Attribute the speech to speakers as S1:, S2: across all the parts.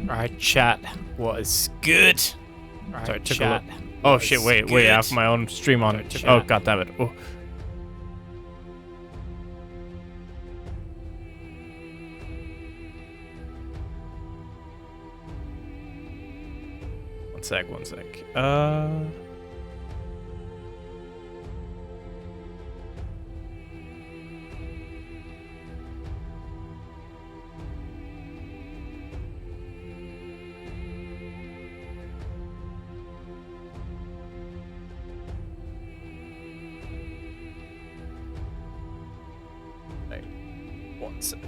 S1: Alright, chat. What is good? Alright,
S2: Sorry, took a
S1: chat.
S2: look. Oh shit, wait, I have my own stream on.
S1: Sorry,
S2: Oh
S1: chat.
S2: god damn it. Oh. One sec. Wait, 1 sec.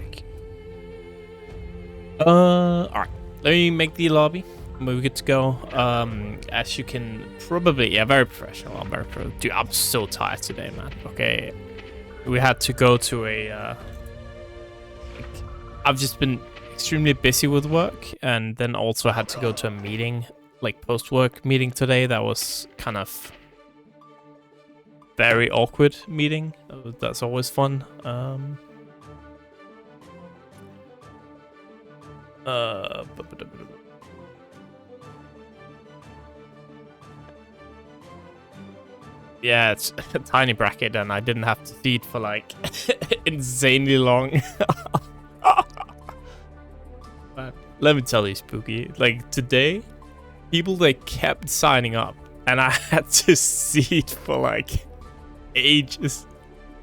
S2: Alright. Let me make the lobby. We're good to go. As you can probably, yeah, very professional. I'm very pro. Dude, I'm so tired today, man. Okay, we had to go to a. I've just been extremely busy with work, and then also had to go to a meeting, like post-work meeting today. That was kind of very awkward meeting. That's always fun. Yeah, it's a tiny bracket, and I didn't have to feed for like insanely long. But let me tell you, Spooky. Like today, people they kept signing up, and I had to seed for like ages.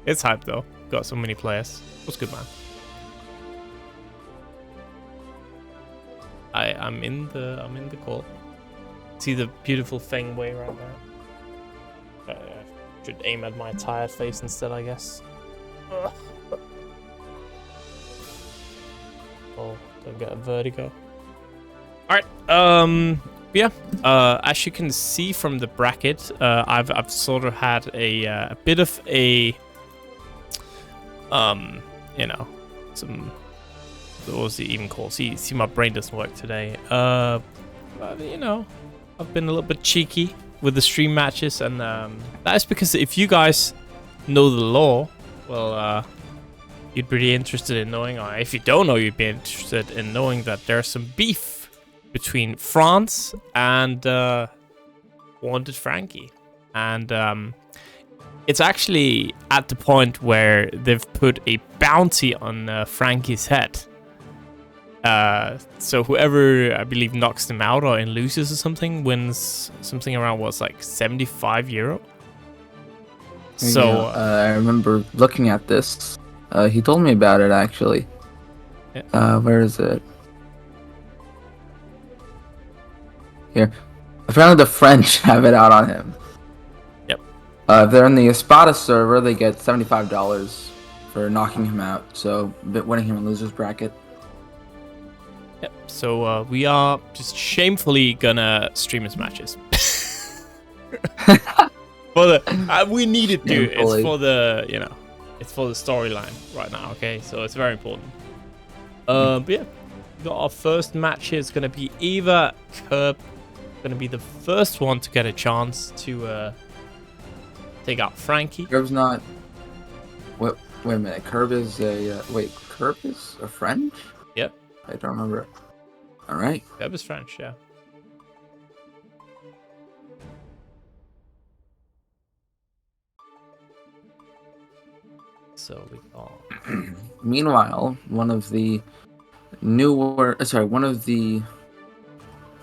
S2: It's hype though. Got so many players. What's good, man? I'm in the call. See the beautiful Feng Wei right there. Should aim at my tired face instead, I guess. Oh, don't get a vertigo. Alright, yeah. As you can see from the bracket, I've sort of had a bit of a you know, some, what was it even called? See my brain doesn't work today. But, you know, I've been a little bit cheeky with the stream matches, and that is because if you guys know the law, well, you'd be interested in knowing, or if you don't know, you'd be interested in knowing that there's some beef between France and WantedFranky, and it's actually at the point where they've put a bounty on Franky's head. So whoever, I believe, knocks them out or loses or something wins something around what's like €75. So
S3: I remember looking at this. He told me about it actually.
S1: Yeah.
S3: Where is it? Here. Apparently the French have it out on him.
S1: Yep.
S3: If they're in the a.b.a. server, they get $75 for knocking him out. So winning him in losers bracket.
S1: Yep. So we are just shamefully gonna stream his matches. For the we need it, dude. It's for the, you know, it's for the storyline right now. Okay, so it's very important. But yeah, we got our first match here. It's gonna be either Kirb, gonna be the first one to get a chance to take out Franky.
S3: Kirb's not. Wait a minute. Kirb is a Kirb is a French?
S1: Yep.
S3: I don't remember. All right.
S1: Kirb is French, yeah. So we got.
S3: Meanwhile, one of the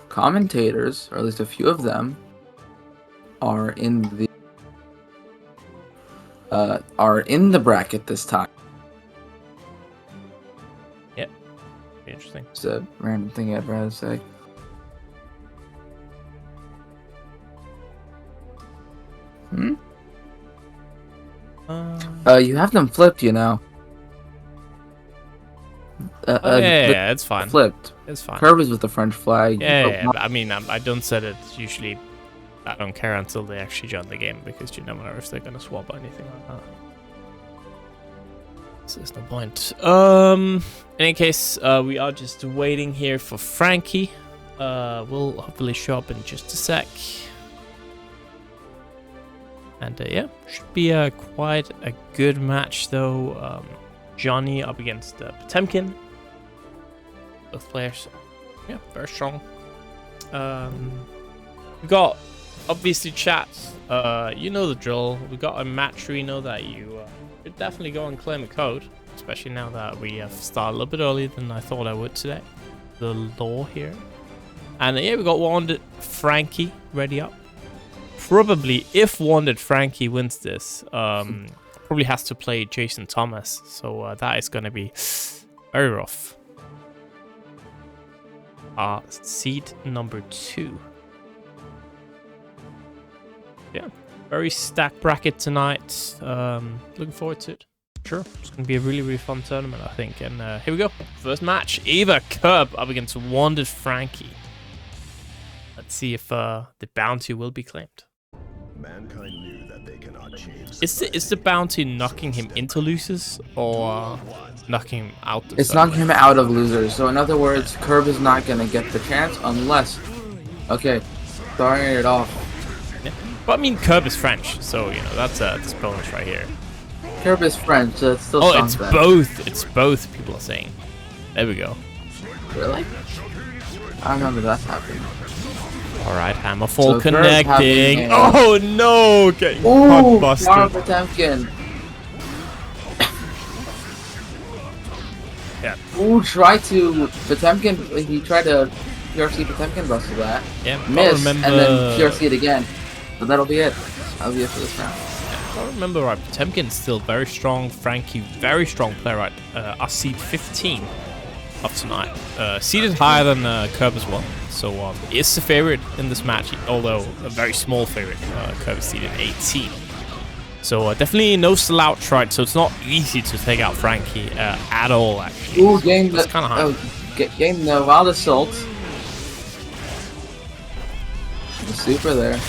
S3: commentators, or at least a few of them, are in the bracket this time.
S1: Yep. Interesting.
S3: It's a random thing I'd rather say. You have them flipped, you know.
S1: Yeah, it's fine.
S3: Flipped.
S1: It's fine.
S3: Kirb is with the French flag.
S1: Yeah, but I mean, I don't set it usually. I don't care until they actually join the game, because you never know if they're gonna swap or anything like that. So there's no point. In any case, we are just waiting here for Franky. We'll hopefully show up in just a sec. And yeah, should be quite a good match though. Johnny up against Potemkin. Both players Yeah, very strong. We got obviously chat. You know the drill. We got a match. We know that you should definitely go and claim a code, especially now that we have started a little bit earlier than I thought I would today. The law here, and yeah, we got WantedFranky ready up. Probably, if WantedFranky wins this, probably has to play Jason Thomas. So that is going to be very rough. Seed number 2. Yeah, very stacked bracket tonight. Looking forward to it. Sure, it's going to be a really, really fun tournament, I think. And here we go. First match, Eva Kirb up against WantedFranky. Let's see if the bounty will be claimed.
S4: Mankind knew that they cannot change.
S1: Is the bounty knocking him into losers or knocking him out?
S3: It's knocking him out of losers. So in other words, Kirb is not gonna get the chance unless. Okay, starting it off.
S1: Yeah. But I mean, Kirb is French, so you know that's a bonus right here.
S3: Kirb is French, so it's still.
S1: Oh, it's bad. Both. It's both. People are saying. There we go.
S3: Really? I remember that happening.
S1: All right, Hammerfall
S3: So
S1: connecting. Oh no! Getting
S3: Ooh,
S1: busted.
S3: Potemkin.
S1: Yeah.
S3: Ooh, Potemkin. He tried to PRC Potemkin busted that.
S1: Yeah.
S3: Missed, and then PRC it again. So that'll be it. That'll be it for this round.
S1: If I remember right, Potemkin's still very strong. Franky, very strong player, right? Our seed 15 of tonight. Seeded higher than Kirb as well. So is the favorite in this match, although a very small favorite. Kirb is seeded 18. So definitely no slouch, right? So it's not easy to take out Franky at all, actually.
S3: Ooh, game
S1: that's kind of hard.
S3: Game the Wild Assault. The super there.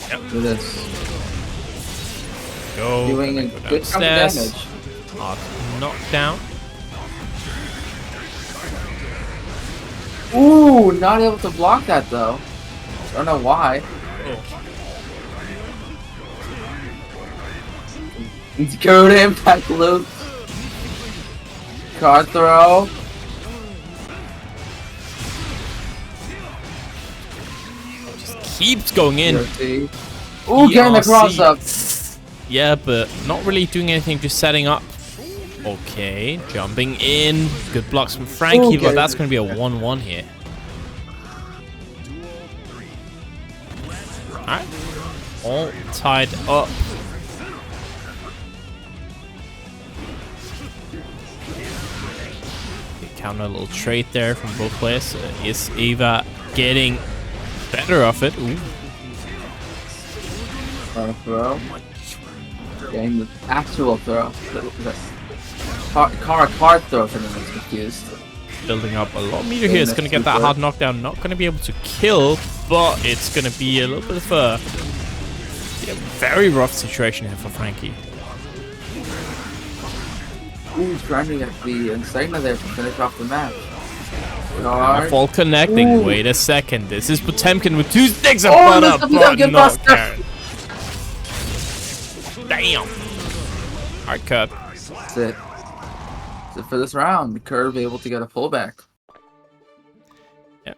S1: Yep.
S3: Look at this.
S1: Go.
S3: Doing a good chunk of damage.
S1: Hard knockdown.
S3: Ooh, not able to block that though. I don't know why. It's code impact loop. Card throw.
S1: Just keeps going in.
S3: Ooh, getting the cross up.
S1: Yeah, but not really doing anything, just setting up. Okay, jumping in. Good blocks from Franky, but that's going to be a 1-1 here. Alright. All tied up. Counter a little trade there from both players. Is Eva getting better off it? Ooh.
S3: Throw. Getting the actual throw. Card throw for them is confused.
S1: Building up a lot of meter here. It's going to get that hard knockdown. Not going to be able to kill, but it's going to be a little bit of a very rough situation here for Franky.
S3: Ooh, trying to get the Insegna there to finish off the match.
S1: Fall connecting. Ooh. Wait a second. This is Potemkin with 2 sticks of butter, but not carrot. Damn. Alright, Kirb.
S3: That's it. So for this round, Kirb able to get a pullback.
S1: Yeah.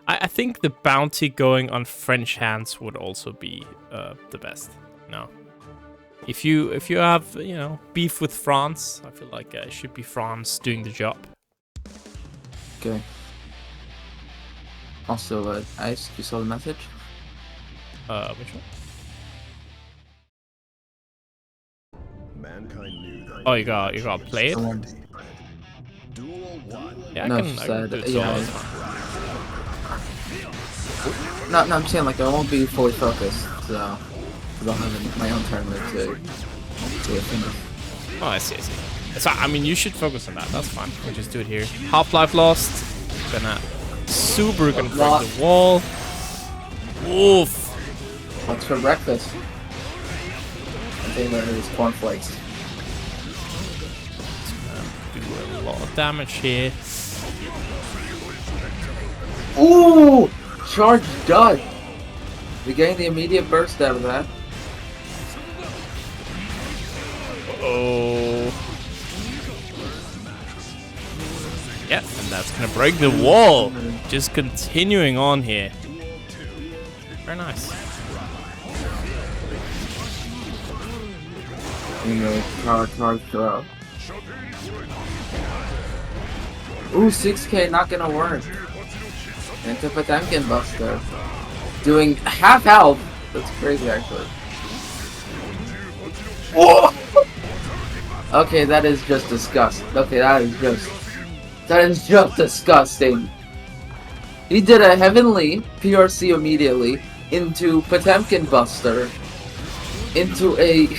S1: I think the bounty going on French hands would also be the best. No. If you have, you know, beef with France, I feel like it should be France doing the job.
S3: Okay. Also, Ice, you saw the message?
S1: Which one?
S4: Mankind knew that
S1: Oh, you got to play it? Yeah,
S3: no,
S1: I can do it solo.
S3: No, I'm saying like I won't be fully focused, so I'll have my own tournament to finish.
S1: Oh, I see. So, I mean, you should focus on that. That's fine. We'll just do it here. Half-life lost. Gonna break the wall. Oof.
S3: What's for breakfast? I think that is cornflakes.
S1: Do a lot of damage here.
S3: Ooh! Charge dud! We're getting the immediate burst out of that.
S1: Oh.
S2: that's gonna break the wall. Just continuing on here. Very nice.
S3: Power throw. Ooh, 6K not gonna work. Into Potemkin Buster. Doing half health. That's crazy, actually. Whoa! Okay, that is just disgusting. Okay, that is just disgusting. He did a heavenly PRC immediately into Potemkin Buster, into a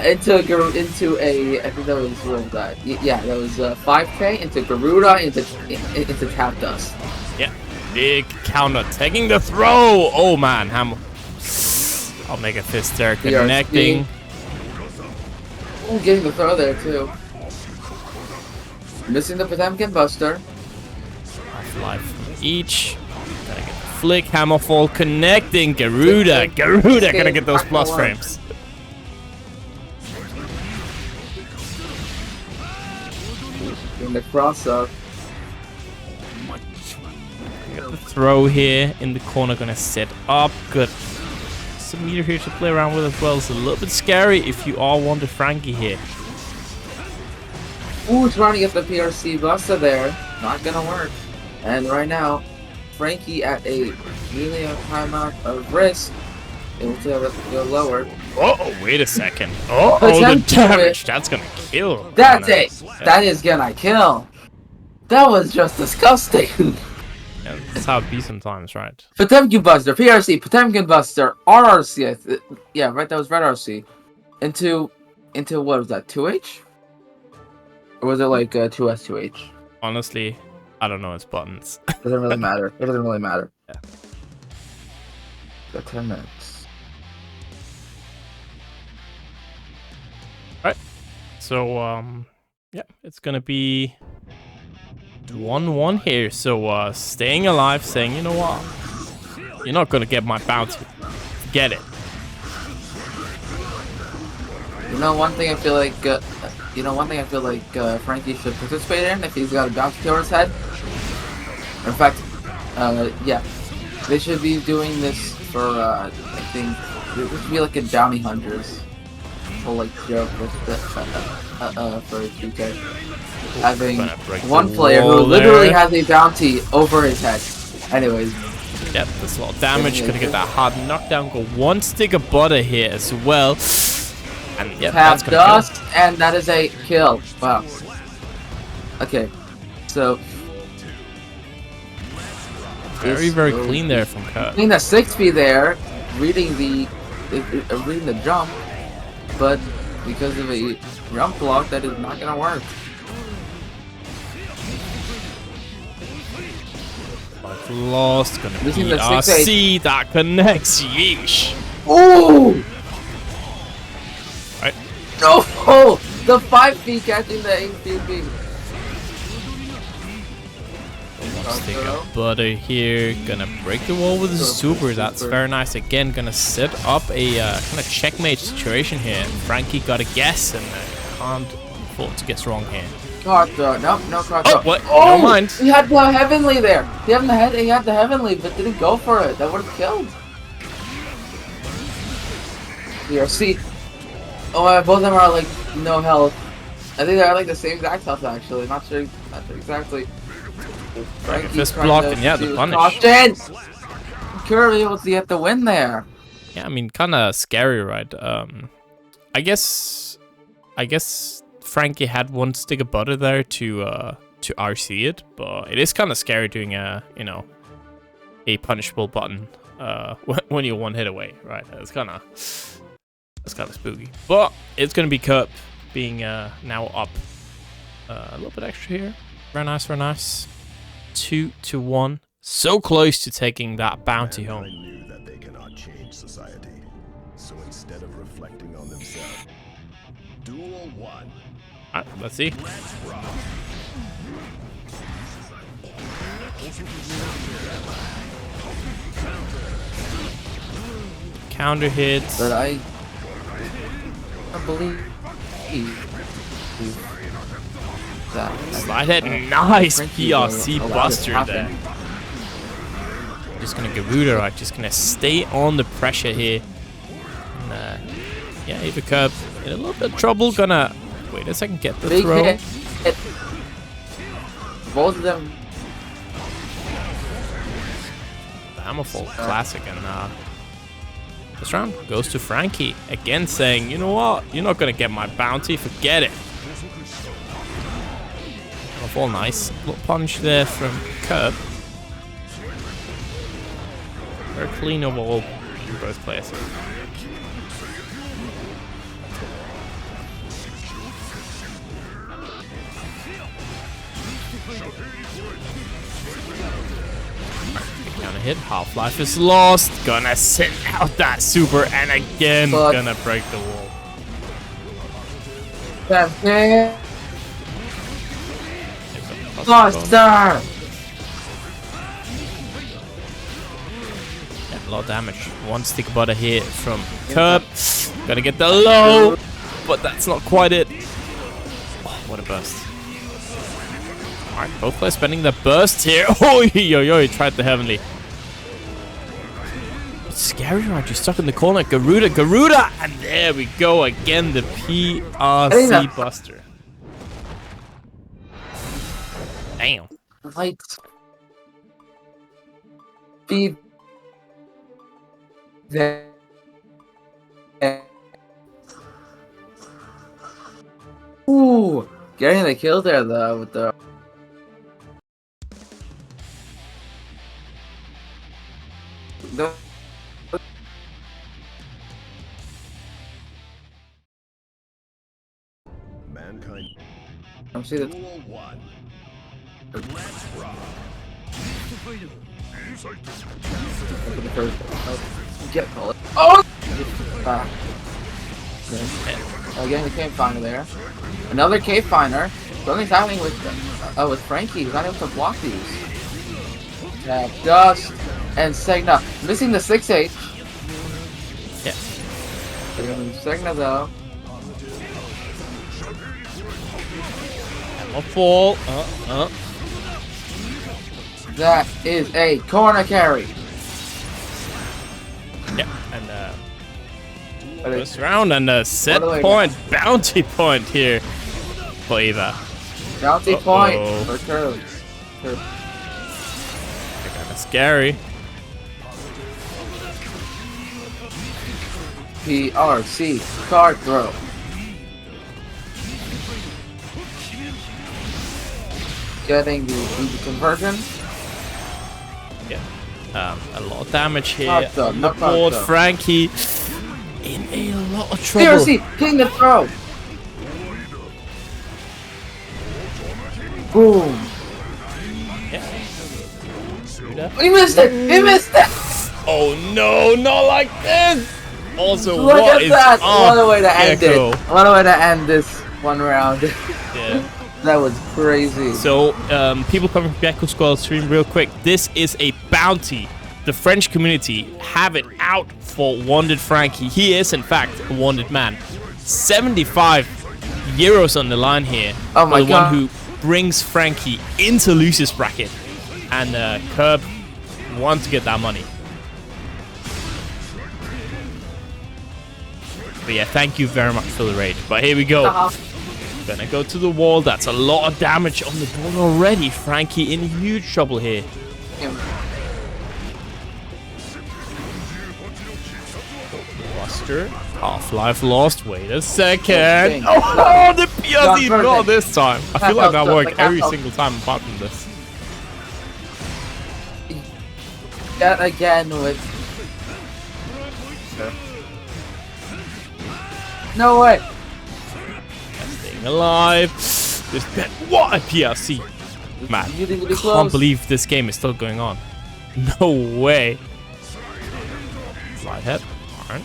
S3: I think that was what was that? Yeah, that was 5K into Garuda into Tap Dust.
S2: Yeah, big counter taking the throw. Oh man, I'll make a fist there, connecting.
S3: Ooh, getting the throw there too. Missing the Potemkin Buster.
S2: Life from each. Gotta get the flick, Hammerfall connecting. Garuda gotta get those plus frames.
S3: Getting the cross up.
S2: Got the throw here in the corner, gonna set up. Good. Some meter here to play around with as well. It's a little bit scary if you are WantedFranky here.
S3: Ooh, trying to get the PRC Buster there. Not gonna work. And right now, Franky at a Millia timeout of risk. Able to go lower.
S2: Oh, wait a second. Oh, the damage. That's gonna kill.
S3: That's it. That is gonna kill. That was just disgusting.
S2: Yeah, that's how it be sometimes, right?
S3: Potemkin Buster, PRC, Potemkin Buster, RRC. Yeah, right. That was Red RC. Into what was that? 2H? Or was it like 2S 2H?
S2: Honestly, I don't know its buttons.
S3: Doesn't really matter. It doesn't really matter.
S2: Yeah.
S3: Got 10 minutes.
S2: Alright. So, yeah, it's gonna be 1-1 here. So, staying alive, saying, you know what? You're not gonna get my bounty. Get it.
S3: You know, one thing I feel like, Franky should participate in if he's got a bounty over his head. In fact, yeah, they should be doing this for, I think, this should be like a bounty hunters whole like joke with the, for 2K. Having one player who literally has a bounty over his head. Anyways.
S2: Yep, that's a lot of damage. Gonna get that hard knockdown. Got one stick of butter here as well. And yeah, that's gonna
S3: dust, kill. And that is a kill. Wow. Okay, so
S2: very clean there from Kirb.
S3: Clean the 6B there, reading the jump, but because of a jump block, that is not gonna work.
S2: Lost, gonna be RC that connects. Yoish.
S3: Ooh!
S2: Right.
S3: No! Oh, the 5B catching the 8B.
S2: Stick of butter here, gonna break the wall with the super. That's very nice. Again, gonna set up a kind of checkmate situation here. Franky got a guess and can't afford to guess wrong here.
S3: Card throw. Nope, no card
S2: throw.
S3: Oh,
S2: what?
S3: Oh,
S2: never mind.
S3: He had the heavenly there. He had the heavenly, but didn't go for it. That would have killed. Here, see. Oh, both of them are like no health. I think they're like the same exact health actually. Not sure exactly.
S2: Fist blocked and yeah, the punish.
S3: Kirb able to get the win there.
S2: Yeah, I mean, kind of scary, right? I guess Franky had one stick of butter there to RC it, but it is kind of scary doing a a punishable button when you're one hit away, right? That's kind of spooky. But it's gonna be Kirb being now up a little bit extra here. Very nice, very nice. 2-1, so close to taking that bounty home.
S4: I knew that they cannot change society, so instead of reflecting on themselves, duel 1.
S2: Alright, let's see. Counter hits.
S3: But I believe
S1: Slide head, nice PRC buster there. Just gonna Garuda, right? Just gonna stay on the pressure here. And, yeah, Eva Kirb in a little bit of trouble. Gonna wait a second, get the
S3: Big
S1: throw.
S3: Hit. Both of them.
S1: The Hammerfall classic, and this round goes to Franky again, saying, you know what? You're not gonna get my bounty. Forget it. Hammerfall, nice little punch there from Kirb. Very clean overall from both players. Gonna hit. Half-life is lost. Gonna send out that super, and again gonna break the wall.
S3: Buster!
S1: A lot of damage. One stick butter here from Kirb. Gonna get the low, but that's not quite it. Oh, what a burst. Alright, both players spending the burst here. Oh, yo, tried the heavenly. It's scary, right? You're stuck in the corner. Garuda, and there we go again. The PRC buster. Damn.
S3: Light. Speed. Ooh, getting the kill there though with the.
S4: Mankind.
S3: I'm seeing
S4: Duel 1. Let's rock.
S3: Get call it. Oh! Getting the cave finder there. Another cave finder. Something's happening with Franky. He's not able to block these. Dust and Segna missing the 6-8.
S1: Yeah.
S3: Segna though.
S1: A fall.
S3: That is a corner carry.
S1: Yeah, and first round and a set point, bounty point here for Eva.
S3: Bounty point for Kirb.
S1: Kind of scary.
S3: PRC card throw. Getting the conversion.
S1: Yeah, a lot of damage here
S3: Not
S1: on the board. Franky in a lot of trouble.
S3: PRC getting the throw. Boom.
S1: Yeah.
S3: He missed it. He missed it.
S1: Oh no, not like this. Also,
S3: Look
S1: what
S3: at
S1: is
S3: that.
S1: up?
S3: What a way to end
S1: Echo.
S3: it. What a way to end this one round.
S1: Yeah.
S3: That was crazy.
S1: So, people coming from Gecko Squad stream real quick. This is a bounty. The French community have it out for WantedFranky. He is, in fact, a wanted man. 75 euros on the line here.
S3: Oh my
S1: for the
S3: God.
S1: one who brings Franky into Lucius bracket. And Kirb wants to get that money. But yeah, thank you very much for the raid. But here we go. Gonna go to the wall. That's a lot of damage on the board already. Franky in huge trouble here. Buster. Half-life lost. Wait a second. Oh, the PRC not this time. I feel like that worked every single time apart from this.
S3: Yet again with. No way.
S1: Staying alive. This bet. What a PRC. Man, I can't believe this game is still going on. No way. Slide head. Alright.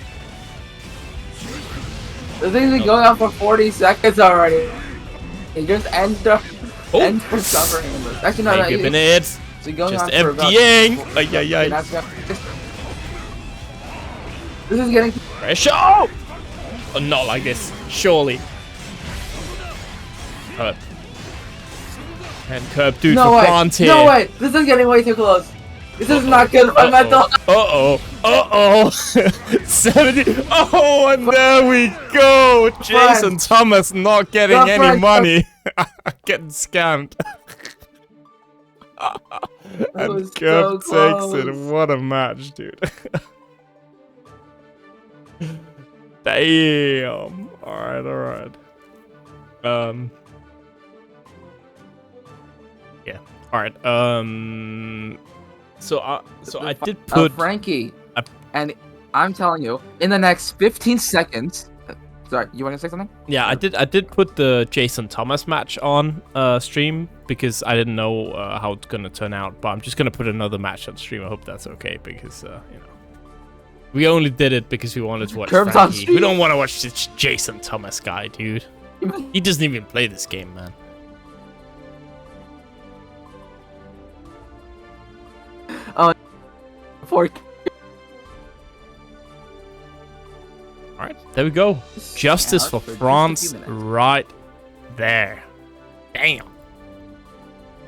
S3: The thing's been going on for 40 seconds already. He just ends up suffering in this. Actually, no,
S1: Giving it.
S3: So going
S1: Just
S3: on
S1: emptying.
S3: for about, This is getting
S1: Precho! Oh, not like this. Surely. And Kirb, dude,
S3: No
S1: for
S3: way!
S1: bronze here.
S3: No way! This is getting way too close. This is not good for my mental.
S1: Uh-oh. 70. Oh, and there we go. Jason Thomas not getting any money. Getting scammed. And Kirb takes it. What a match, dude. Damn. Alright. Yeah. Alright. So I did put
S3: Frankie, and I'm telling you, in the next 15 seconds. Sorry, you want to say something?
S1: Yeah, I did put the Jason Thomas match on stream because I didn't know how it's gonna turn out. But I'm just gonna put another match on stream. I hope that's okay because you know, we only did it because we wanted to watch Frankie. We don't want to watch this Jason Thomas guy, dude. He doesn't even play this game, man. Alright, there we go. Justice for France right there. Damn.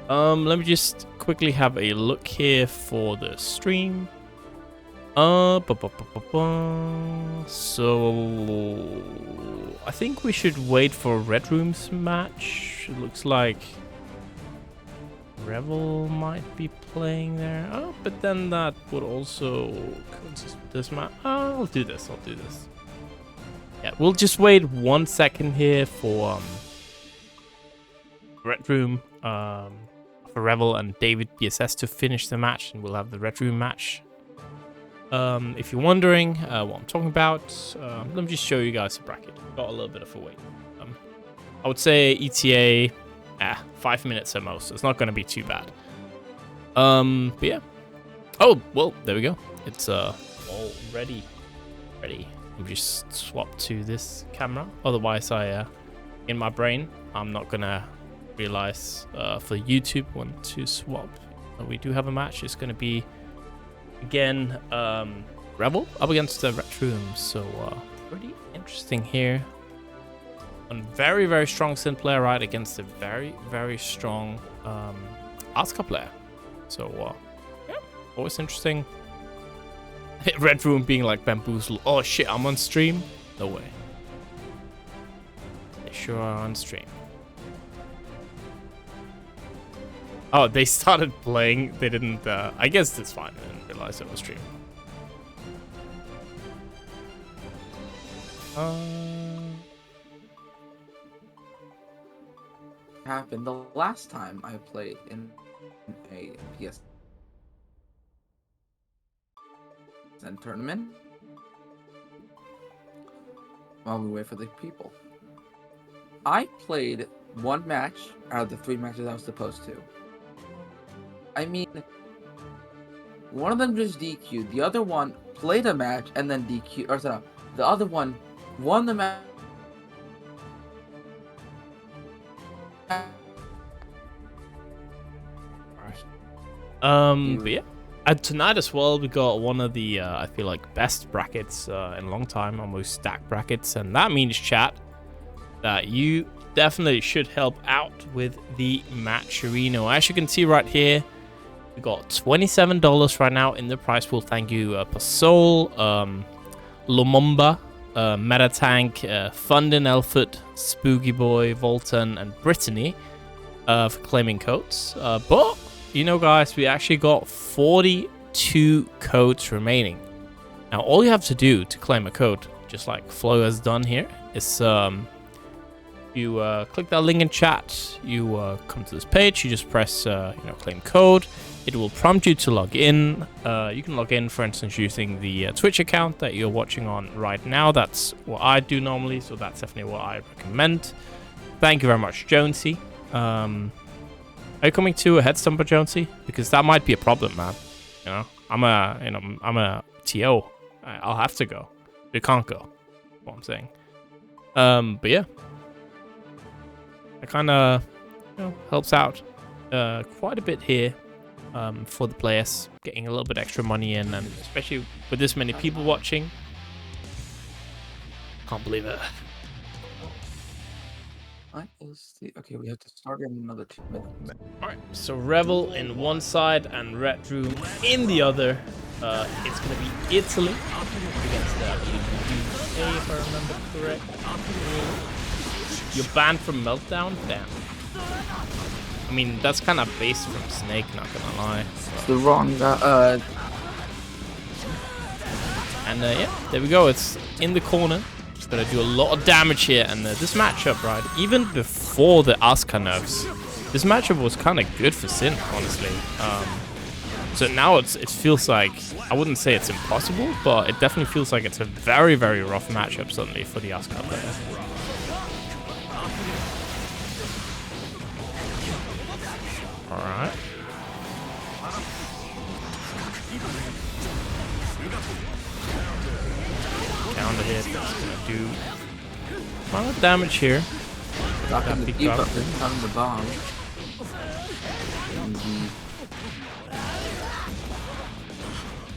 S1: Let me just quickly have a look here for the stream. So I think we should wait for Red Room's match. It looks like Revill might be playing there. Oh, but then that would also consist with this match. I'll do this. Yeah, we'll just wait 1 second here for Red Room, for Revill and David BSS to finish the match, and we'll have the Red Room match. If you're wondering what I'm talking about, let me just show you guys the bracket. Got a little bit of a wait. I would say ETA, 5 minutes at most. It's not going to be too bad. But yeah. Oh, well, there we go. It's already ready. Let me just swap to this camera. Otherwise, in my brain, I'm not gonna realize for YouTube want to swap. We do have a match. It's gonna be again Revill up against the Red Room. So pretty interesting here. A very, very strong Sin player right against a very, very strong Asuka player. So yeah, always interesting. Red Room being like bamboozled. Oh shit, I'm on stream? No way. They sure are on stream. Oh, they started playing. They didn't, I guess it's fine. I didn't realize it was stream.
S3: Happened the last time I played in a PS tournament while we wait for the people. I played one match out of the 3 matches I was supposed to. I mean, one of them just DQ'd, the other one played a match and then DQ'd, or sorry, the other one won the match.
S1: But yeah. And tonight as well, we got one of the, I feel like, best brackets in a long time, almost stacked brackets. And that means, chat, that you definitely should help out with the matcherino. As you can see right here, we got $27 right now in the prize pool. Thank you, Pasol, Lumumba, Metatank, Fundin Elfoot, Spooky Boy, Volton, and Brittany for claiming codes. But you know, guys, we actually got 42 codes remaining. Now, all you have to do to claim a code, just like Flo has done here, is you click that link in chat, you come to this page, you just press claim code. It will prompt you to log in. You can log in, for instance, using the Twitch account that you're watching on right now. That's what I do normally, so that's definitely what I recommend. Thank you very much, Jonesy. Are you coming to a head stumper, Jonesy? Because that might be a problem, man. You know, I'm a TO. I'll have to go. You can't go. That's what I'm saying. But yeah, it kind of helps out quite a bit here for the players, getting a little bit extra money in, and especially with this many people watching. Can't believe it.
S3: Okay, we have to start in another 2 minutes.
S1: Alright, so Revill in one side and redroom in the other. It's gonna be Italy against the UK, if I remember correctly. You're banned from Meltdown? Damn. I mean, that's kind of based from Snake, not gonna lie.
S3: It's the wrong guy.
S1: And yeah, there we go. It's in the corner. It's gonna do a lot of damage here. And this matchup, right, even before the Asuka nerfs, this matchup was kind of good for Sin, honestly. So now it feels like, I wouldn't say it's impossible, but it definitely feels like it's a very, very rough matchup suddenly for the Asuka player. Alright. Counter hit, that's gonna do a lot of damage here.
S3: Knocking the keep up and on the bomb.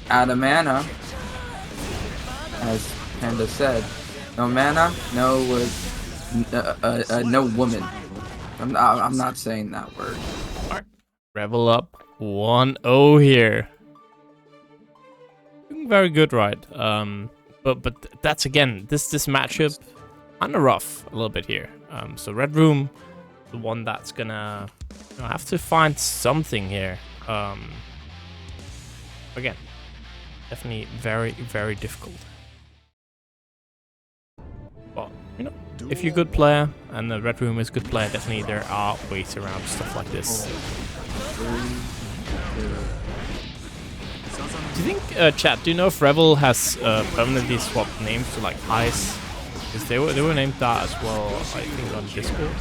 S3: Out of mana, as Panda said. No mana, no woman. I'm not saying that word.
S1: Alright. Revill up 1-0 here. Doing very good, right? But that's again this matchup kind of rough a little bit here. So Red Room, the one that's gonna have to find something here. Again, definitely very, very difficult. But if you're a good player and the Red Room is a good player, definitely there are ways around stuff like this. Do you think, chat, do you know if Revill has permanently swapped names to like Ice? Because they were named that as well, I think, on Discord.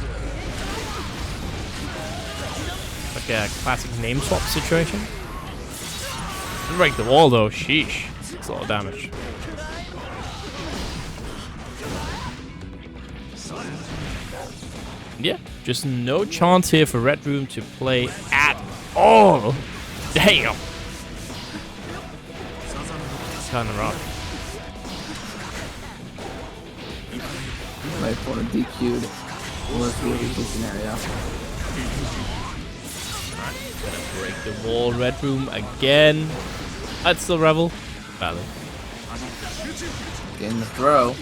S1: Like a classic name swap situation. Didn't break the wall though, sheesh. It's a lot of damage. Yeah, just no chance here for Red Room to play at all. Damn. It's kind of rough.
S3: Might want to DQ'd. Worst case scenario.
S1: Alright, gonna break the wall. Red Room again. That's the Revill. Valid.
S3: Getting the throw.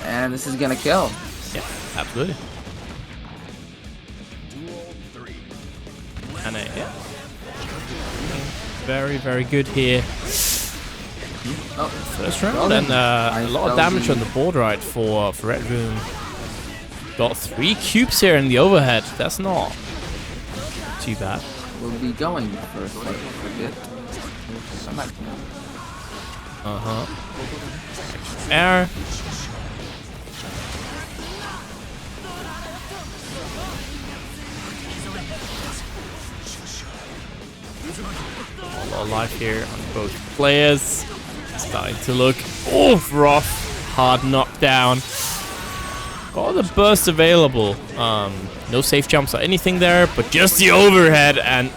S3: And this is gonna kill.
S1: Yeah, absolutely. And yeah. Very, very good here.
S3: Oh,
S1: first round, and a lot of damage on the board, right, for Red Room. Got 3 cubes here in the overhead. That's not too bad.
S3: We'll be going first, like, forget.
S1: Air. A lot of life here on both players. Starting to look rough. Hard knockdown. Got the burst available. No safe jumps or anything there, but just the overhead, and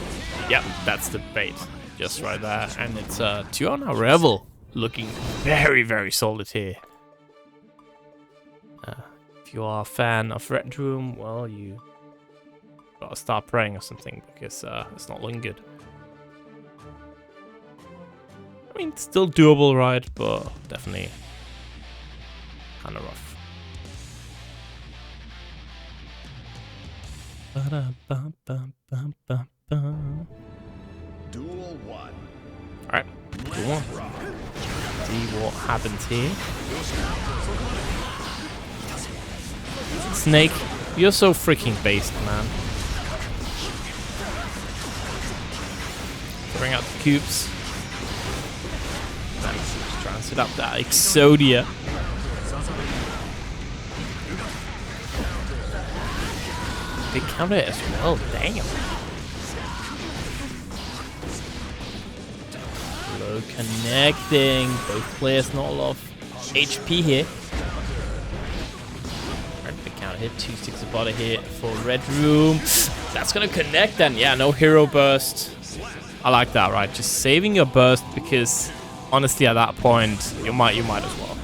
S1: yep, that's the bait. Just right there. And it's 2-0 now. Revill looking very, very solid here. If you are a fan of Red Room, well, you gotta start praying or something, because it's not looking good. I mean, still doable, right? But definitely kind of rough.
S4: Duel 1.
S1: Alright, cool. See what happens here. Snake, you're so freaking based, man. Bring out the cubes. Just trying to set up that Exodia. Big counter as well, damn. Low connecting. Both players not a lot of HP here. Big counter hit, 2-6 of body hit for Red Room. That's gonna connect then. Yeah, no hero burst. I like that, right? Just saving your burst, because honestly at that point you might as well.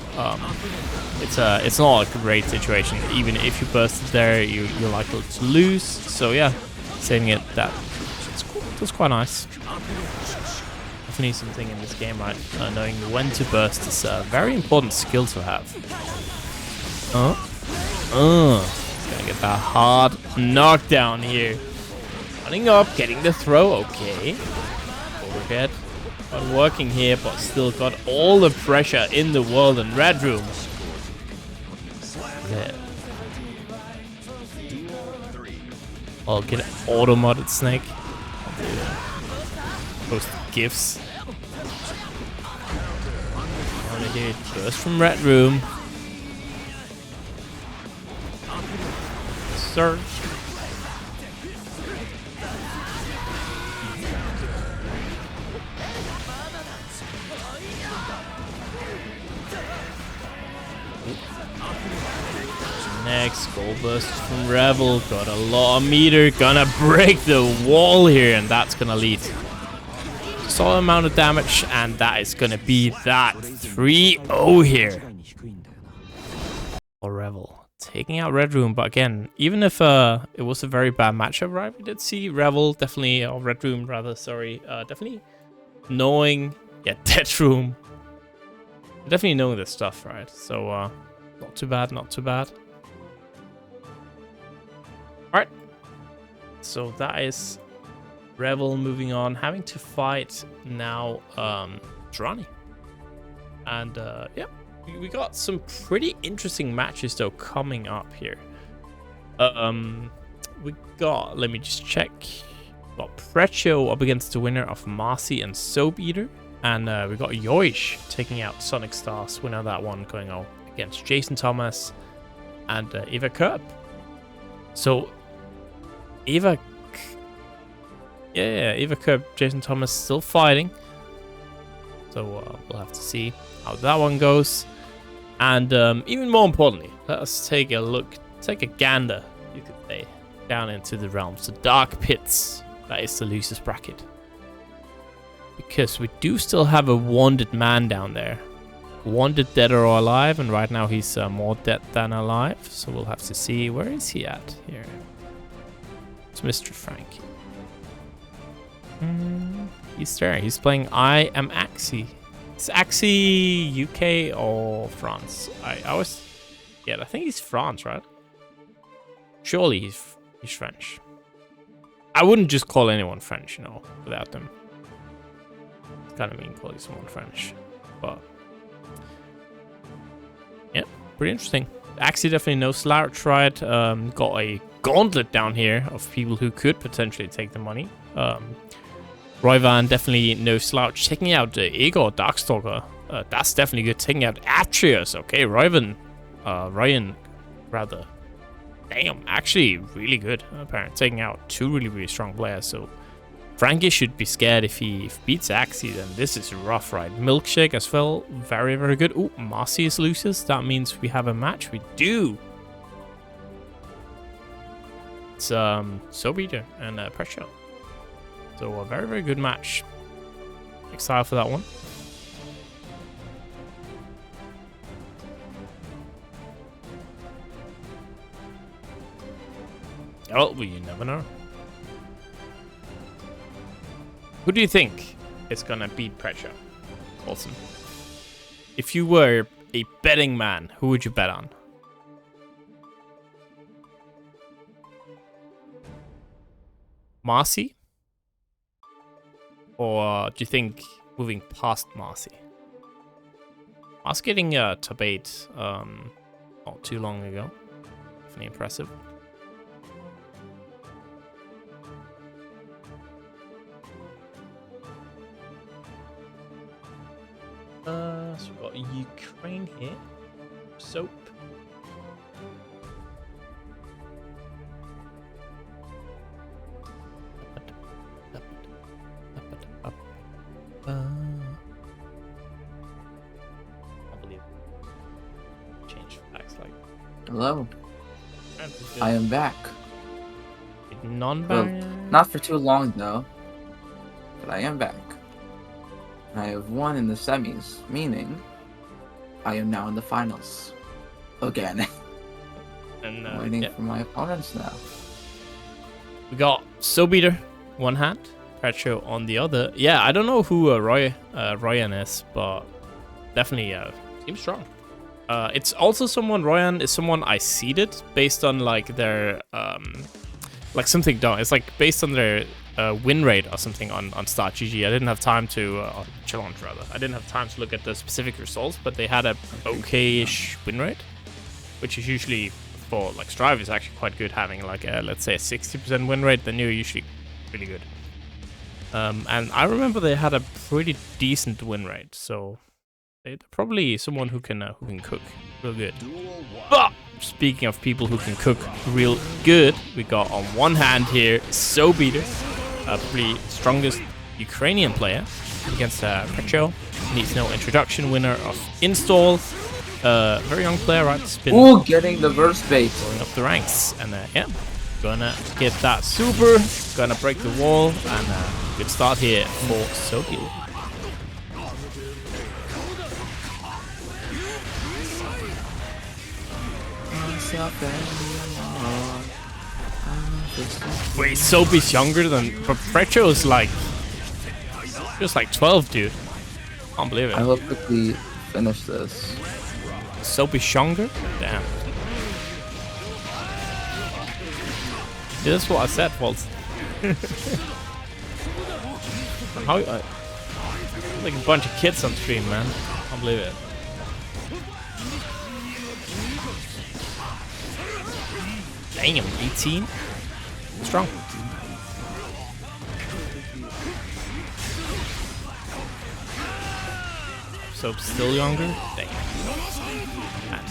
S2: it's not a great situation. Even if you bursted there, you're likely to lose. So yeah, saving it that's quite nice. Definitely something in this game, right? Knowing when to burst is a very important skill to have. It's gonna get that hard knockdown here. Running up, getting the throw. Okay, overhead. Not working here, but still got all the pressure in the world in Red Room. Yeah. I'll get an auto-modded snake. Post gifts. Wanna hear it burst from Red Room. Sir. Next, gold burst from Revill. Got a lot of meter. Gonna break the wall here, and that's gonna lead solid amount of damage, and that is gonna be that 3-0 here. Or Revill taking out Red Room, but again, even if it was a very bad matchup, right? We did see Revill definitely, or Red Room rather, sorry, definitely knowing, yeah, Dead Room, definitely knowing this stuff, right? So not too bad, not too bad. Alright, so that is Revill moving on, having to fight now Drani. And yeah, we got some pretty interesting matches though coming up here. We got, let me just check. We got Precho up against the winner of Marcy and Soap Eater. And we got Yoish taking out Sonic Stars, winner of that one, going out against Jason Thomas and Eva Kirb. So Eva Kirb, Jason Thomas still fighting. So we'll have to see how that one goes. And even more importantly, let us take a look, take a gander, you could say, down into the realms, the dark pits. That is the losers bracket. Because we do still have a wanted man down there. Wanted dead or alive, and right now he's more dead than alive. So we'll have to see, where is he at here? It's Mr. Franky. He's there. He's playing I am NSxC. It's NSxC UK or France. I was, yeah, I think he's France, right? Surely he's French. I wouldn't just call anyone French, you know, without them. It's kind of mean calling someone French, but yeah, pretty interesting. NSxC definitely no slouch, right? Got a gauntlet down here of people who could potentially take the money. Roivan definitely no slouch. Taking out Igor Darkstalker. That's definitely good. Taking out Atreus. Okay, Ryan rather. Damn, actually really good. Apparently taking out two really strong players. So Franky should be scared if he beats NSxC. Then this is rough, right? Milkshake as well. Very good. Ooh, Marcy is loses. That means we have a match. We do. It's Sobita and Precho. So a very good match. Excited for that one. Oh, well, you never know. Who do you think is gonna beat Precho? Awesome. If you were a betting man, who would you bet on? Marcy? Or do you think moving past Marcy? Marcy getting top 8 not too long ago. Definitely impressive. So we've got Ukraine here. Soap. I believe. Change facts like.
S3: Hello. I am back.
S2: Non-back.
S3: Well, not for too long though, but I am back. I have won in the semis, meaning I am now in the finals. again.
S1: And
S3: Waiting for my opponents now.
S1: we got Sobeater, one hand, Precho on the other. Yeah, I don't know who Royan is, but definitely seems strong. It's also someone, Royan is someone I seeded based on like their like something done. It's like based on their win rate or something on StartGG. I didn't have time to challenge rather. I didn't have time to look at the specific results, but they had a okay-ish win rate, which is usually for like Strive is actually quite good. Having like a, let's say a 60% win rate, then you're usually really good. And I remember they had a pretty decent win rate, so they're probably someone who can cook real good. But speaking of people who can cook real good, we got on one hand here Sobeater, probably strongest Ukrainian player against Precho. Needs no introduction, winner of Install. Very young player, right?
S3: Ooh, getting the verse bait.
S1: Going up the ranks, and yeah, gonna get that super, gonna break the wall, and good start here for Sobeater. Wait, Sobe's younger than, but Precho is like just like 12, dude. Can't believe it.
S3: I will quickly finish this.
S1: Sobe's younger? Damn. Yeah, that's what I said, Walt. How like a bunch of kids on stream, man. Can't believe it. Damn, 18? Strong. Soap's still younger? Damn.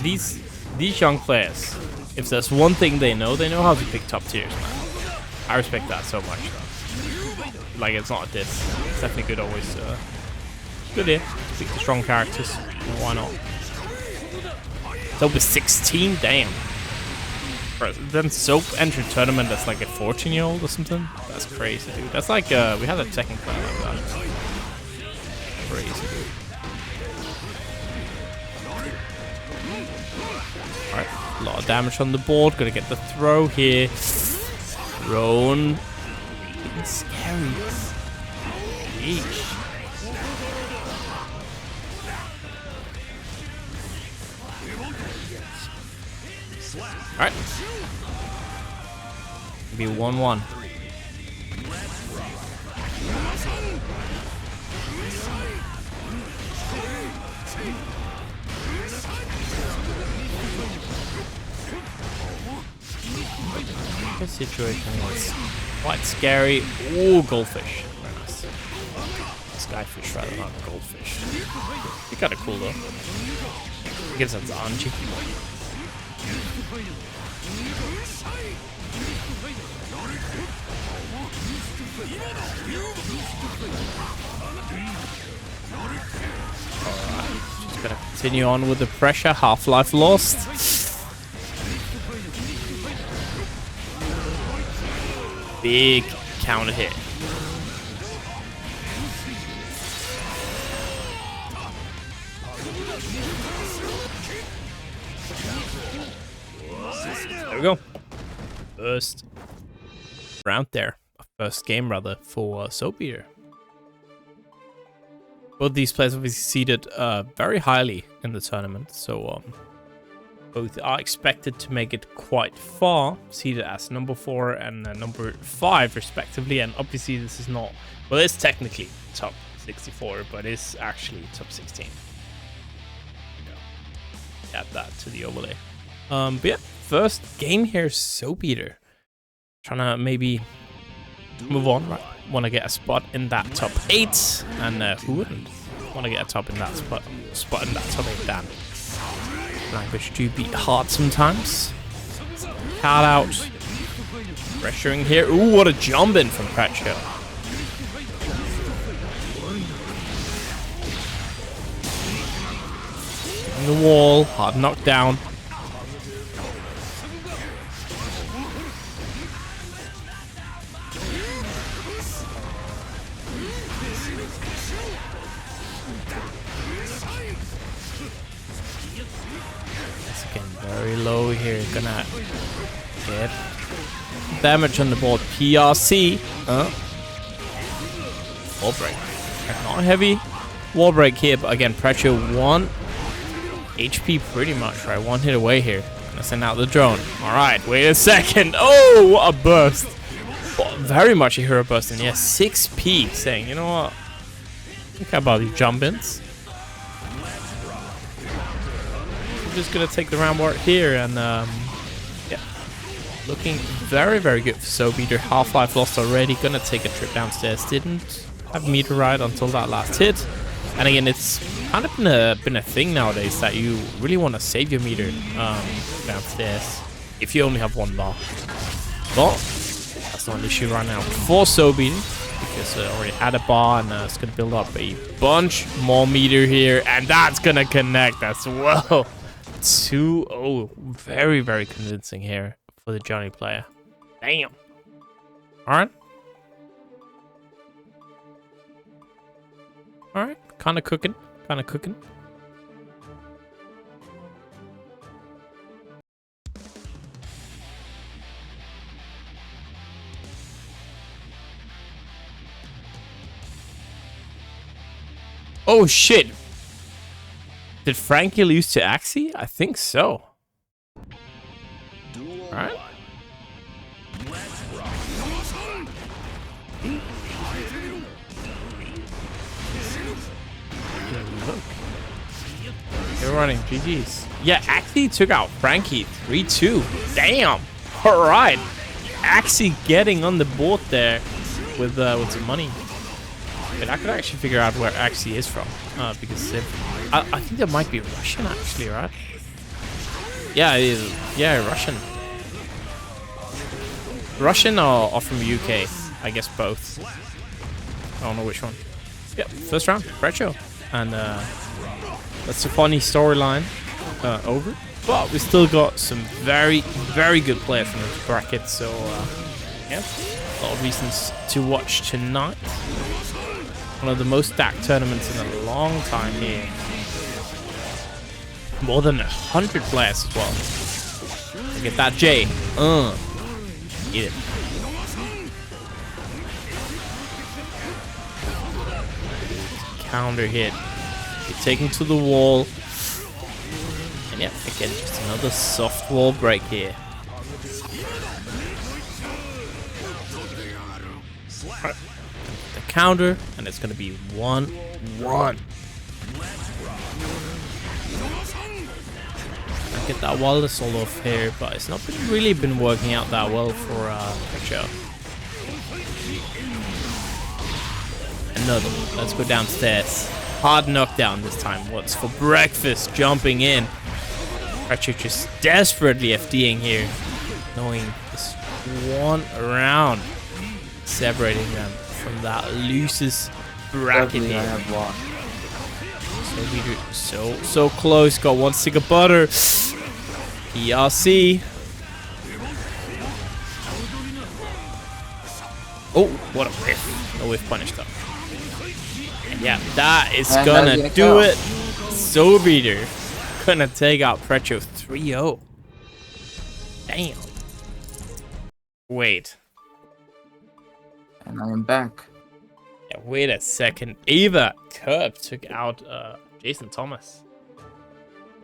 S1: These young players, if there's one thing they know how to pick top tiers, man. I respect that so much, though. Like, it's not this. It's definitely good always. Good here. Pick the strong characters. Why not? Soap is 16? Damn. Then Soap entered tournament as like a 14-year-old or something? That's crazy, dude. That's like, we had a Tekken player like that. Crazy, dude. Alright, a lot of damage on the board. Gonna get the throw here. Thrown. It's scary. Yeesh. Alright. Be 1-1. This situation was quite scary. Ooh, goldfish. Very nice. Skyfish rather, not goldfish. Be kind of cool though. I guess that's Anji. Just gonna continue on with the pressure. Half-life lost. Big counter hit. There we go. First round there. First game, rather, for Sobeater. Both these players obviously seeded very highly in the tournament, so both are expected to make it quite far, seeded as number 4 and number 5 respectively. And obviously this is not, well, it's technically top 64, but it's actually top 16. Yeah. Add that to the overlay. But yeah, first game here, Sobeater. Trying to maybe move on, right? Want to get a spot in that top 8, and who wouldn't want to get a top in that spot in that top 8? Dan. Language do beat hard sometimes. Cut out. Pressuring here. Ooh, what a jump in from Precho. On the wall. Hard knockdown.
S2: It's again very low here. Gonna get damage on the board. PRC. Wall break. Not heavy. Wall break here, but again, Precho 1 HP pretty much, right? 1 hit away here. Gonna send out the drone. Alright, wait a second. Oh, what a burst. Oh, very much a hero burst. And yeah, 6p saying, you know what? Think about these jump-ins. I'm just gonna take the round ward here and yeah. Looking very, very good for Sobeater. Half-life lost already. Gonna take a trip downstairs. Didn't have meter ride until that last hit. And again, it's kind of been a thing nowadays that you really want to save your meter downstairs if you only have 1 bar. But that's not an issue right now for Sobeater because it already had a bar and it's going to build up a bunch more meter here. And that's going to connect as well. 2-0. Very, very convincing here for the Johnny player. Damn. Alright. Alright. Kind of cooking. Kind of cooking. Oh shit. Did Franky lose to NSxC? I think so. Alright. Look. You're running GG's. Yeah, NSxC took out Franky 3-2. Damn. Alright. NSxC getting on the board there with some money. But I could actually figure out where NSxC is from. Because I think that might be Russian actually, right? Yeah, it is. Yeah, Russian. Russian or from UK? I guess both. I don't know which one. Yep, first round, Precho. And that's a funny storyline over. But we still got some very, very good players from this bracket. So, yeah, a lot of reasons to watch tonight. One of the most stacked tournaments in a long time here. More than 100 players as well. Look at that J. Eat it. Counter hit. You're taken to the wall. And yeah, again, just another soft wall break here. The counter, and it's going to be 1-1. Get that wall solo off here, but it's not really been working out that well for Precho. Another one. Let's go downstairs. Hard knockdown this time. What's for breakfast? Jumping in. Precho just desperately FDing here, knowing this one round separating them from that loosest bracket here. So close. Got 1 stick of butter. PRC. Oh, what a whiff. No whiff punish though. And yeah, that is gonna do it. Sobeater gonna take out Precho 3-0. Damn. Wait.
S3: And I am back.
S2: Yeah, wait a second. Eva Kirb took out Jason Thomas.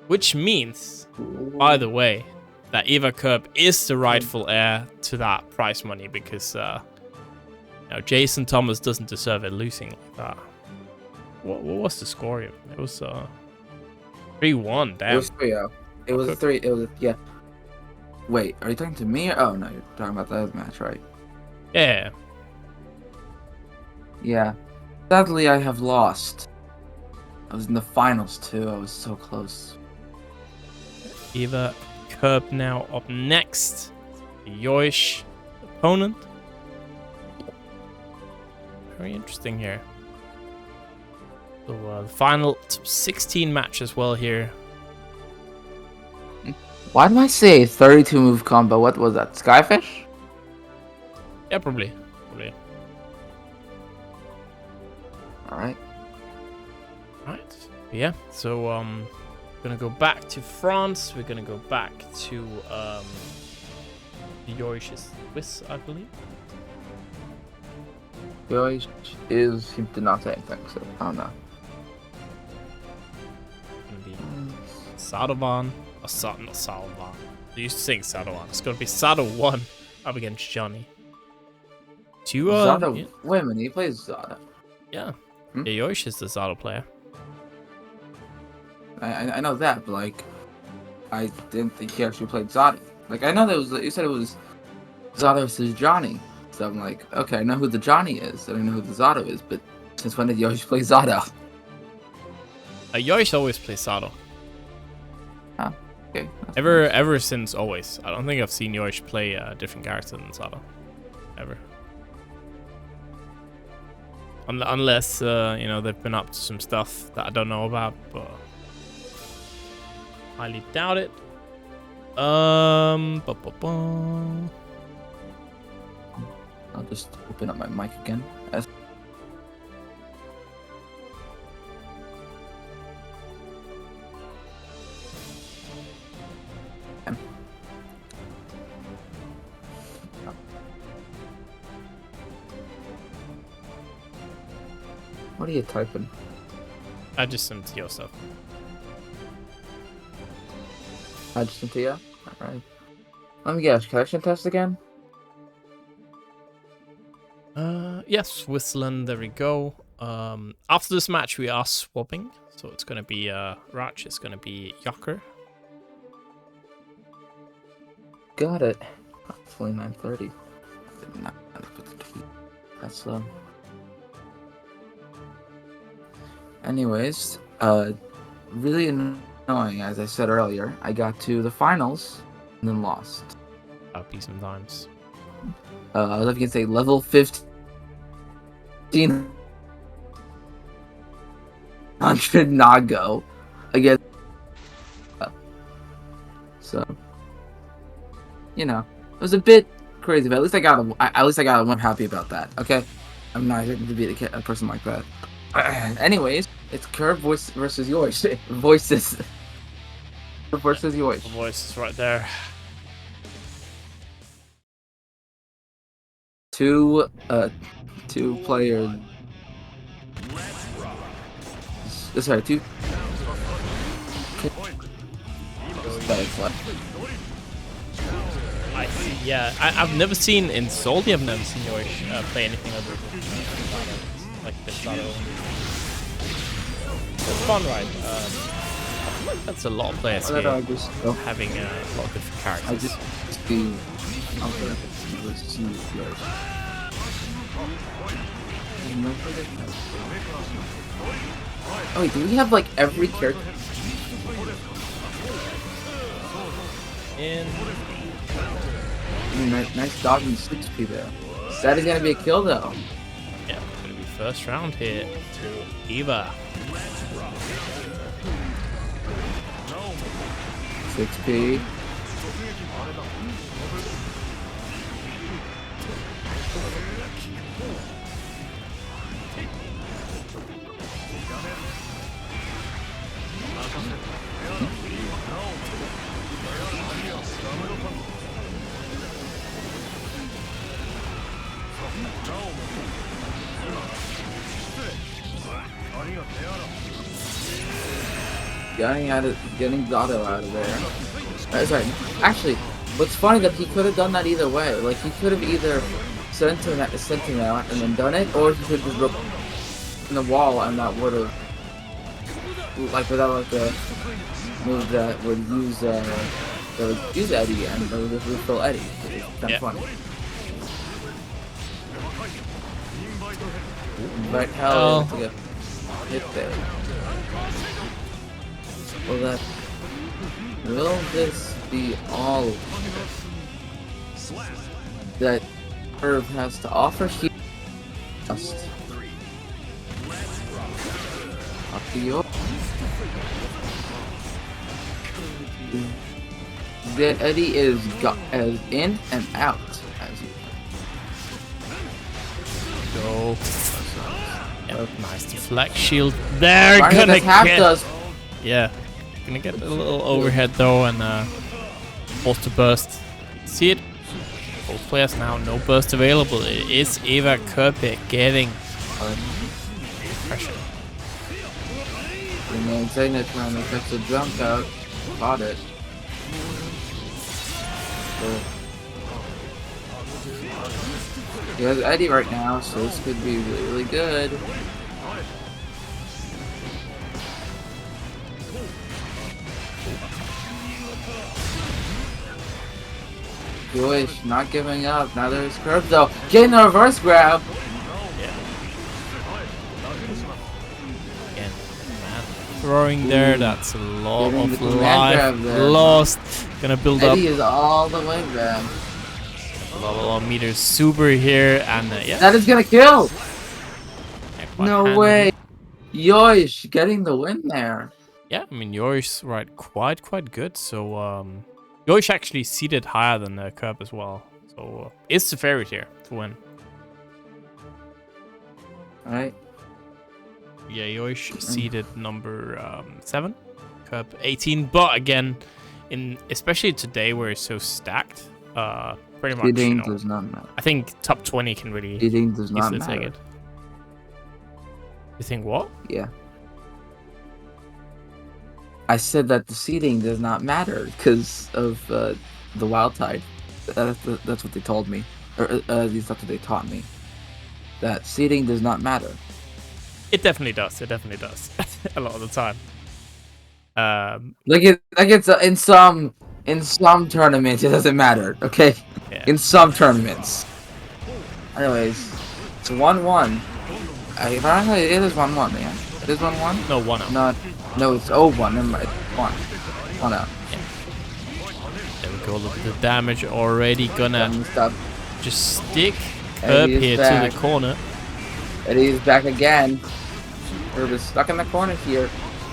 S2: Which means, by the way, that Eva Kirb is the rightful heir to that prize money because Jason Thomas doesn't deserve it losing like that. What was the score here? It was 3-1, damn.
S3: It was 3-0. It was 3. It was, yeah. Wait, are you talking to me? Oh, no, you're talking about the other match, right?
S2: Yeah.
S3: Yeah. Sadly, I have lost. I was in the finals, too. I was so close.
S2: Eva Kirb now up next. Yoish opponent. Very interesting here. So the final 16 match as well here.
S3: Why did I say 32 move combo? What was that? Skyfish?
S2: Yeah, probably.
S3: Alright.
S2: Right. Yeah. So
S1: Gonna go back to France. We're gonna go back to Yoish is Swiss, I believe.
S3: Yoish is, he did not say anything, so I don't know.
S1: Gonna be Sadovan. Or not Sadovan. They used to sing Sadovan. It's gonna be Sado 1 up against Johnny.
S3: Zado,
S1: yeah.
S3: wait a minute, he plays Zado.
S1: Yeah. Yeah, Yoish is the Zado player.
S3: I know that, but like, I didn't think he actually played Zado. Like, I know that you said it was Zado versus Johnny. So I'm like, okay, I know who the Johnny is. I don't know who the Zado is, but since when did Yoish play Zado?
S1: Yoish always plays Zado.
S3: Oh, okay.
S1: Ever since always. I don't think I've seen Yoish play a different character than Zado. Ever. Unless, you know, they've been up to some stuff that I don't know about, but highly doubt it. I'll
S3: just open up my mic again. What are you typing?
S1: I just sent to your stuff.
S3: I just sent to you? Alright. Let me guess, connection test again?
S1: Yes, Switzerland, there we go. After this match we are swapping. So it's gonna be Ratch, it's gonna be Yakker.
S3: Got it. Hopefully 9:30. That's slow. Anyways, really annoying, as I said earlier. I got to the finals and then lost.
S1: Be sometimes.
S3: I was up against a level 15 100 Nago against. So, you know, it was a bit crazy, but at least I got a one. Happy about that. Okay, I'm not going to be a person like that. Anyways, it's Kirb versus Yoish. Voices. Kirb versus Yoish.
S1: The voice is right there.
S3: Two players. Sorry, two.
S1: I see. Yeah, I've never seen in Salty. I've never seen Yoish play anything other than like the Shadow. It's fun, right? I feel like that's a lot of players here having a lot of different characters.
S3: Oh, wait, do we have like every character? Nice dodging 6P there. That is gonna be a kill though.
S1: Yeah, it's gonna be first round here to a.b.a.
S3: 6P. Getting Zado out of there. Sorry. Actually, what's funny that he could have done that either way. Like he could have either sent him out and then done it, or he could have just broke in the wall and that would have, like, without like a move that would use Eddie and that would just refill Eddie. That's funny. Right, hell to get hit there. Will this be all that R.E.V. has to offer here? Just up to you. That Eddie is as in and out as you
S1: go. Yep, nice deflect shield there.
S3: Gonna get.
S1: Yeah.
S2: Gonna get a little overhead though, and forced to burst. See it? Both players now, no burst available. It is Eva Kirb getting pressure.
S3: And then Zayna trying to catch the jump out. Caught it. He has Eddie right now, so this could be really, really good. Yoish not giving up. Now there's Kirb though. Getting the reverse grab.
S2: Again, man, throwing there. That's a lot of life lost. Gonna build up.
S3: Eddie is all the way back.
S2: A lot of meters super here, and yeah.
S3: That is gonna kill.
S2: Yeah,
S3: No
S2: handy.
S3: way. Yoish getting the win there.
S2: Yeah, I mean Yoish right quite good. So Yoish actually seated higher than Kirb as well. So it's the favorite here to win.
S3: Alright.
S2: Yeah, Yoish seated number 7, Kirb 18. But again, especially today where it's so stacked, pretty much.
S3: Seeding
S2: You know,
S3: does not matter.
S2: I think top 20 can really
S3: Seeding does not
S2: easily take
S3: matter.
S2: it. You think what?
S3: Yeah. I said that the seeding does not matter because of the wild tide. That's what they told me. Or at least that's what they taught me. That seeding does not matter.
S2: It definitely does. It definitely does. A lot of the time.
S3: Like it's in some tournaments it doesn't matter. Okay.
S2: Yeah.
S3: In some tournaments. Anyways, it's 1-1. If I don't know, it is 1-1, man. It is 1-1.
S2: No, 1-0.
S3: No, it's 0-1. Never mind. 1 out.
S2: There we go. Look at the damage already. Gonna
S3: Stop.
S2: just stick Kirb
S3: Eddie is
S2: here
S3: back.
S2: to the corner.
S3: Eddie's back again. Kirb is stuck in the corner here.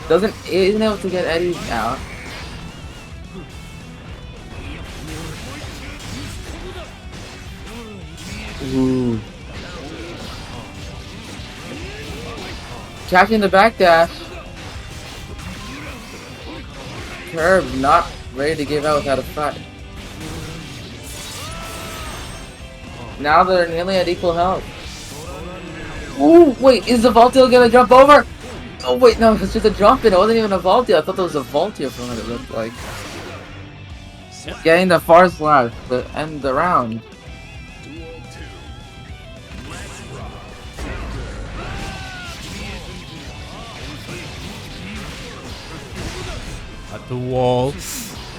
S3: Isn't able to get Eddie out. Ooh. Catching the backdash. Kirb not ready to give out without a fight. Now they're nearly at equal health. Ooh, wait, is the Voltio gonna jump over? Oh wait, no, it's just a jump in. It wasn't even a Voltio. I thought there was a Voltio from what it looked like. Getting the far slash to end the round.
S2: At the wall.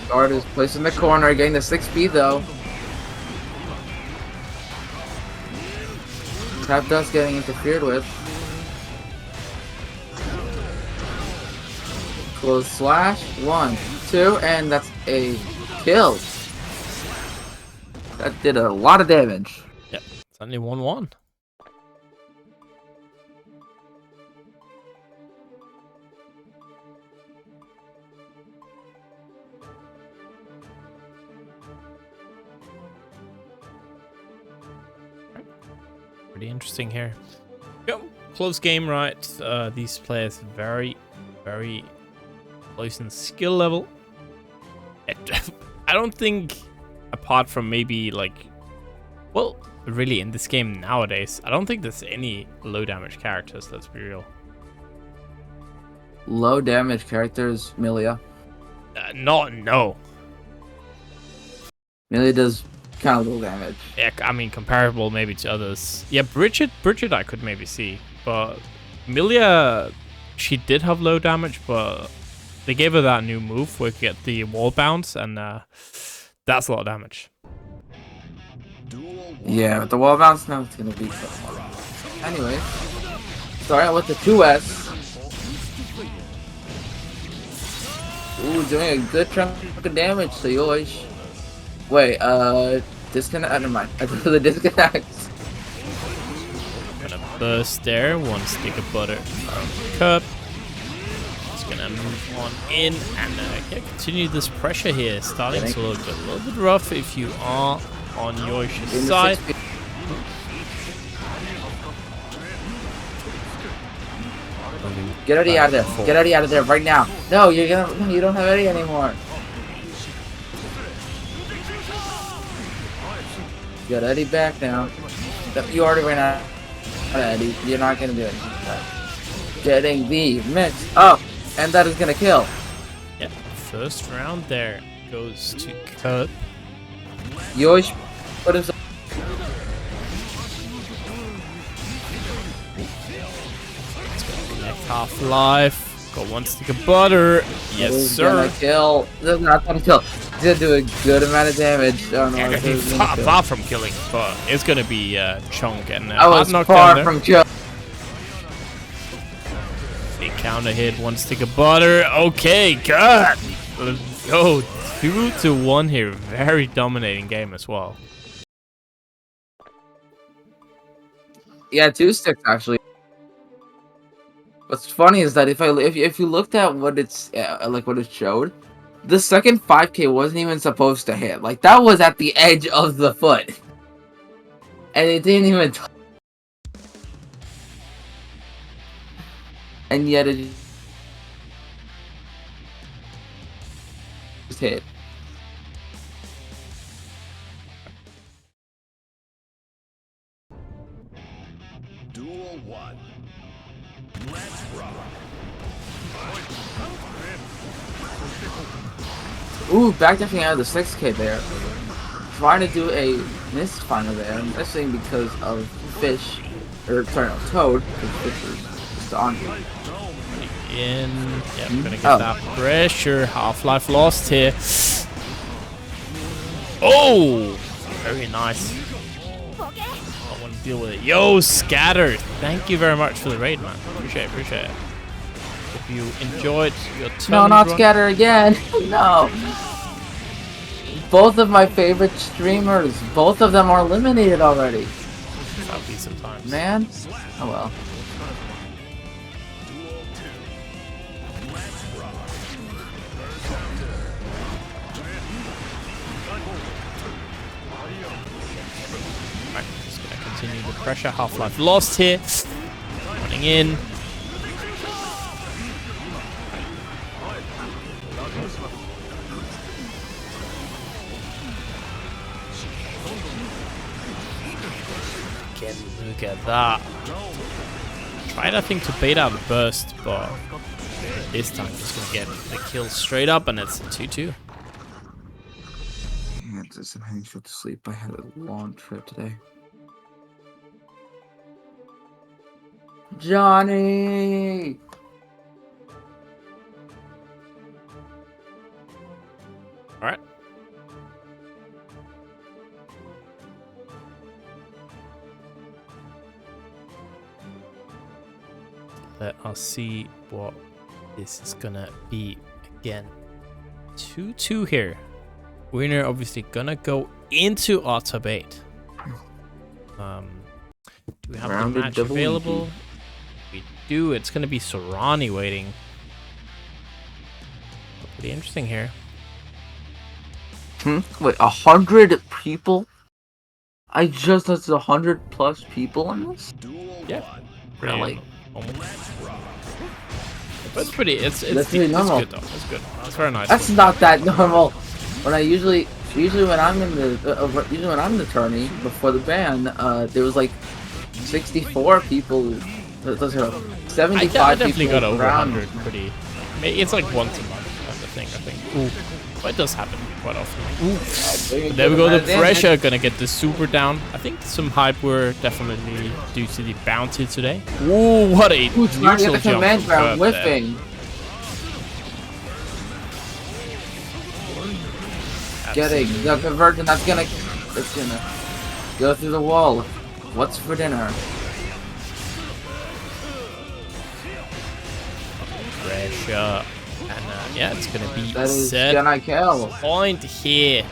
S3: Guard is placed in the corner, getting the 6B though. Trap Dust getting interfered with. Close slash. 1, 2, and that's a kill. That did a lot of damage.
S2: Yep, it's only 1-1. Pretty interesting here. Yep, close game, right? These players very close in skill level. I don't think, apart from maybe like, well, really in this game nowadays, I don't think there's any low damage characters. Let's be real.
S3: Low damage characters, Millia.
S2: No.
S3: Millia does kind of low damage.
S2: Yeah, I mean comparable maybe to others. Yeah, Bridget I could maybe see, but Millia, she did have low damage, but they gave her that new move where you get the wall bounce, and that's a lot of damage.
S3: Yeah, but the wall bounce now it's gonna be tough. Anyway, starting out with the 2S. Ooh, doing a good chunk of damage to Yoish. Wait, disconnect. Never mind. I thought the disconnect.
S2: Gonna burst there. One stick of butter from Kirb. Just gonna move on in and yeah, continue this pressure here. Starting to look a little bit rough if you are on Yoish's side.
S3: Get Eddie out of there. Get Eddie out of there right now. No, you don't have Eddie anymore. Get Eddie back now. You already ran out of Eddie. You're not gonna do it. Getting the mix up, and that is gonna kill.
S2: Yeah, first round there goes to Kirb.
S3: Yoish put himself.
S2: Half-Life. Got one stick of butter. Yes, sir.
S3: Gonna kill. This is not gonna kill. He's gonna do a good amount of damage. Oh, no,
S2: far from killing, but it's gonna be chunk and
S3: I was far from kill.
S2: Big counter hit, one stick of butter. Okay, good. Let's go. 2-1 here. Very dominating game as well.
S3: Yeah, 2 sticks actually. What's funny is that if you looked at what it's like what it showed, the second 5K wasn't even supposed to hit. Like that was at the edge of the foot, and it didn't even. And yet it just hit.
S4: Duel 1. Let's rock.
S3: Ooh, back definitely out of the 6K there. Trying to do a missed final there, especially because of Fish, or sorry, no, Toad, because Fish is just on.
S2: In, yeah, we're gonna get that pressure. Half-Life lost here. Oh, very nice. I want to deal with it. Yo, Scatter, thank you very much for the raid, man. Appreciate it. Hope you enjoyed your turn.
S3: No, not Scatter again. No. Both of my favorite streamers, both of them are eliminated already.
S2: That'll be sometimes.
S3: Man, oh well.
S2: Continue the pressure. Half-Life lost here. Running in. Again, look at that. Tried, I think, to bait out the burst, but this time just gonna get the kill straight up, and it's a 2-2.
S3: Man, just I'm heading to sleep. I had a long trip today. Johnny!
S2: Alright. Let us see what this is gonna be again. 2-2 here. Winner obviously gonna go into our top 8. Do we have the match available? We do. It's gonna be Sorani waiting. Pretty interesting here.
S3: Wait, 100 people? I just that's 100+ people in this?
S2: Yeah.
S3: Really?
S2: That's pretty. It's
S3: pretty normal.
S2: It's good though. It's good. It's very nice.
S3: That's not that normal. When I usually when I'm in the tourney before the ban, there was like 64 people. 75
S2: I definitely
S3: people
S2: got over
S3: around.
S2: 100 pretty. It's like once a month kind of thing, I think. Ooh. But it does happen quite often. Ooh. But there we go, the pressure gonna get the super down. I think some hype were definitely due to the bounty today. Ooh, what a neutral jump.
S3: Command ground whiffing. Getting the conversion, that's gonna go through the wall. What's for dinner?
S2: Pressure. And yeah, it's gonna be
S3: That is
S2: set
S3: gonna kill.
S2: point here.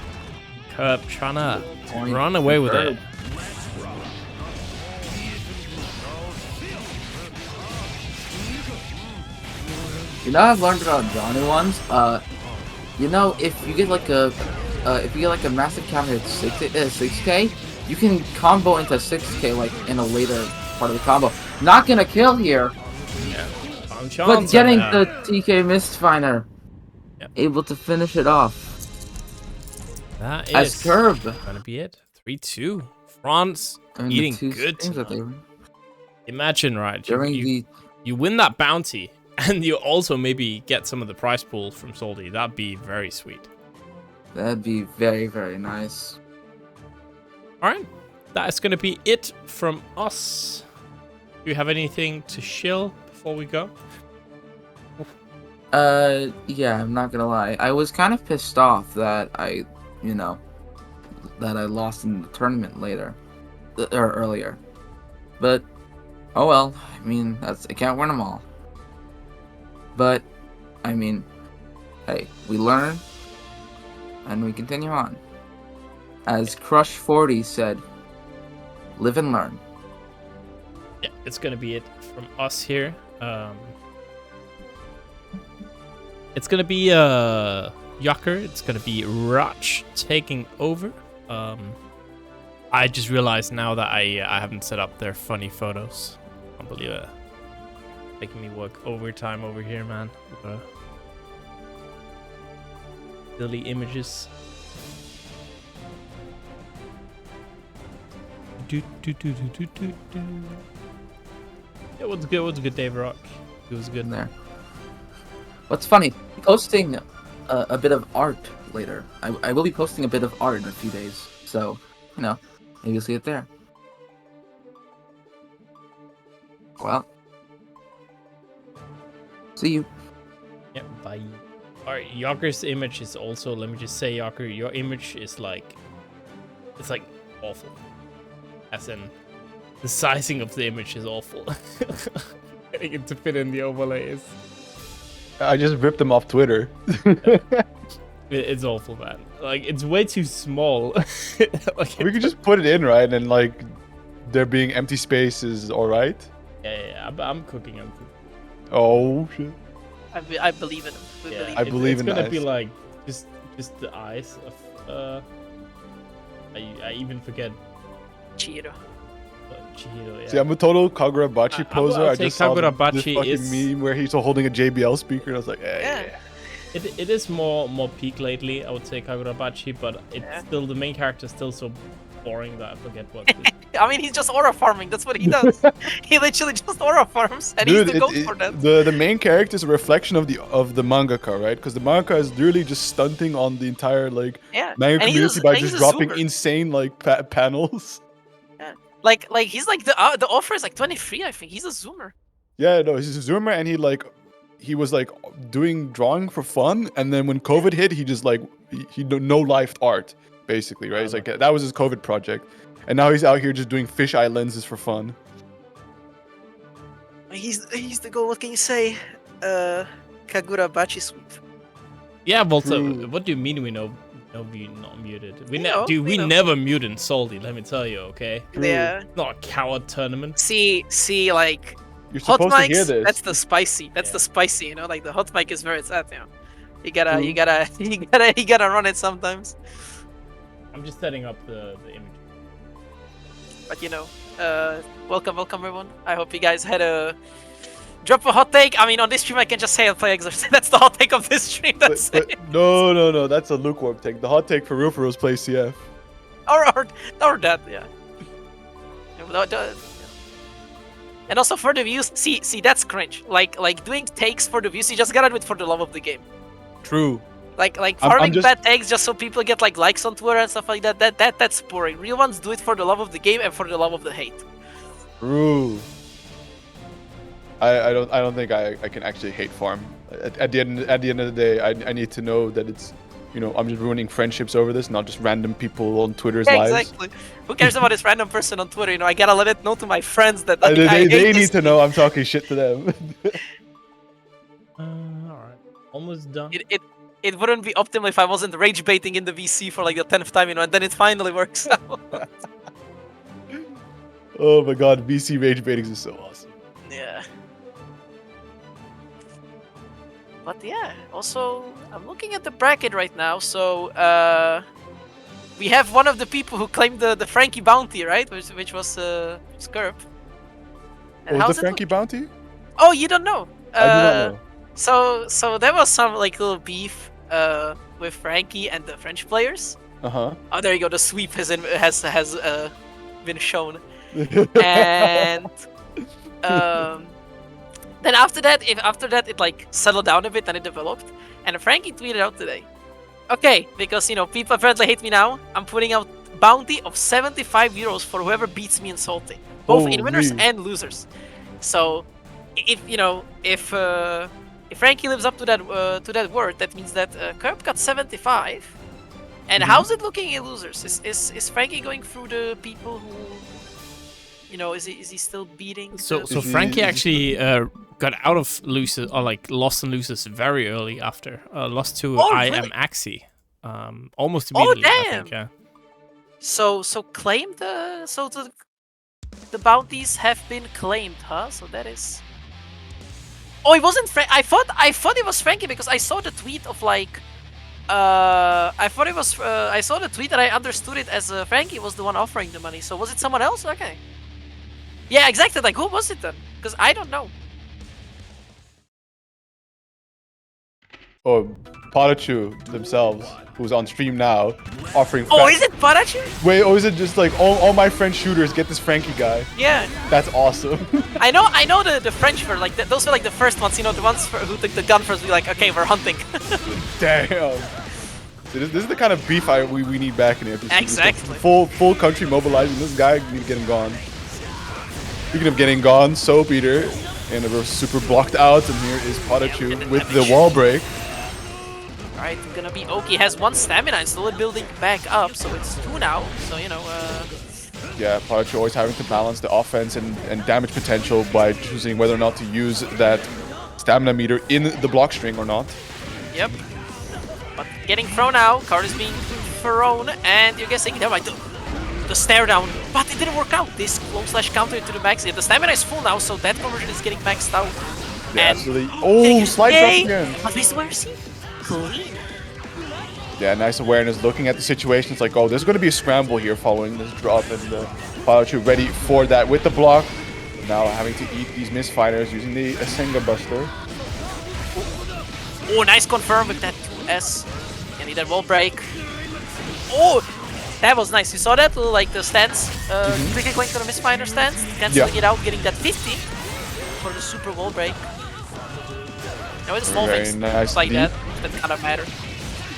S2: Kirb trying to run away with it.
S3: You know, I've learned about Johnny once. You know, if you get like a massive counter at 6K, you can combo into 6K like in a later part of the combo. Not gonna kill here.
S2: Yeah.
S3: But getting the TK Mistfinder, able to finish it off.
S2: That
S3: as
S2: is
S3: Kirb.
S2: gonna be it. 3-2. France eating good tonight. Imagine, right? You win that bounty, and you also maybe get some of the prize pool from Salty. That'd be very sweet.
S3: That'd be very, very nice.
S2: All right, that is gonna be it from us. Do you have anything to shill before we go?
S3: Yeah, I'm not gonna lie. I was kind of pissed off that I lost in the tournament earlier. But, oh well. I mean, I can't win them all. But, I mean, hey, we learn, and we continue on. As Crush40 said, live and learn.
S2: Yeah, it's gonna be it from us here. It's gonna be Yucker. It's gonna be Rach taking over. I just realized now that I haven't set up their funny photos. I can't believe it. Making me work overtime over here, man. Silly images. Yeah, it was good. It was a good day, Rock. It was good
S3: in there. What's funny? Posting a bit of art later. I will be posting a bit of art in a few days. So, maybe you'll see it there. Well, see you.
S2: Yeah, bye. Alright, Yaker's image is also, let me just say, Yaker, your image is like, it's like awful. As in, the sizing of the image is awful. Getting it to fit in the overlays.
S5: I just ripped them off Twitter.
S2: It's awful, man. Like, it's way too small.
S5: Like, we could just put it in, right? And like, there being empty space is alright.
S2: Yeah, I'm cooking.
S5: Oh shit!
S6: I believe in him.
S5: I believe in.
S2: It's gonna be like just the eyes of I even forget.
S6: Chihiro.
S2: Chihiro, yeah.
S5: See, I'm a total Kagurabachi poser. I just saw this
S2: Kagurabachi
S5: meme where he's holding a JBL speaker, and I was like, yeah.
S2: It is more peak lately, I would say, Kagurabachi, but it's still, the main character is still so boring that I forget what.
S6: I mean, he's just aura farming. That's what he does. He literally just aura farms, and he's the goat for that.
S5: The main character is a reflection of the mangaka, right? Because the mangaka is literally just stunting on the entire manga community by just dropping insane panels.
S6: Yeah, like he's like the offer is like 23, I think. He's a zoomer.
S5: Yeah, no, he's a zoomer, and he was like doing drawing for fun, and then when COVID hit, he just he no-lifed art, basically, right? He's like, that was his COVID project. And now he's out here just doing fisheye lenses for fun.
S6: He's the goal. What can you say? Kagurabachi sweep.
S2: Yeah, Volta, what do you mean we know you not muted? We never mute in Salty, let me tell you, okay?
S6: Yeah.
S2: It's not a coward tournament.
S6: See, like
S5: you're
S6: hot
S5: supposed
S6: mics,
S5: to hear this.
S6: That's the spicy. That's the spicy, like the hot mic is where it's at, You gotta run it sometimes.
S2: I'm just setting up the image.
S6: But welcome everyone. I hope you guys had a drop a hot take. I mean, on this stream I can just say I'll play Xrd. That's the hot take of this stream. That's it.
S5: No, that's a lukewarm take. The hot take for real is play CF.
S6: Or that, yeah. And also for the views, see that's cringe. Like doing takes for the views, you just gotta do it for the love of the game.
S5: True.
S6: Like farming bad takes just so people get likes on Twitter and stuff like that. That's boring. Real ones do it for the love of the game and for the love of the hate.
S5: True. I don't think I can actually hate farm. At the end of the day, I need to know that it's I'm just ruining friendships over this, not just random people on Twitter's lives.
S6: Exactly. Who cares about this random person on Twitter? I gotta let it know to my friends that
S5: they need to know I'm talking shit to them.
S2: Alright. Almost done.
S6: It wouldn't be optimal if I wasn't rage baiting in the VC for the 10th time, and then it finally works out.
S5: Oh my god, VC rage baiting is so awesome.
S6: Yeah. But yeah, also, I'm looking at the bracket right now, so we have one of the people who claimed the Franky bounty, right? Which was Kirb.
S5: What was the Franky bounty?
S6: Oh, you don't know?
S5: I do not know.
S6: So there was some like little beef with Frankie and the French players.
S5: Uh-huh.
S6: Oh, there you go. The sweep has been shown. And then after that it like settled down a bit and it developed. And Frankie tweeted out today, okay, because you know people apparently hate me now. I'm putting out bounty of 75 euros for whoever beats me in Salty, both in winners and losers. So if you know if Frankie lives up to that word, that means that Kirb got 75. And how's it looking in losers? Is Frankie going through the people who, you know, is he still beating?
S2: So Frankie actually got out of losers, or like lost in losers very early after. Lost to NSxC. Almost immediately.
S6: Oh damn!
S2: I think, yeah.
S6: So claimed the bounties have been claimed, huh? So that is. Oh, it wasn't I thought it was Frankie because I saw the tweet of like. I thought it was. I saw the tweet and I understood it as Frankie was the one offering the money. So was it someone else? Okay. Yeah, exactly. Like, who was it then? Because I don't know.
S5: Or PataChu themselves, who's on stream now, offering.
S6: Oh, is it PataChu?
S5: Wait, or is it just like all my French shooters get this Frankie guy?
S6: Yeah.
S5: That's awesome.
S6: I know the French were like those were like the first ones. You know, the ones who took the gun first. Be like, okay, we're hunting.
S5: Damn. This is the kind of beef we need back in here.
S6: Exactly.
S5: Full country mobilizing. This guy need to get him gone. Speaking of getting gone, Soap Eater, and we're super blocked out, and here is PataChu with the wall break.
S6: Alright, gonna be Oki has 1 stamina and slowly building back up, so it's 2 now. So you know.
S5: Yeah, PataChu always having to balance the offense and damage potential by choosing whether or not to use that stamina meter in the block string or not.
S6: Yep. But getting thrown out, card is being thrown, and you're guessing there might the stare down, but it didn't work out. This clone slash counter to the max. The stamina is full now, so that conversion is getting maxed out.
S5: Yeah, absolutely. Oh, slide drop again.
S6: At least where is he? Clean.
S5: Yeah, nice awareness. Looking at the situation, it's like, oh, there's going to be a scramble here following this drop, and PataChu ready for that with the block. Now having to eat these misfires using the Asenga Buster.
S6: Oh, nice confirm with that 2S. Can need that wall break. Oh, that was nice. You saw that? Like the stance. Quickly going to the misfire stance. Canceling it out, getting that 50 for the super wall break. Now it's small things
S5: nice
S6: like that kind of matter.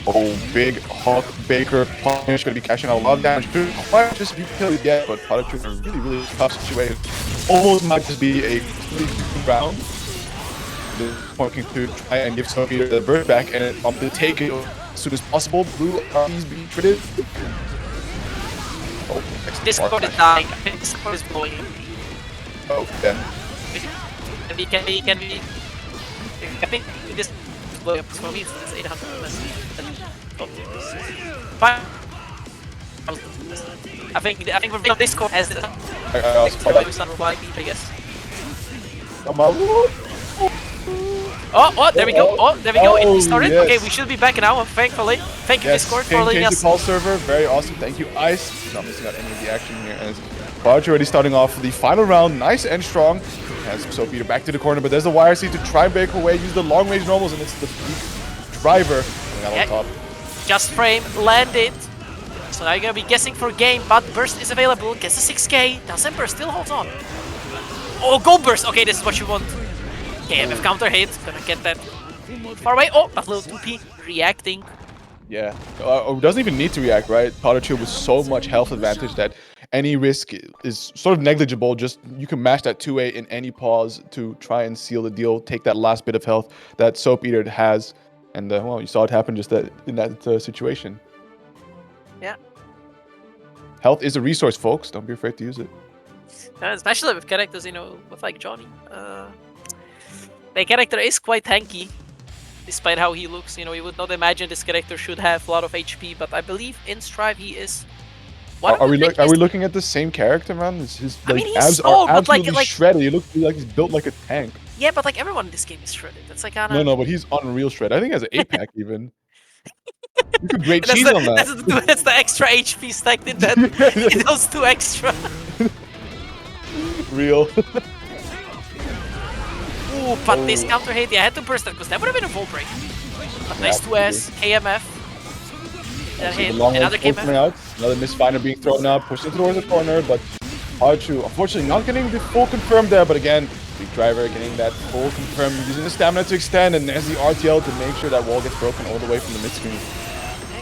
S5: Oh, big Hawk Baker punish going to be cashing out a lot of damage. Quite just be killed yet, but PataChu in a really tough situation. Almost might just be a really good round. Pointing to try and give Soap Eater the burst back and to take it as soon as possible. Blue RP's being treated. Oh,
S6: Discord is dying. Discord is blowing.
S5: Oh, yeah.
S6: Can we? I think this blow up for me. It's 800 less. Fine. I think we're Discord has it. I guess.
S5: Come on.
S6: Oh, there we go. Oh, there we go. It started.
S5: Yes.
S6: Okay, we should be back now, thankfully. Thank you, Discord, for letting us.
S5: The call server, very awesome. Thank you, Ice. Not missing out any of the action here. And PataChu already starting off the final round, nice and strong. Has Soap Eater back to the corner, but there's the YRC to try and break away. Use the long range normals, and it's the driver on top.
S6: Just frame landed. So now you're gonna be guessing for game, but burst is available. Gets a 6k. Emperor still holds on. Oh, gold burst. Okay, this is what you want. KMF counter hit, gonna get that far away. Oh, but little 2P reacting.
S5: Yeah, doesn't even need to react, right? PataChu with so much health advantage that any risk is sort of negligible. Just you can mash that 2A in any pause to try and seal the deal, take that last bit of health that Soap Eater has, and well, you saw it happen just in that situation.
S6: Yeah.
S5: Health is a resource, folks. Don't be afraid to use it.
S6: Especially with characters, you know, with like Johnny. The character is quite tanky, despite how he looks. You know, you would not imagine this character should have a lot of HP, but I believe in Strive he is.
S5: Are we looking at the same character, man? His
S6: he's
S5: abs
S6: small,
S5: are
S6: but
S5: absolutely shredded. He looks like he's built like a tank.
S6: Yeah, but like everyone in this game is shredded. That's like
S5: No, but he's unreal shredded. I think he has an 8-pack even. You could grate cheese on that.
S6: That's the extra HP stacked in that. In those 2 extra.
S5: Real.
S6: Ooh, but this counter hit, yeah, I had to burst that because that would have been a full break. But nice 2S, KMF. That hit, another KMF.
S5: Out. Another misfinder being thrown up, pushing towards the corner, but PataChu unfortunately not getting the full confirm there, but again, big driver getting that full confirm, using the stamina to extend, and there's the RTL to make sure that wall gets broken all the way from the mid screen.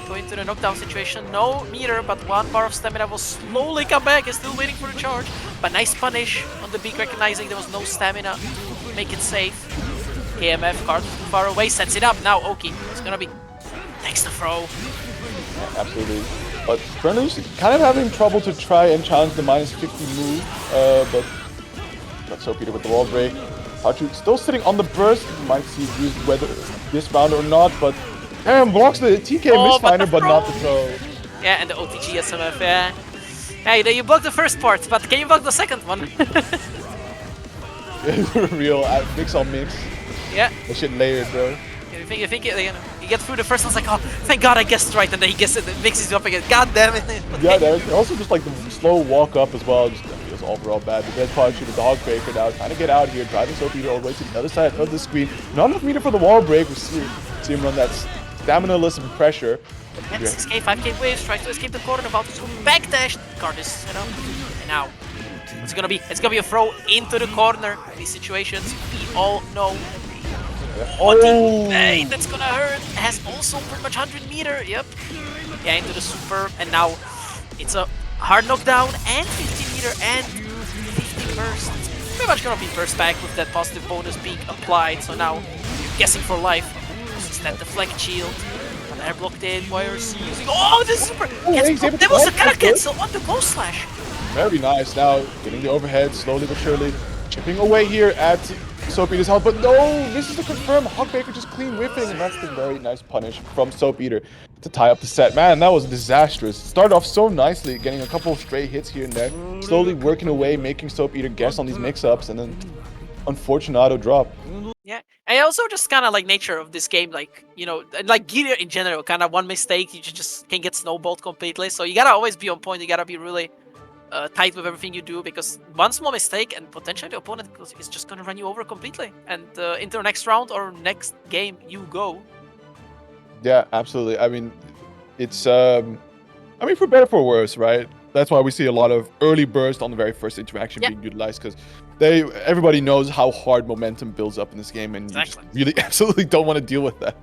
S6: Going to the knockdown situation, no meter, but 1 bar of stamina will slowly come back. He's still waiting for the charge, but nice punish on the beak, recognizing there was no stamina to make it safe. KMF card too far away, sets it up. Now Oki is gonna be next to throw.
S5: Yeah, absolutely. But Brendan's kind of having trouble to try and challenge the -50 move, but got SaltyEU with the wall break. PataChu still sitting on the burst. You might see used whether this round or not, but damn, blocks the TK misfinder, but not the throw.
S6: Yeah, and the OTG SMF, yeah. Hey, you blocked the first part, but can you block the second one?
S5: Real mix on mix.
S6: Yeah.
S5: That shit layered, bro.
S6: You think you get through the first one, it's like, oh, thank God I guessed right, and then he gets it, mixes you up again. God damn it.
S5: Yeah, there's also just like the slow walk up as well. Just feels overall bad. But then PataChu with the hog breaker now, trying to get out here, driving SaltyEU all the way to the other side of the screen. Not enough meter for the wall break. We see him run that stamina-less pressure.
S6: And 6k, 5k waves, tries to escape the corner, about to backdash. Card is, you know, and now it's gonna be a throw into the corner. These situations we all know.
S5: Oh,
S6: hey, that's gonna hurt. It has also pretty much 100 meter. Yep. Yeah, into the super, and now it's a hard knockdown and 50 meter and 50 burst. It's pretty much gonna be burst back with that positive bonus being applied. So now you're guessing for life. This is that deflect shield. Air blocked in, YRC using. Oh, this super! That was a kind of cancel on the close slash.
S5: Very nice. Now getting the overhead slowly but surely, chipping away here at SaltyEU's health. But no, this is the confirmed Hawkbaker just clean whipping, and that's the very nice punish from SaltyEU to tie up the set. Man, that was disastrous. Started off so nicely, getting a couple of stray hits here and there, slowly working away, making SaltyEU guess on these mix-ups, and then unfortunate auto drop.
S6: Yeah, and also just kind of like nature of this game, like, you know, like Gear in general, kind of one mistake, you just can get snowballed completely. So you gotta always be on point, you gotta be really tight with everything you do, because one small mistake and potentially the opponent is just gonna run you over completely. And into the next round or next game you go.
S5: Yeah, absolutely. I mean, it's, I mean, for better for worse, right? That's why we see a lot of early burst on the very first interaction being utilized, because everybody knows how hard momentum builds up in this game, and you just really absolutely don't want to deal with that.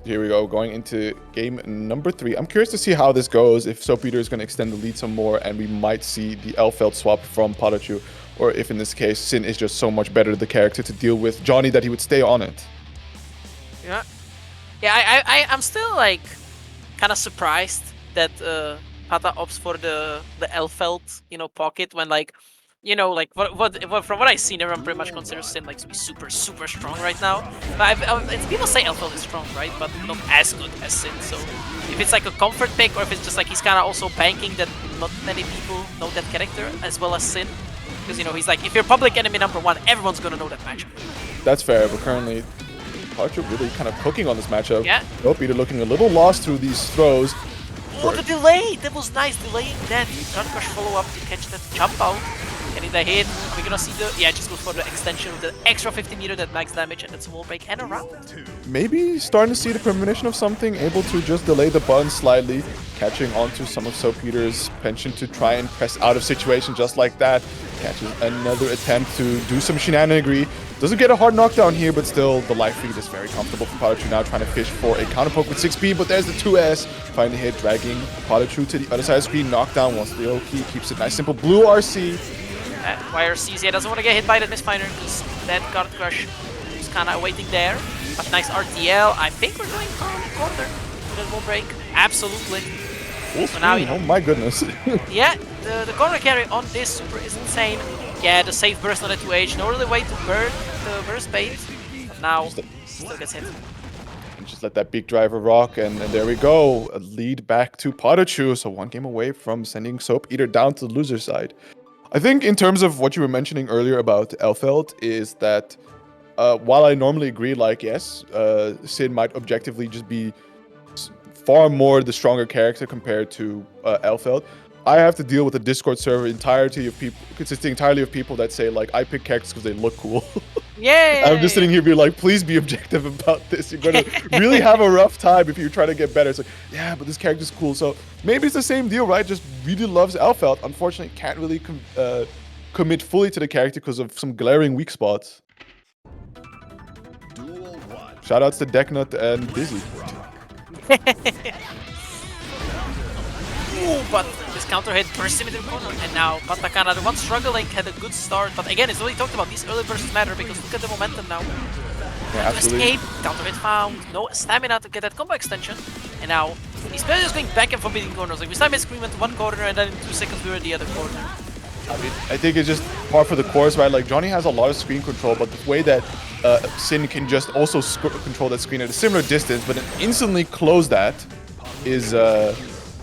S5: Here we go, going into game number 3. I'm curious to see how this goes, if SaltyEU is going to extend the lead some more, and we might see the Elfeld swap from PataChu, or if in this case, Sin is just so much better the character to deal with Johnny that he would stay on it.
S6: Yeah. Yeah, I'm still like kind of surprised that Pata opts for the Elfeld, you know, pocket when, like, you know, like from what I've seen, everyone pretty much considers Sin like to be super strong right now. But people say Elfeld is strong, right? But not as good as Sin. So if it's like a comfort pick, or if it's just like he's kind of also banking that not many people know that character as well as Sin, because, you know, he's like, if you're public enemy #1, everyone's gonna know that matchup.
S5: That's fair, but currently PataChu really kind of cooking on this matchup.
S6: Yeah.
S5: SaltyEU looking a little lost through these throws.
S6: Oh, the delay! That was nice, delaying that. Gun crush follow up to catch that jump out. Getting the hit. Are we gonna see the... Yeah, just goes for the extension with the extra 50 meter, that max damage, and that's a wall break and a round.
S5: Maybe starting to see the premonition of something, able to just delay the button slightly, catching onto some of SaltyEU's penchant to try and press out of situation just like that. Catches another attempt to do some shenaniganry. Doesn't get a hard knockdown here, but still the life feed is very comfortable for PataChu now, trying to fish for a counter poke with 6B, but there's the 2S. Finding the hit, dragging PataChu to the other side of the screen. Knockdown once the Oki keeps it nice, simple. Blue RC.
S6: YRC's, yeah, doesn't want to get hit by that misfinder because that guard crush is kind of waiting there. But nice RTL. I think we're going for the corner with that wall break. Absolutely. So now, you know,
S5: oh my goodness.
S6: Yeah, the corner carry on this super is insane. Yeah, the safe burst on the 2H. No really way to burn the burst bait. But now, still gets hit.
S5: And just let that big driver rock, and there we go. A lead back to PataChu. So 1 game away from sending SaltyEU down to the loser side. I think in terms of what you were mentioning earlier about Elfeld, is that while I normally agree, like, yes, Sin might objectively just be far more the stronger character compared to Elfeld, I have to deal with a Discord server consisting entirely of people that say like I pick characters because they look cool.
S6: Yeah.
S5: I'm just sitting here being like, please be objective about this. You're gonna really have a rough time if you try to get better. It's like, yeah, but this character's cool. So maybe it's the same deal, right? Just really loves Elfeld. Unfortunately, can't really commit fully to the character because of some glaring weak spots. Shoutouts to Decknut and Dizzy.
S6: Ooh, but this counter hit burst him into the corner, and now PataChu, the one struggling, had a good start. But again, it's what we talked about. These early bursts matter because look at the momentum now.
S5: Yeah, absolutely.
S6: Escape, counter hit found, no stamina to get that combo extension, and now he's barely just going back and forth between corners. Like we saw him scream into one corner, and then in 2 seconds we were in the other corner.
S5: I mean, I think it's just par for the course, right? Like Johnny has a lot of screen control, but the way that Sin can just also control that screen at a similar distance, but then instantly close that is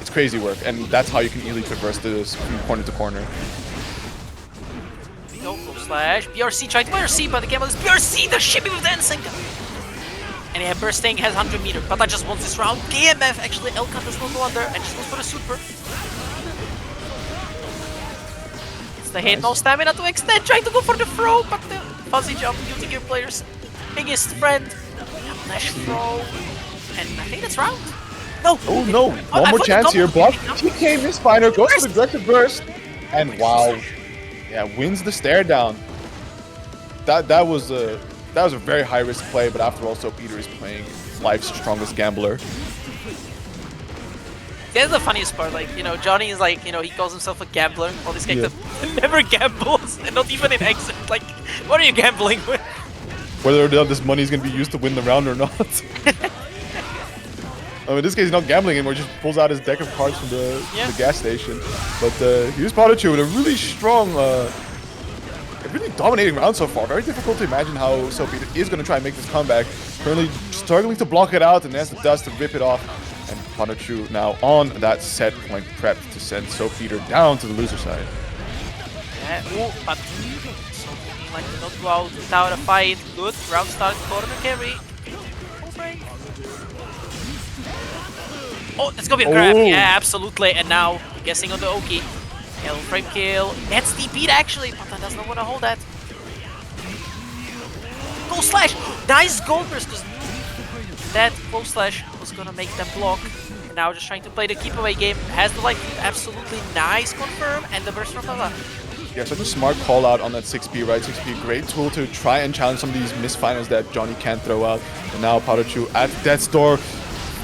S5: it's crazy work, and that's how you can easily traverse this from corner to corner.
S6: Go slash BRC tried to BRC, but the game is BRC the shipping with the NSxC. And yeah, bursting has 100 meter, but I just wants this round. DMF actually Elkan does not go under and just goes for the super. It's the hit, no stamina to extend, trying to go for the throw, but the fuzzy jump using your player's biggest friend. Flash throw, and I think that's round. No!
S5: Oh no! One more chance here. Block. TK misfire goes for the directed burst, and wow, yeah, wins the stare down. That was a very high risk play, but after all, Peter is playing life's strongest gambler.
S6: That's the funniest part. Like Johnny is like he calls himself a gambler. While this character never gambles, and not even in exit. Like, what are you gambling with?
S5: Whether or not this money is going to be used to win the round or not. I mean, in this case, he's not gambling anymore. He just pulls out his deck of cards from the gas station. But here's PataChu with a really strong, really dominating round so far. Very difficult to imagine how Peter is going to try and make this comeback. Currently struggling to block it out, and has the dust to rip it off. And PataChu now on that set point prep to send Peter down to the loser side.
S6: Yeah, but something like to not go out without a fight. Good round start, corner carry. Oh, that's gonna be a grab. Yeah, absolutely. And now, guessing on the Oki. Frame kill. That's DP'd actually, but that does not want to hold that. Go slash! Nice gold burst, because that go slash was gonna make them block. And now just trying to play the keep away game. Has the like absolutely nice confirm and the burst from Pata.
S5: Yeah, such a smart call out on that 6P, right? 6P, great tool to try and challenge some of these misfinals that Johnny can't throw out. And now PataChu at death's door.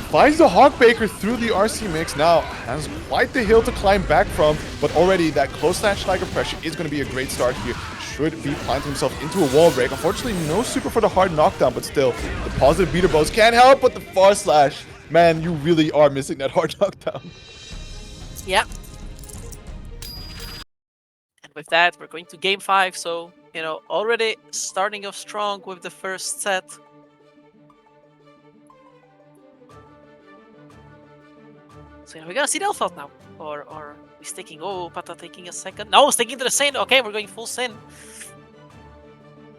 S5: Finds the Hawkbaker through the RC mix. Now has quite the hill to climb back from, but already that close slash tiger pressure is going to be a great start here. Should be planting himself into a wall break. Unfortunately, no super for the hard knockdown, but still, the positive beater bows can't help but the far slash. Man, you really are missing that hard knockdown.
S6: Yeah. And with that, we're going to game 5. So, already starting off strong with the first set. So we're gonna see the Elfeld now, or we sticking. Oh, Pata taking a second. No, sticking to the Sin. Okay, we're going full Sin.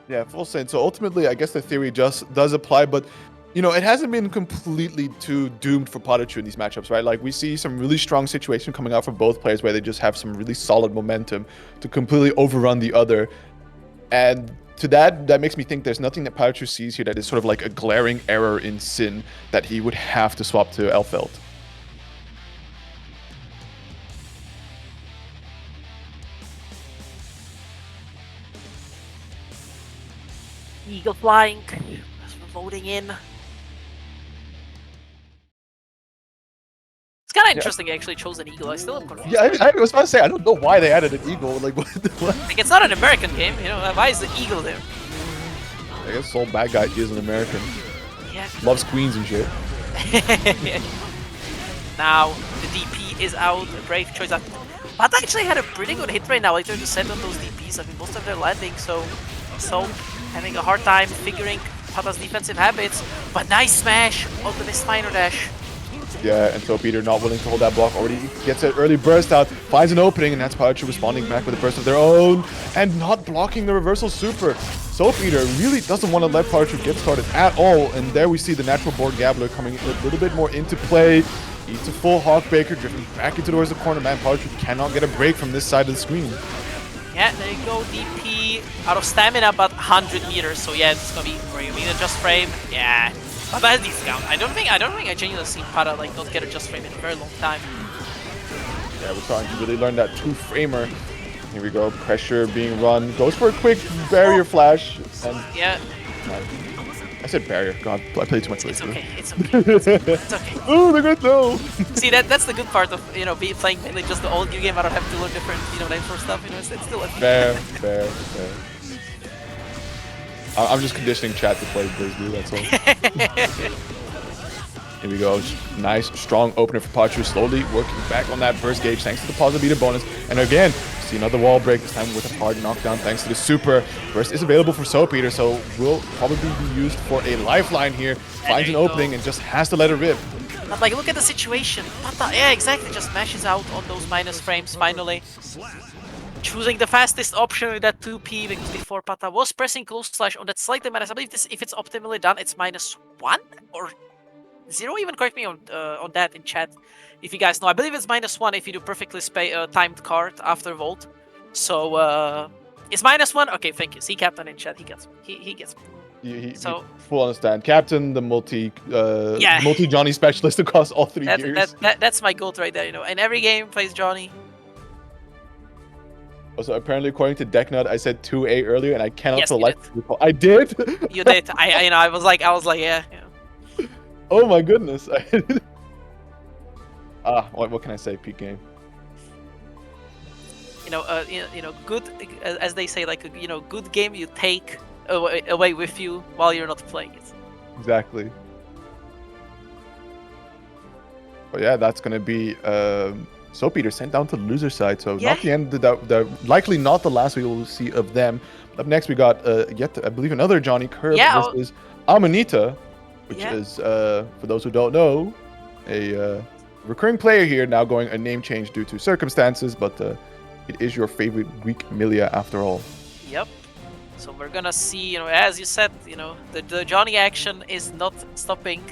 S5: Yeah, full Sin. So ultimately, I guess the theory just does apply, but it hasn't been completely too doomed for PataChu in these matchups, right? Like we see some really strong situation coming out for both players where they just have some really solid momentum to completely overrun the other, and to that makes me think there's nothing that PataChu sees here that is sort of like a glaring error in Sin that he would have to swap to Elfeld.
S6: Eagle flying, as we're loading in. It's kind of interesting they actually chose an eagle. I still am confused.
S5: Yeah, I was about to say, I don't know why they added an eagle. Like, what?
S6: Like, it's not an American game, why is the eagle there?
S5: I guess Soul Bad Guy is an American.
S6: Yeah.
S5: Loves queens and shit.
S6: Now, the DP is out, a brave choice. But actually had a pretty good hit right now, like 30% on those DPs. I mean, most of them landing, so having a hard time figuring Pata's defensive habits, but nice smash on the misfire dash.
S5: Yeah, and so Peter not willing to hold that block, already gets an early burst out, finds an opening, and that's PataChu responding back with a burst of their own, and not blocking the reversal super. So Peter really doesn't want to let PataChu get started at all, and there we see the natural born gambler coming a little bit more into play. Eats a full Hawkbaker, driven back into towards the corner. Man, PataChu cannot get a break from this side of the screen.
S6: Yeah, there you go. DP out of stamina, but 100 meters. So yeah, it's gonna be where you mean a just frame. Yeah, but that's discount. I don't think I genuinely seen Pata like not get a just frame in a very long time.
S5: Yeah, we're starting to really learn that two-framer. Here we go, pressure being run. Goes for a quick barrier flash. And
S6: yeah.
S5: I said barrier. God, I played too much.
S6: It's okay. It's okay. It's okay.
S5: Oh, they're good though.
S6: See, that's the good part of playing mainly just the old new game. I don't have to learn different names for stuff. It's still a
S5: fair. I'm just conditioning chat to play Blazblue. That's all. Here we go. Nice, strong opener for PataChu. Slowly working back on that burst gauge thanks to the positive beater bonus. And again, see another wall break, this time with a hard knockdown thanks to the super. Burst is available for Soap Eater, so will probably be used for a lifeline here. Finds an opening and just has to let it rip.
S6: But like, look at the situation. Pata, yeah, exactly. Just mashes out on those minus frames finally. Choosing the fastest option with that 2P because before Pata was pressing close slash on that slightly minus. I believe if it's optimally done, it's -1 or 0. Even correct me on that in chat if you guys know. I believe it's -1 if you do perfectly timed card after Volt. So it's -1. Okay, thank you. See Captain in chat. He gets me. So
S5: full understand. Captain, the multi Johnny specialist across all 3 gears.
S6: That's my goat right there. In every game plays Johnny.
S5: Also, apparently, according to Decknut, I said 2A earlier, and I cannot for life recall. I did.
S6: You did. I was like, yeah.
S5: Oh my goodness. What can I say? Peak game.
S6: Good, as they say, like good game you take away with you while you're not playing it.
S5: Exactly. But yeah, that's gonna be Soap Eater sent down to the loser side, so not the end. Likely not the last we will see of them. Up next, we got I believe another Johnny Kirb versus Amanita, which is for those who don't know, a recurring player here, now going a name change due to circumstances, but it is your favorite Greek Millia after all.
S6: Yep. So we're gonna see, as you said, the Johnny action is not stopping.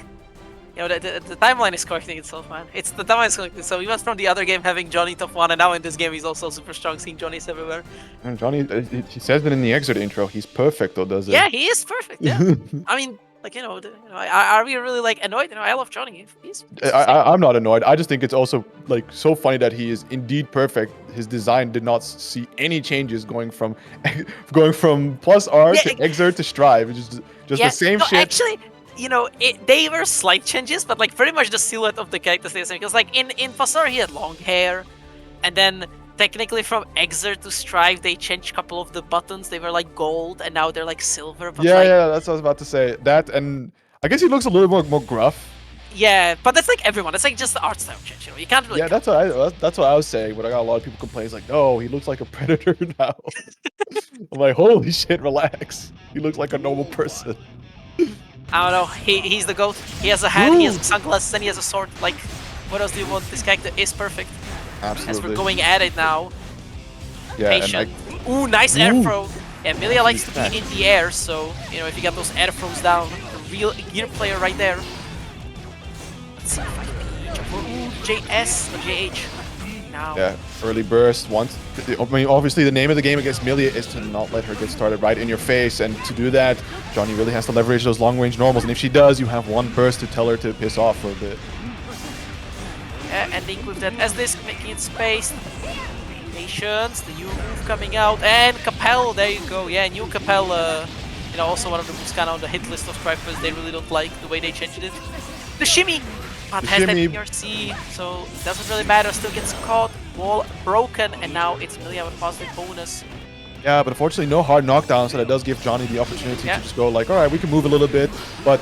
S6: The timeline is correcting itself, man. The timeline is correcting. So we went from the other game having Johnny top 1, and now in this game he's also super strong, seeing Johnny's everywhere.
S5: And Johnny, he says that in the Xrd intro, he's perfect, or does it?
S6: Yeah, he is perfect. Yeah. I mean, like are we really like annoyed? I love Johnny.
S5: I'm not annoyed. I just think it's also like so funny that he is indeed perfect. His design did not see any changes going from plus R to Xrd to Strive. It's just the same shit.
S6: Actually, they were slight changes, but like pretty much the silhouette of the character stays the same. Because like in Pasar he had long hair, and then technically from Xrd to Strive they changed a couple of the buttons. They were like gold, and now they're like silver. But
S5: yeah, that's what I was about to say. That, and I guess he looks a little more gruff.
S6: Yeah, but that's like everyone. It's like just the art style change. You can't really.
S5: Yeah, that's what I was saying. But I got a lot of people complain. It's like, no, he looks like a predator now. I'm like, holy shit, relax. He looks like a normal person.
S6: I don't know. He's the GOAT. He has a hat, he has sunglasses, and he has a sword. Like, what else do you want? This character is perfect.
S5: Absolutely.
S6: As we're going at it now.
S5: Yeah.
S6: Patient. Ooh, nice air throw. Yeah, Millia likes to be in the air, so if you get those air throws down, a real gear player right there. Let's see if I can jump for JS or JH. Now.
S5: Yeah, early burst. Obviously the name of the game against Millia is to not let her get started right in your face, and to do that, Johnny really has to leverage those long-range normals, and if she does, you have one burst to tell her to piss off for a bit.
S6: Yeah, ending with that as this, making it spaced. Patience, the new move coming out, and Capel, there you go. Yeah, new Capel, also one of the moves kind of on the hit list of Stripers. They really don't like the way they changed it. The shimmy! But has that PRC, so it doesn't really matter, still gets caught, wall broken, and now it's Millia with positive bonus.
S5: Yeah, but unfortunately no hard knockdown, so that does give Johnny the opportunity to just go like, alright, we can move a little bit, but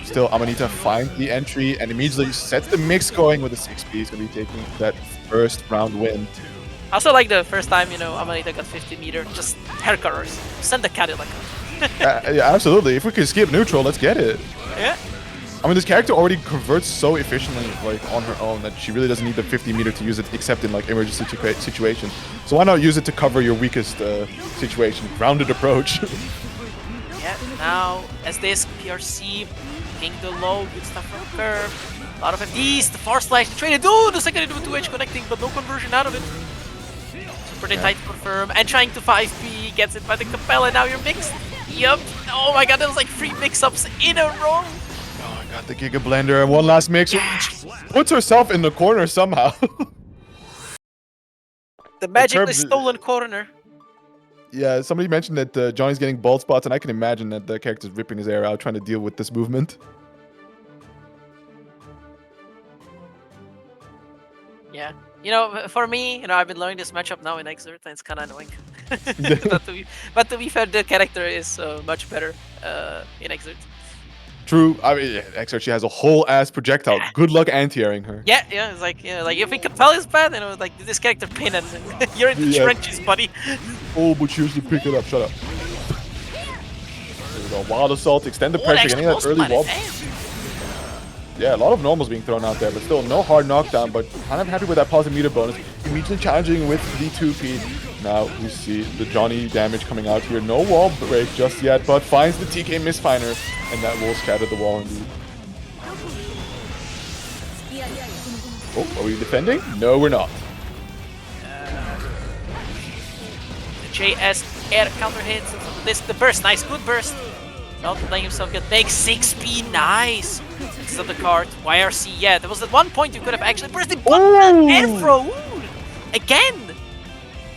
S5: still Amanita finds the entry and immediately sets the mix going with the 6P. He's going to be taking that first round win.
S6: I also like the first time, Amanita got 50 meter, just hair cutters, send the Cadillac.
S5: Yeah, absolutely. If we can skip neutral, let's get it.
S6: Yeah.
S5: I mean, this character already converts so efficiently, like, on her own that she really doesn't need the 50 meter to use it, except in, like, emergency situation. So why not use it to cover your weakest situation? Grounded approach.
S6: Yeah, now, as this PRC, ping the low, good stuff from Kirb. lot of FDs, the far slash, the traded. Oh, the second into a 2H connecting, but no conversion out of it. Pretty tight to confirm, and trying to 5P, gets it by the Capella, and now you're mixed. Yup. Oh my god, that was like 3 mix-ups in a row.
S5: Oh, I got the Giga Blender and one last mix. Puts herself in the corner somehow.
S6: The magically stolen corner.
S5: Yeah, somebody mentioned that Johnny's getting bald spots, and I can imagine that the character's ripping his hair out trying to deal with this movement.
S6: Yeah. You know, for me, you know, I've been learning this matchup now in Xrd, and it's kind of annoying. but to be fair, the character is much better in Xrd.
S5: True. I mean, Xrd, she has a whole ass projectile. Good luck anti-airing her.
S6: Yeah, it's like, like if we can tell is bad, you know, like this character pin and you're in the trenches, buddy.
S5: Oh, but she used to pick it up. Shut up. There we go. Wild assault, extend the pressure, getting that early wall. Yeah, a lot of normals being thrown out there, but still no hard knockdown, but kind of happy with that positive meter bonus. Immediately challenging with the 2P. Now we see the Johnny damage coming out here. No wall break just yet, but finds the TK Misfiner, and that will scatter the wall indeed. Oh, are we defending? No, we're not.
S6: The JS air counter hits. This the burst, nice, good burst. Not playing himself good. Makes 6P, nice. Next up the card, YRC, yeah, there was at one point you could have actually bursted, but airthrow, again!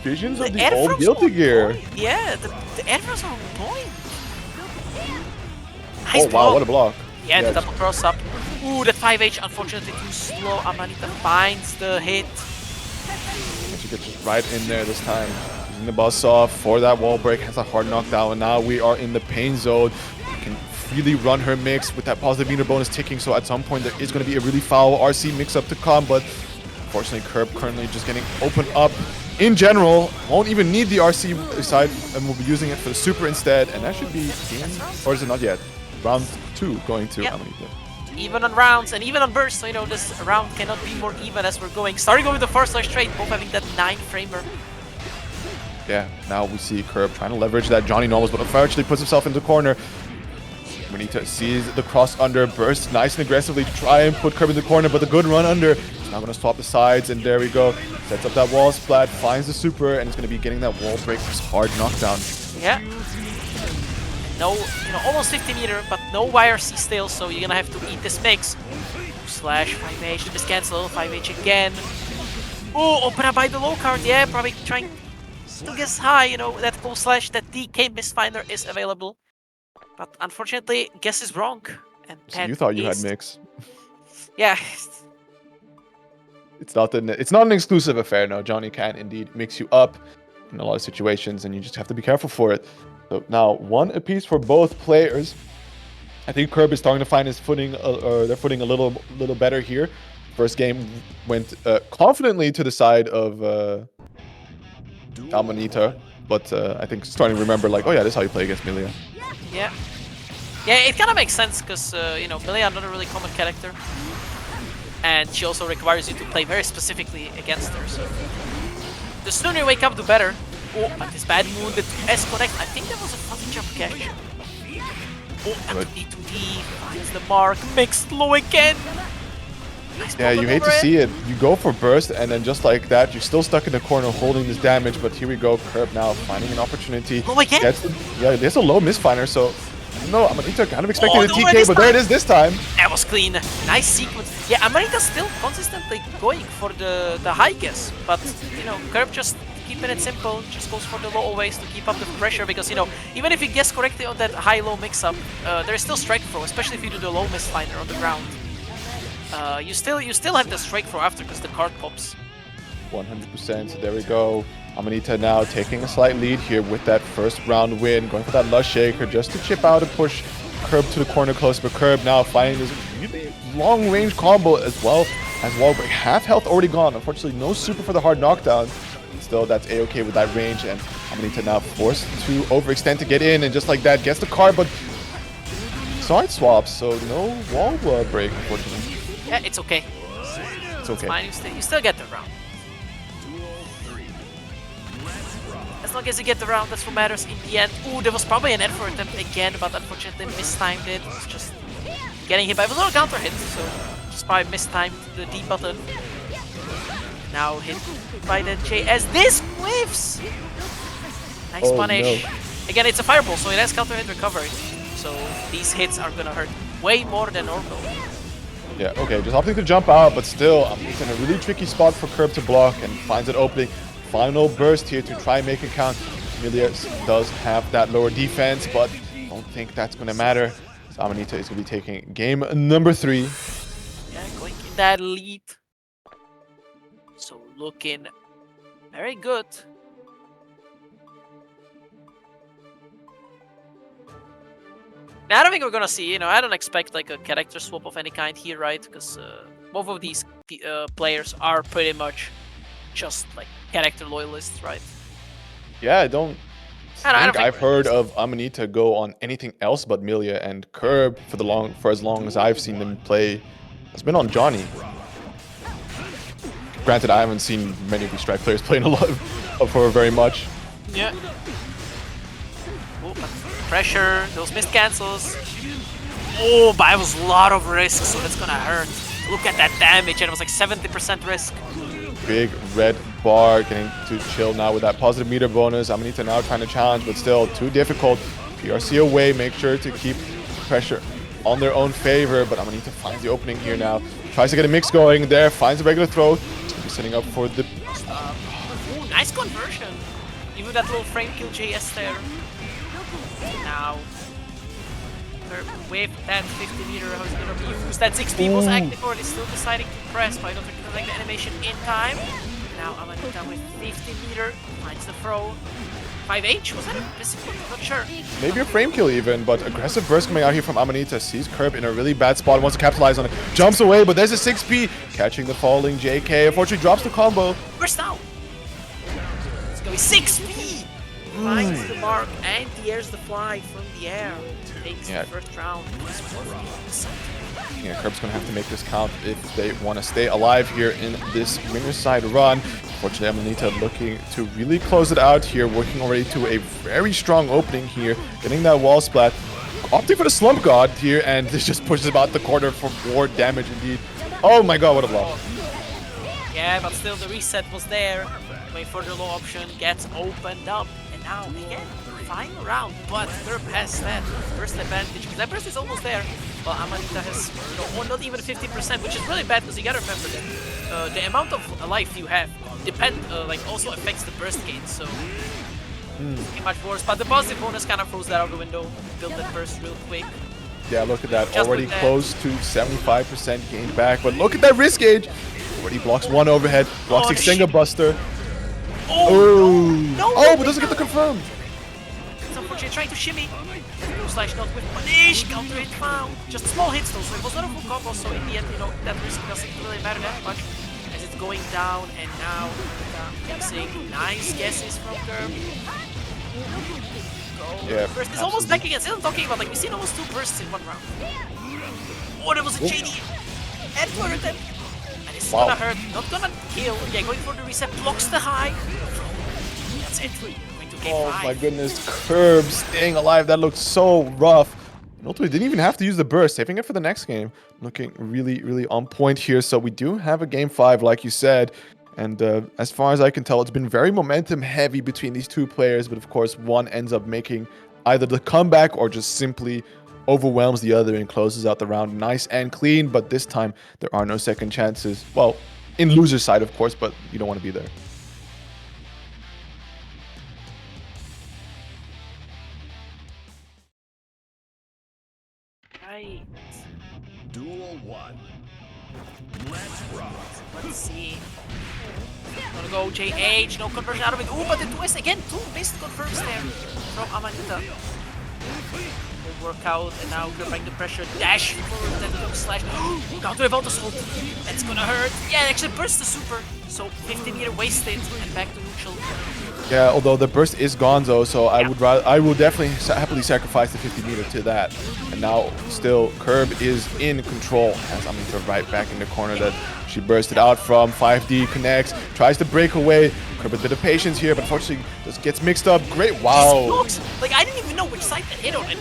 S5: Visions of the old Guilty Gear.
S6: Yeah, the airthrows are on point. Nice
S5: oh wow, what a block.
S6: Yeah, the double cross up. Ooh, that 5H, unfortunately too slow. Amanita finds the hit.
S5: And she gets just right in there this time. Using the buzz off for that wall break, has a hard knockdown, and now we are in the pain zone. Can really run her mix with that positive meter bonus ticking, so at some point there is going to be a really foul RC mix-up to come, but unfortunately Kirb currently just getting opened up. In general, won't even need the RC side, and will be using it for the super instead, and that should be game, or is it not yet? Round 2 going to Amanita.
S6: Even on rounds and even on bursts, so you know this round cannot be more even as we're going. Starting with the first slash trade, both having that 9 framer.
S5: Yeah, now we see Kirb trying to leverage that Johnny normals, but unfortunately puts himself into the corner. Amanita sees the cross under, bursts nice and aggressively to try and put Kirb in the corner, but the good run under. He's now going to swap the sides, and there we go. Sets up that wall splat, finds the super, and he's going to be getting that wall break, this hard knockdown.
S6: Yeah. No, you know, almost 50 meter, but no YRC still, so you're going to have to eat this mix. Slash 5H, miss cancel, 5H again. Oh, open up by the low card, yeah, probably trying to guess high, you know, that full slash, that DK Misfinder is available. But unfortunately, guess is wrong. And
S5: so you thought you had mix.
S6: Yeah.
S5: It's not an exclusive affair, no. Johnny can indeed mix you up in a lot of situations, and you just have to be careful for it. So now, 1 apiece for both players. I think Kirb is starting to find his footing, or their footing a little better here. First game went confidently to the side of Amanita, but I think starting to remember, like, oh yeah, this is how you play against Millia.
S6: Yeah. Yeah, it kind of makes sense, because, you know, Millia is not a really common character. And she also requires you to play very specifically against her, so... The sooner you wake up, the better. Oh, but this bad moon, the 2S connect, I think that was a fuzzy jump catch. Oh, and the D2D finds the mark, mixed low again! Nice,
S5: yeah, you hate to see it. You go for burst, and then just like that, you're still stuck in the corner holding this damage, but here we go, Kirb now finding an opportunity.
S6: Oh, again?
S5: Yeah, there's a low misfinder, so... No, Amanita kind of expecting the TK, but there it is this time.
S6: That was clean. Nice sequence. Yeah, Amanita's still consistently going for the high guess, but, you know, Kirb just keeping it simple, just goes for the low always to keep up the pressure, because, you know, even if you guess correctly on that high-low mix-up, there's still strike throw, especially if you do the low misfinder on the ground. You still have the strike throw after, because the card pops.
S5: 100%, so there we go. Amanita now taking a slight lead here with that first round win, going for that Lush Shaker just to chip out and push Kirb to the corner close, but Kirb now finding this really long-range combo as well as wall break. Half health already gone, unfortunately no super for the hard knockdown. Still, that's a-okay with that range, and Amanita now forced to overextend to get in, and just like that gets the card, but side swaps, so no wall break, unfortunately.
S6: Yeah, it's okay.
S5: It's okay.
S6: It's fine, you still get the round. As long as you get the round, that's what matters in the end. Ooh, there was probably an effort attempt again, but unfortunately mistimed it. It was just getting hit by a little counter hit, so Spy mistimed the D button. Now hit by the JS. This whiffs! Nice punish.
S5: No.
S6: Again, it's a fireball, so it has counter hit recovery. So these hits are gonna hurt way more than normal.
S5: Yeah, okay, just opting to jump out, but still, it's in a really tricky spot for Kirb to block and finds an opening. Final burst here to try and make it count. Millia does have that lower defense, but I don't think that's going to matter. So Amanita is going to be taking game number 3.
S6: Yeah, going in that lead. So looking very good. Now, I don't think we're gonna see, I don't expect like a character swap of any kind here, right? Because both of these players are pretty much just like character loyalists, right?
S5: Yeah, I don't think I've heard of Amanita go on anything else but Millia, and Kirb for as long as I've seen them play has been on Johnny. Granted, I haven't seen many of these Strike players playing a lot of her very much.
S6: Yeah. Pressure, those missed cancels. Oh, but it was a lot of risk, so that's gonna hurt. Look at that damage, and it was like 70% risk.
S5: Big red bar getting to chill now with that positive meter bonus. Amanita now trying to challenge, but still too difficult. PRC away, make sure to keep pressure on their own favor, but Amanita finds the opening here now. Tries to get a mix going there, finds a regular throw. He's setting up for the...
S6: Ooh, nice conversion. Even that little frame kill JS there. Now, with that 50 meter, how is it going to be used? That 6P was active already, still deciding to press, but I don't think he'll like the animation in time. Now Amanita with 50 meter, finds the throw. 5H, was that a physical? I'm not sure.
S5: Maybe a frame kill even, but aggressive burst coming out here from Amanita. Sees Kirb in a really bad spot, wants to capitalize on it. Jumps away, but there's a 6P. Catching the falling JK, unfortunately drops the combo.
S6: Burst out! It's going to be 6P! Finds the mark and dares the fly from the air. Takes the first round.
S5: Yeah, Kirb's gonna have to make this count if they want to stay alive here in this winner's side run. Unfortunately, Amanita looking to really close it out here, working already to a very strong opening here, getting that wall splat. Opting for the Slump God here, and this just pushes him out the corner for more damage indeed. Oh my god, what a block.
S6: Yeah, but still the reset was there. Wait for the low option, gets opened up. Now, again, final round, but Kirb has that burst advantage, because that burst is almost there, while Amanita has not even 50%, which is really bad, because you gotta remember that the amount of life you have also affects the burst gain, so it's pretty much worse, but the positive bonus kind of throws that out the window, build that burst real quick.
S5: Yeah, look at that, already close to 75% gain back, but look at that risk gauge! Already blocks one overhead, blocks Xenga Buster. Oh!
S6: No,
S5: but doesn't get the confirm.
S6: It's unfortunate, trying to shimmy. No slash not with punish, counter hit found. Just small hits though, so it was not a full combo, so in the end, that risk doesn't really matter that much. As it's going down, and now guessing nice guesses from Kirb.
S5: Yeah,
S6: first is almost back again. Still I'm talking about, like, we've seen almost 2 bursts in 1 round. Oh, there was a JD. Edward, and it's gonna hurt, not gonna kill. Yeah, going for the reset, blocks the high. That's it. Going to game 5.
S5: My goodness, Kirb staying alive. That looks so rough. And ultimately didn't even have to use the burst, saving it for the next game. Looking really, really on point here. So we do have a game 5, like you said. And as far as I can tell, it's been very momentum heavy between these 2 players. But of course, one ends up making either the comeback or just simply overwhelms the other and closes out the round nice and clean. But this time, there are no second chances. Well, in loser's side, of course, but you don't want to be there.
S6: Right.
S4: Duel 1. Let's rock.
S6: Let's see. Gonna go JH, no conversion out of it. Ooh, but the 2S again, 2 missed confirms there from Amanita. Will work out, and now Kirb bring the pressure, dash forward, then go slash. Counter Revill assault. That's gonna hurt. Yeah, actually burst the super. So 50 meter wasted and back to neutral.
S5: Yeah, although the burst is gone though, so I will definitely happily sacrifice the 50 meter to that. And now still Kirb is in control as Amanita right back in the corner that she bursted out from. 5D connects, tries to break away. Kirb a bit of patience here, but unfortunately just gets mixed up. Great, wow.
S6: Like, I didn't even know which side to hit on, and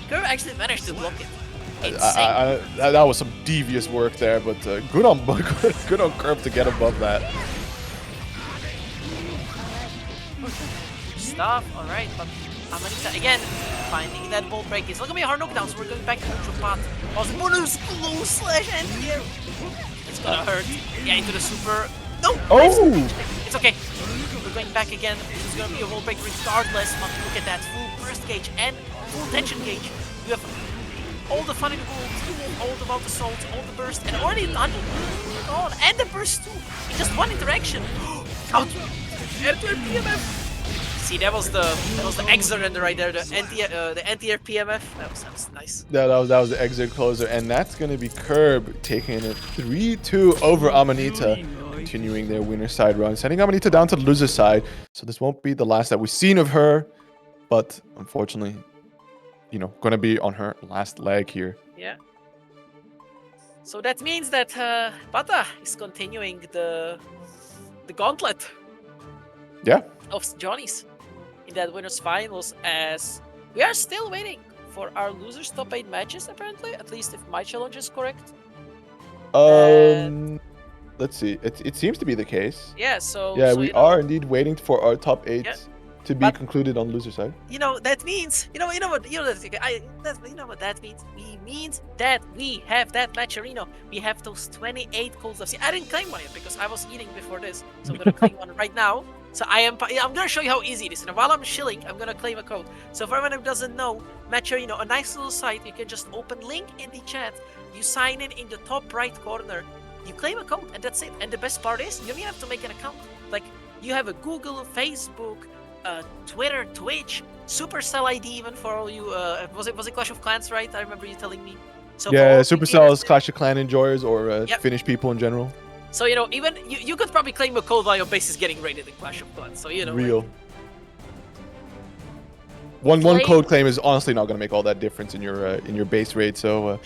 S6: Kirb actually managed to block it. Insane.
S5: That was some devious work there, but good on Kirb to get above that.
S6: Stuff, alright, but Amanita again finding that ball break. It's not gonna be a hard knockdown, so we're going back to neutral path. Also, bonus glow slash anti-air. It's gonna hurt. Yeah, into the super. No!
S5: Oh!
S6: It's okay. We're going back again. This is gonna be a wall break regardless, but look at that. Full burst gauge and full tension gauge. You have all the fun in the world, all the Vault Assault, all the burst, and already done. Oh, and the burst too. In just one interaction. Out. PMF. See, that was the Xrd right there, the anti-air PMF. That was nice.
S5: That was the exit closer, and that's gonna be Kirb taking it 3-2 over Amanita, continuing their winner side run, sending Amanita down to the loser side. So this won't be the last that we've seen of her, but unfortunately, you know, gonna be on her last leg here.
S6: Yeah. So that means that Pata is continuing the gauntlet.
S5: Yeah.
S6: Of Johnny's in that winners finals, as we are still waiting for our losers top 8 matches, apparently, at least if my challenge is correct.
S5: Let's see, it seems to be the case.
S6: Yeah, so
S5: yeah,
S6: so,
S5: we
S6: you know,
S5: are indeed waiting for our top 8 to be
S6: but,
S5: concluded on loser side.
S6: You know, that means you know what that means. We means that we have that match arena. We have those 28 codes of. See, I didn't claim one yet because I was eating before this, so I'm gonna claim one right now. So I'm gonna show you how easy it is. And while I'm chilling, I'm gonna claim a code. So for everyone who doesn't know, Matcherino, a nice little site. You can just open link in the chat. You sign in the top right corner. You claim a code, and that's it. And the best part is, you don't even have to make an account. Like, you have a Google, Facebook, Twitter, Twitch, Supercell ID even for all you. Was it Clash of Clans, right? I remember you telling me. So
S5: yeah, Supercell's Clash of Clans enjoyers or
S6: yep.
S5: Finnish people in general.
S6: So, you know, even you could probably claim a code while your base is getting rated in Clash of Clans. So, you know.
S5: Real. Like, one code claim is honestly not going to make all that difference in your base rate. So.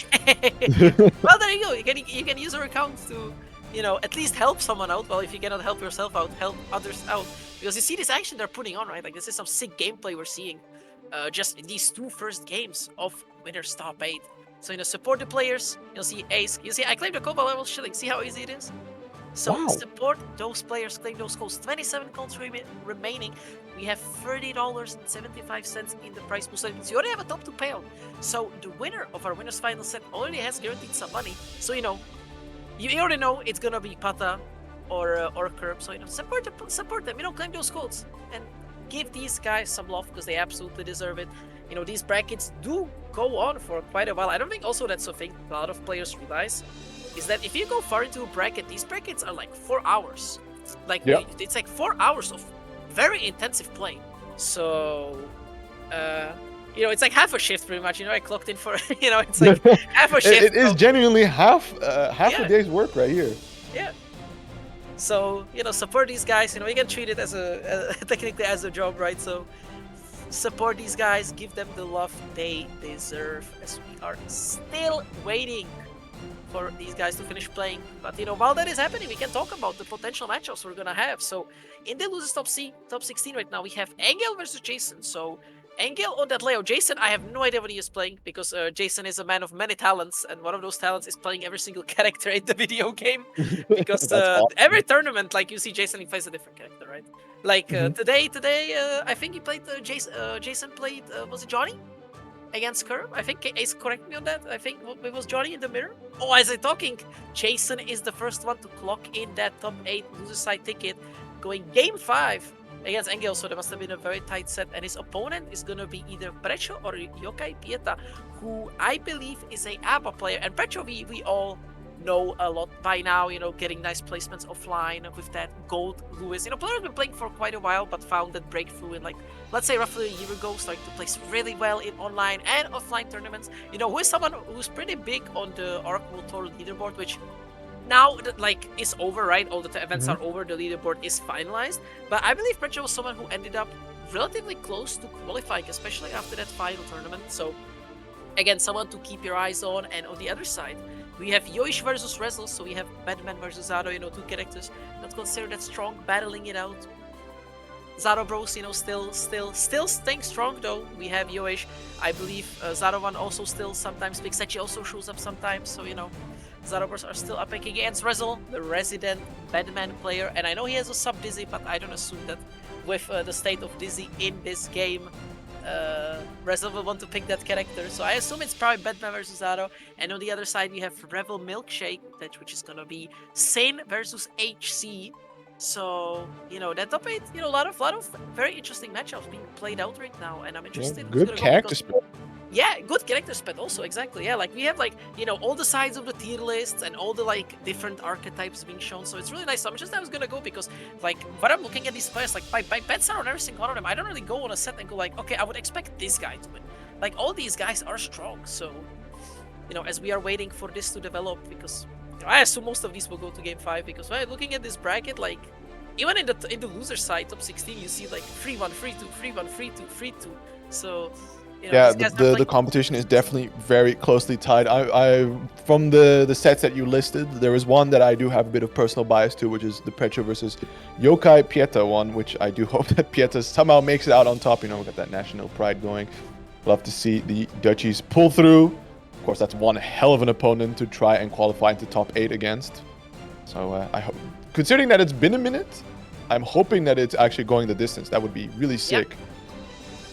S6: Well, there you go. You can use your account to, you know, at least help someone out. Well, if you cannot help yourself out, help others out. Because you see this action they're putting on, right? Like, this is some sick gameplay we're seeing. Just these 2 first games of Winners Top 8. So, you know, support the players. You'll see Ace. You see, I claimed the code while I was chilling. See how easy it is? So support those players, claim those codes. 27 codes remaining. We have $30.75 in the prize pool. So you already have a top 2 payout. So the winner of our winners final set already has guaranteed some money. So you know, you already know it's gonna be Pata or Kirb. So you know, support them. You know, claim those codes and give these guys some love because they absolutely deserve it. You know, these brackets do go on for quite a while. I don't think also that's a thing a lot of players realize. Is that if you go far into a bracket, these brackets are like 4 hours. Like, it's like 4 hours of very intensive play. So, you know, it's like half a shift pretty much. You know, I clocked in for, you know, it's like half a shift.
S5: It is genuinely half a day's work right here.
S6: Yeah. So, you know, support these guys. You know, you can treat it as technically as a job, right? So, support these guys. Give them the love they deserve as we are still waiting for these guys to finish playing. But you know, while that is happening, we can talk about the potential matchups we're gonna have. So in the losers top 16 right now, we have Angel versus Jason. So Angel on that layout. Jason, I have no idea what he is playing because Jason is a man of many talents, and one of those talents is playing every single character in the video game. Because awesome. Every tournament, like you see Jason, he plays a different character, right? Like today, I think he played Jason played was it Johnny? Against Kirb? I think Ace correct me on that. I think it was Johnny in the mirror. Oh, as I'm talking, Jason is the first one to clock in that top 8 loser side ticket, going game 5 against Engel. So there must have been a very tight set, and his opponent is gonna be either Precho or Yokai Pieta, who I believe is a a.b.a player. And Precho we all know a lot by now, you know, getting nice placements offline with that Goldlewis. You know, player has been playing for quite a while, but found that breakthrough in, like, let's say roughly a year ago, starting to place really well in online and offline tournaments. You know, who is someone who's pretty big on the R.E.V.O Tour leaderboard, which now, like, is over, right? All the events are over, the leaderboard is finalized. But I believe Precho was someone who ended up relatively close to qualifying, especially after that final tournament. So, again, someone to keep your eyes on. And on the other side, we have Yoish versus Resil, so we have Bedman versus R.E.V.O, you know, 2 characters not considered that strong, battling it out. Zaro Bros, you know, still staying strong though. We have Yoish. I believe Zarovan also still sometimes. PataChu also shows up sometimes. So you know, Zaro Bros are still up against Resil, the resident Bedman player. And I know he has a sub Dizzy, but I don't assume that with the state of Dizzy in this game, Resil will want to pick that character. So I assume it's probably Bedman versus Zaro. And on the other side, we have Revill Milkshake, which is gonna be Sane versus HC. So, you know, that top 8, you know, a lot of very interesting matchups being played out right now, and I'm interested.
S5: Yeah, good character split.
S6: Yeah, good character split also, exactly. Yeah, like we have like, you know, all the sides of the tier lists and all the like different archetypes being shown. So it's really nice. So I'm just I was gonna go because like when I'm looking at these players, like my bets are on every single one of them. I don't really go on a set and go like, okay, I would expect this guy to win. Like all these guys are strong. So, you know, as we are waiting for this to develop, because I assume most of these will go to game 5 because when looking at this bracket, like even in the loser side, top 16, you see like 3-1, 3-2, 3-1, 3-2, 3-2. So you know,
S5: yeah, the competition is definitely very closely tied. I from the sets that you listed, there is one that I do have a bit of personal bias to, which is the Precho versus Yokai Pieta one, which I do hope that Pieta somehow makes it out on top. You know, got that national pride going. Love to see the Dutchies pull through. Of course, that's one hell of an opponent to try and qualify into top 8 against. So I hope, considering that it's been a minute, I'm hoping that it's actually going the distance. That would be really sick.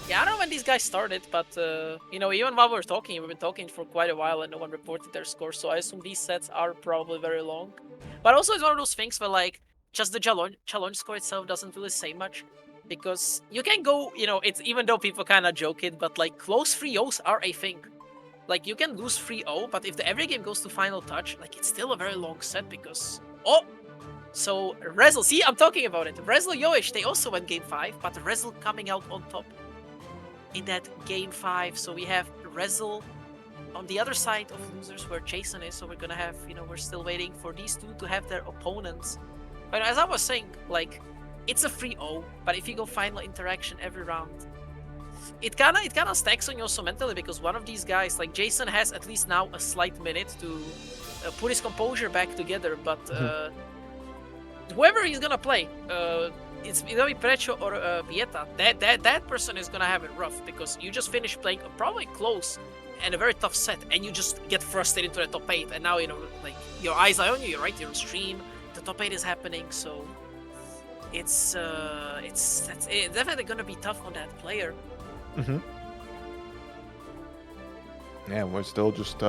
S6: Yeah, I don't know when these guys started, but you know, even while we've been talking for quite a while and no one reported their scores, so I assume these sets are probably very long. But also it's one of those things where like, just the challenge score itself doesn't really say much. Because you can go, you know, it's even though people kind of joke it, but like close 3-0s are a thing. Like, you can lose 3-0, but if every game goes to final touch, like, it's still a very long set because... Oh! So, Resil, see, I'm talking about it. Resil Yoish, they also went game 5, but Resil coming out on top in that game 5. So we have Resil on the other side of losers where Jason is. So we're gonna have, you know, we're still waiting for these two to have their opponents. But as I was saying, like, it's a 3-0, but if you go final interaction every round, it kinda stacks on you also mentally, because one of these guys, like Jason, has at least now a slight minute to put his composure back together. But whoever he's gonna play, it's gonna be Precho or Pieta. That person is gonna have it rough, because you just finished playing a probably close and a very tough set, and you just get thrusted into the top 8, and now, you know, like, your eyes are on you. You're right, you're on stream. The top 8 is happening, so it's definitely gonna be tough on that player.
S5: Yeah, we're still just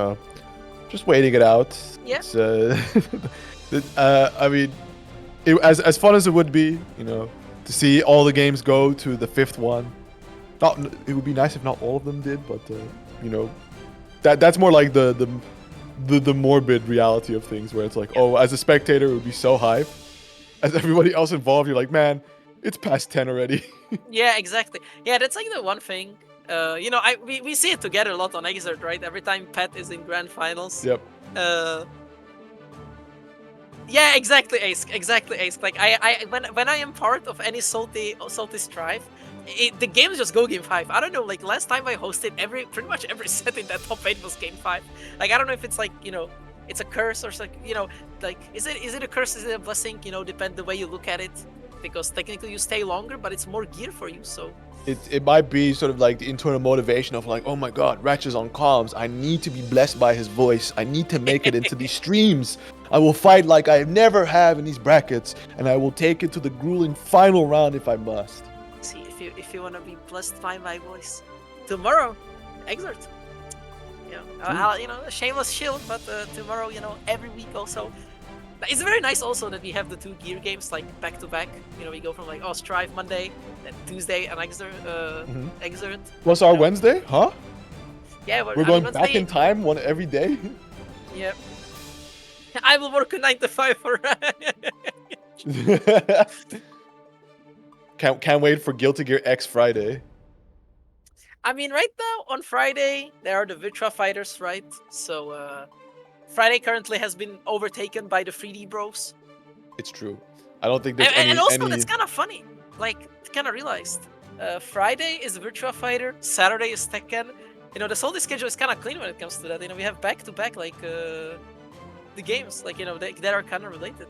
S5: waiting it out.
S6: Yeah.
S5: It's, I mean, as fun as it would be, you know, to see all the games go to the 5th one. It would be nice if not all of them did, but you know, that's more like the morbid reality of things, where it's like, oh, as a spectator, it would be so hype. As everybody else involved, you're like, man, it's past 10 already.
S6: Yeah, exactly. Yeah, that's like the one thing. You know, we see it together a lot on Xrd, right? Every time Pat is in grand finals.
S5: Yep.
S6: Yeah, exactly, Ace. Exactly, Ace. Like when I am part of any salty strive, the games just go game 5. I don't know. Like last time I hosted, pretty much every set in that top 8 was game 5. Like I don't know if it's like, you know, it's a curse or like, you know, like is it a curse? Is it a blessing? You know, depend the way you look at it. Because technically you stay longer, but it's more gear for you, so...
S5: It might be sort of like the internal motivation of like, oh my god, Ratchet's on comms. I need to be blessed by his voice. I need to make it into these streams. I will fight like I never have in these brackets, and I will take it to the grueling final round if I must.
S6: See, if you want to be blessed by my voice, tomorrow, Xrd. You know, you know, a shameless shield, but tomorrow, you know, every week also. It's very nice also that we have the 2 gear games like back to back. You know, we go from like Strive Monday, then Tuesday, and Xrd.
S5: What's our Wednesday? Huh?
S6: Yeah,
S5: we're going back in time one every day.
S6: Yep. I will work a 9 to 5 for.
S5: Can't wait for Guilty Gear X Friday.
S6: I mean, right now on Friday there are the Virtua Fighters, right? So. Friday currently has been overtaken by the 3D bros.
S5: It's true. I don't think there's
S6: and also that's kind of funny. Like, kind of realized. Friday is Virtua Fighter. Saturday is Tekken. You know, the Salty schedule is kind of clean when it comes to that. You know, we have back-to-back, like, the games. Like, you know, that are kind of related.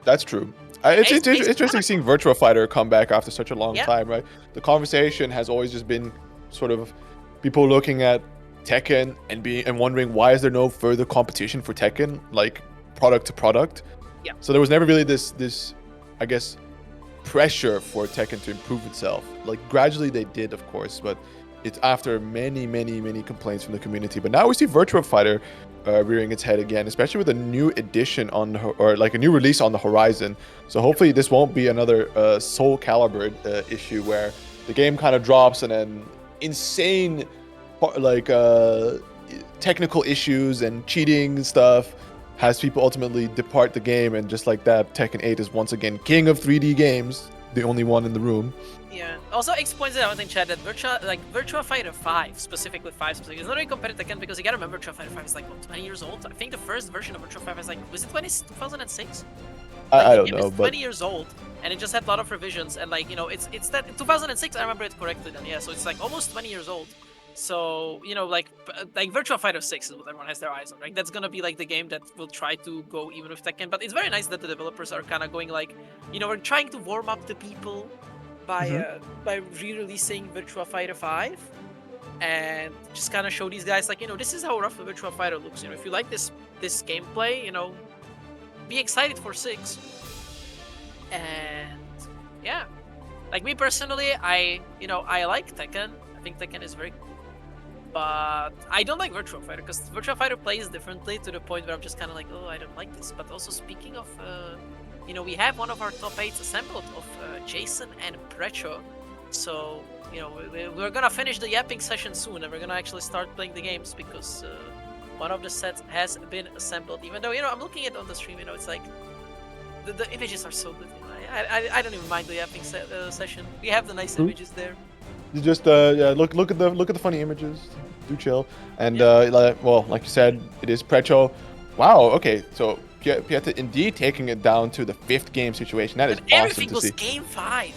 S5: That's true. It's interesting seeing Virtua Fighter come back after such a long time, right? The conversation has always just been sort of people looking at Tekken and wondering why is there no further competition for Tekken, like product to product.
S6: Yeah.
S5: So there was never really this I guess pressure for Tekken to improve itself. Like gradually they did, of course, but it's after many complaints from the community. But now we see Virtua Fighter rearing its head again, especially with a new edition on or like a new release on the horizon. So hopefully this won't be another Soul Calibur issue where the game kind of drops and then insane like technical issues and cheating and stuff has people ultimately depart the game, and just like that, Tekken 8 is once again king of 3D games, the only one in the room.
S6: Yeah. Also, X points out in chat that Virtua Fighter 5, specifically 5 specifically, is not really compared to Tekken because you gotta remember Virtua Fighter 5 is like what, 20 years old. I think the first version of Virtua 5 is like, was it 2006?
S5: I don't know, but
S6: 20 years old, and it just had a lot of revisions, and like, you know, it's that in 2006, I remember it correctly then, yeah, so it's like almost 20 years old. So, you know, like Virtua Fighter 6 is what everyone has their eyes on, right? That's gonna be like the game that will try to go even with Tekken, but it's very nice that the developers are kind of going like, you know, we're trying to warm up the people by re-releasing Virtua Fighter 5 and just kind of show these guys like, you know, this is how rough the Virtua Fighter looks. You know, if you like this gameplay, you know, be excited for 6. And yeah, like me personally, I like Tekken. I think Tekken is very, but I don't like Virtua Fighter because Virtua Fighter plays differently to the point where I'm just kind of like, oh, I don't like this. But also speaking of, you know, we have one of our top 8s assembled of Jason and Precho. So, you know, we're gonna finish the yapping session soon, and we're gonna actually start playing the games because one of the sets has been assembled. Even though, you know, I'm looking at it on the stream, you know, it's like the images are so good. You know, I don't even mind the yapping session. We have the nice images there.
S5: You just look at the funny images. Do chill. And well, like you said, it is Precho. Wow. Okay. So Pieta indeed taking it down to the 5th game situation. That is awesome
S6: everything
S5: to
S6: was
S5: see.
S6: game 5.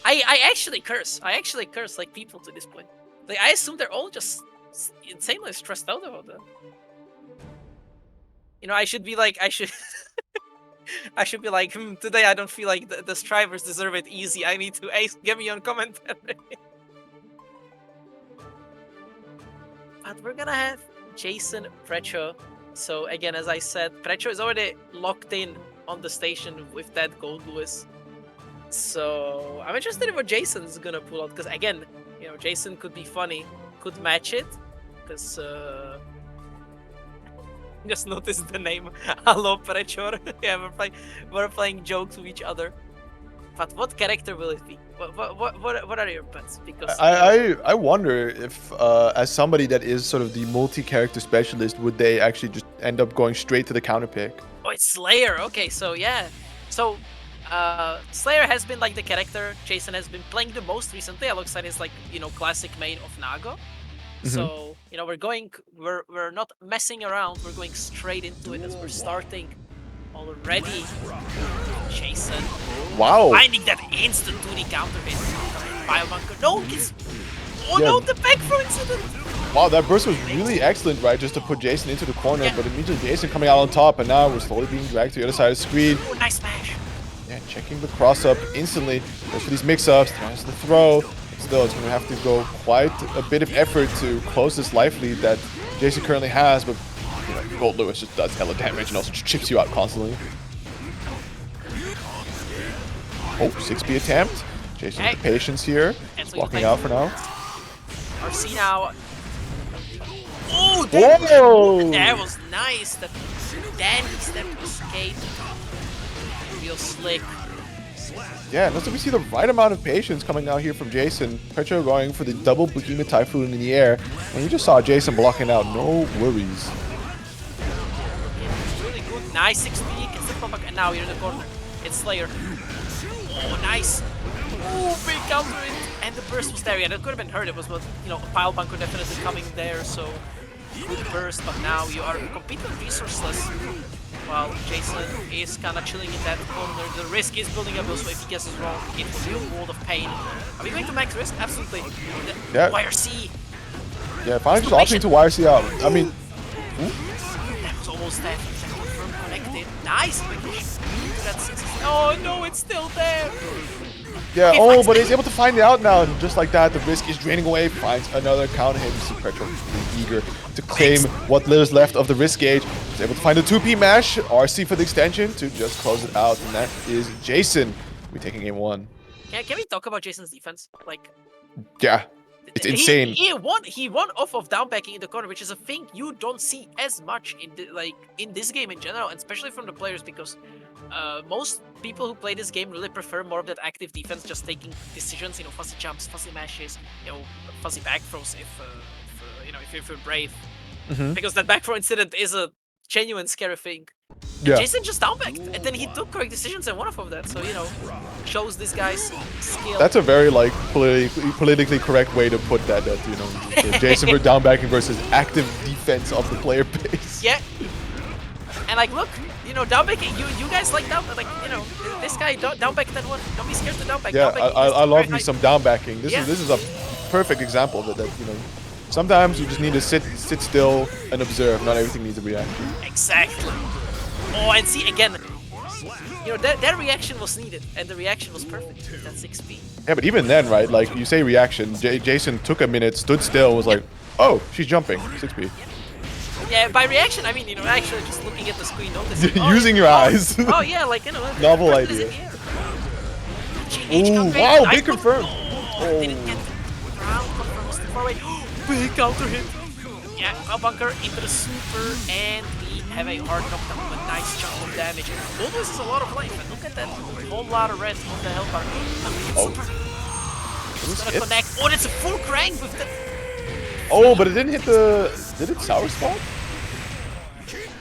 S6: I actually curse. I actually curse like people to this point. Like I assume they're all just insanely stressed out about that. You know, I should be like I should be like, today I don't feel like the strivers deserve it easy. I need to get me on commentary. But we're gonna have Jason Precho. So again, as I said, Precho is already locked in on the station with that Goldlewis. So I'm interested in what Jason's gonna pull out, because again, you know, Jason could be funny, could match it, because just noticed the name. Hello, Precho. Yeah, we're playing jokes with each other. But what character will it be? What are your bets? Because
S5: I wonder if as somebody that is sort of the multi-character specialist, would they actually just end up going straight to the counter pick?
S6: Oh, it's Slayer. Okay, so yeah, so Slayer has been like the character Jason has been playing the most recently, alongside his like, you know, classic main of Nago. So, you know, we're not messing around, we're going straight into it as we're starting already. Jason.
S5: Wow.
S6: Finding that instant 2D counter hit. Pile bunker. No, he's... Oh no, the back throw incident!
S5: Wow, that burst was really excellent, right? Just to put Jason into the corner, but immediately Jason coming out on top, and now we're slowly being dragged to the other side of the screen.
S6: Oh, nice smash.
S5: Yeah, checking the cross up instantly. Goes for these mix-ups, tries the throw. Still, it's going to have to go quite a bit of effort to close this life lead that Jason currently has, but you know, Goldlewis just does hella damage and also chips you out constantly. Oh, 6B attempt. Jason with the patience here. He's blocking out for now.
S6: RC now. Oh,
S5: whoa!
S6: That was nice. That dandy step escape. Real slick.
S5: Yeah, looks like we see the right amount of patience coming out here from Jason. Precho going for the double Behemoth Typhoon in the air. And you just saw Jason blocking out, no worries.
S6: Really good. Nice 6B. Gets the comeback. And now you're in the corner. It's Slayer. Oh, nice. Oh, big counter it. And the burst was there. Yeah, that could have been hurt. It was, you know, a pile bunker definitely coming there. So, good burst. But now you are completely resourceless. While Jason is kind of chilling in that corner. The risk is building up, so if he guesses wrong, it will be a world of pain. Are we going to max risk? Absolutely.
S5: Yeah.
S6: YRC.
S5: Yeah, finally just opting to YRC out. I mean...
S6: That was almost that. Confirm connected. Nice. that 6. Oh no, it's still there.
S5: Yeah,
S6: He
S5: oh,
S6: finds
S5: but
S6: it.
S5: he's able to find it out now, and just like that, the risk is draining away. Finds another counter hit. You see Precho being eager to claim what is left of the risk gauge. He's able to find a 2P mash, RC for the extension to just close it out, and that is Jason. We're taking game 1.
S6: Can we talk about Jason's defense? Like,
S5: Yeah, it's insane.
S6: He won off of down backing in the corner, which is a thing you don't see as much in this game in general, and especially from the players, because most people who play this game really prefer more of that active defense, just taking decisions, fuzzy jumps, fuzzy mashes, fuzzy back throws if you're brave, because that back throw incident is a genuine scary thing.
S5: Yeah.
S6: Jason just downbacked, and then he took correct decisions and won off of that. So shows this guy's skill.
S5: That's a very like politically correct way to put that. That Jason for downbacking versus active defense of the player base.
S6: Yeah. And like, look, downbacking. You guys like this guy downback that one. Don't be scared to downback.
S5: Yeah, I love me
S6: nice.
S5: some downbacking. This is a perfect example of it. That sometimes you just need to sit still and observe. Not everything needs a reaction.
S6: Exactly. Oh, and see again. That reaction was needed, and the reaction was perfect. That's 6P.
S5: Yeah, but even then, right? Like you say, reaction. Jason took a minute, stood still, was like, "Oh, she's jumping." 6P.
S6: Yeah, by reaction, I mean actually just looking at the screen, noticing.
S5: Using your eyes.
S6: Oh yeah, like
S5: Novel idea. Ooh, wow, big confirm.
S6: Oh, didn't get the ground confirm, was too far away. Big counter hit. Yeah, a bunker into the super, and we have a hard knockdown with a nice chunk of damage. Goldlewis is a lot of life, and look at that whole lot of red on the health bar. Super. It's gonna connect. Oh, that's a full crank with the.
S5: Oh, but it didn't hit the. Did it sour spot?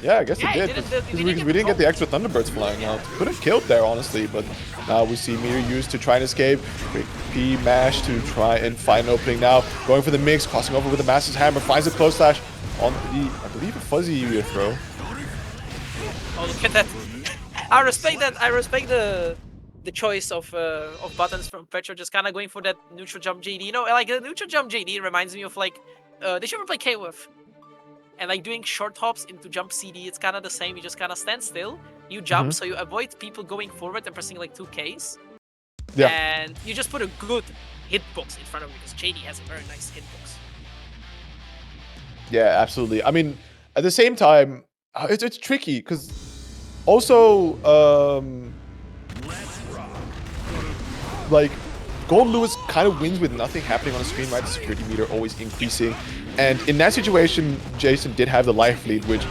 S5: Yeah, I guess it did. We didn't get the extra Thunderbirds flying out. Could have killed there, honestly, but now we see Meteor used to try and escape. Quick P mash to try and find an opening now. Going for the mix, crossing over with the Master's Hammer, finds a close slash on the, I believe, a fuzzy EU throw.
S6: Oh, look at that. I respect that. I respect the choice of buttons from Precho, just kind of going for that neutral jump JD. Like the neutral jump JD reminds me of like, did you ever play KOF? And like doing short hops into jump CD, it's kind of the same. You just kind of stand still, you jump, so you avoid people going forward and pressing like 2Ks.
S5: Yeah.
S6: And you just put a good hitbox in front of you, because JD has a very nice hitbox.
S5: Yeah, absolutely. I mean, at the same time, it's tricky, because also, like, Goldlewis kind of wins with nothing happening on the screen, right? The security meter always increasing. And in that situation, Jason did have the life lead, which,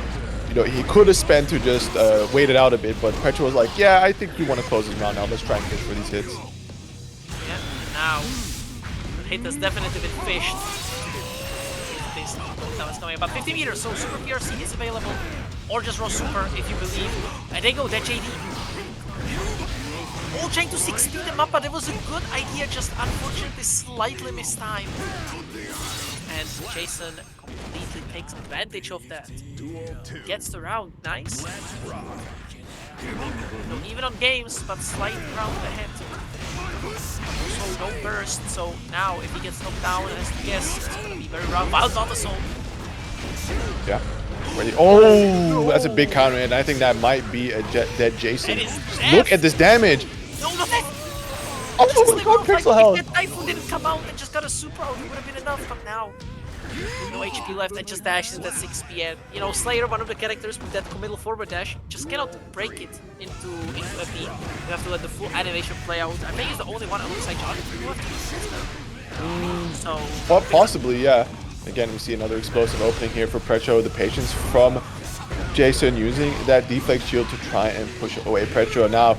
S5: he could have spent to just wait it out a bit. But Precho was like, yeah, I think we want to close this round now. Let's try and fish for these hits.
S6: Yeah, and now the hit has definitely been fished. This that was coming about 50 meters, so Super PRC is available. Or just raw Super if you believe. And there you go, that JD. All trying to 6-speed them up, but it was a good idea, just unfortunately slightly mistimed. And Jason completely takes advantage of that. Gets the round, nice. So even on games, but slight round ahead. Also no burst, so now if he gets knocked down and has to guess, it's gonna be very round. Wild not assault.
S5: Yeah. Ready. Oh, that's a big counter hit. I think that might be a dead Jason. Look at this damage.
S6: No, not that.
S5: Oh my god, pixel health.
S6: If that Typhoon didn't come out and just got a super out, it would have been enough, but now no HP left and just dashes that 6p. And Slayer, one of the characters with that committal forward dash, just cannot break it into a beam. You have to let the full animation play out. I think he's the only one alongside John who have to so
S5: possibly, yeah. Again, we see another explosive opening here for Precho. The patience from Jason using that deflect shield to try and push away Precho. Now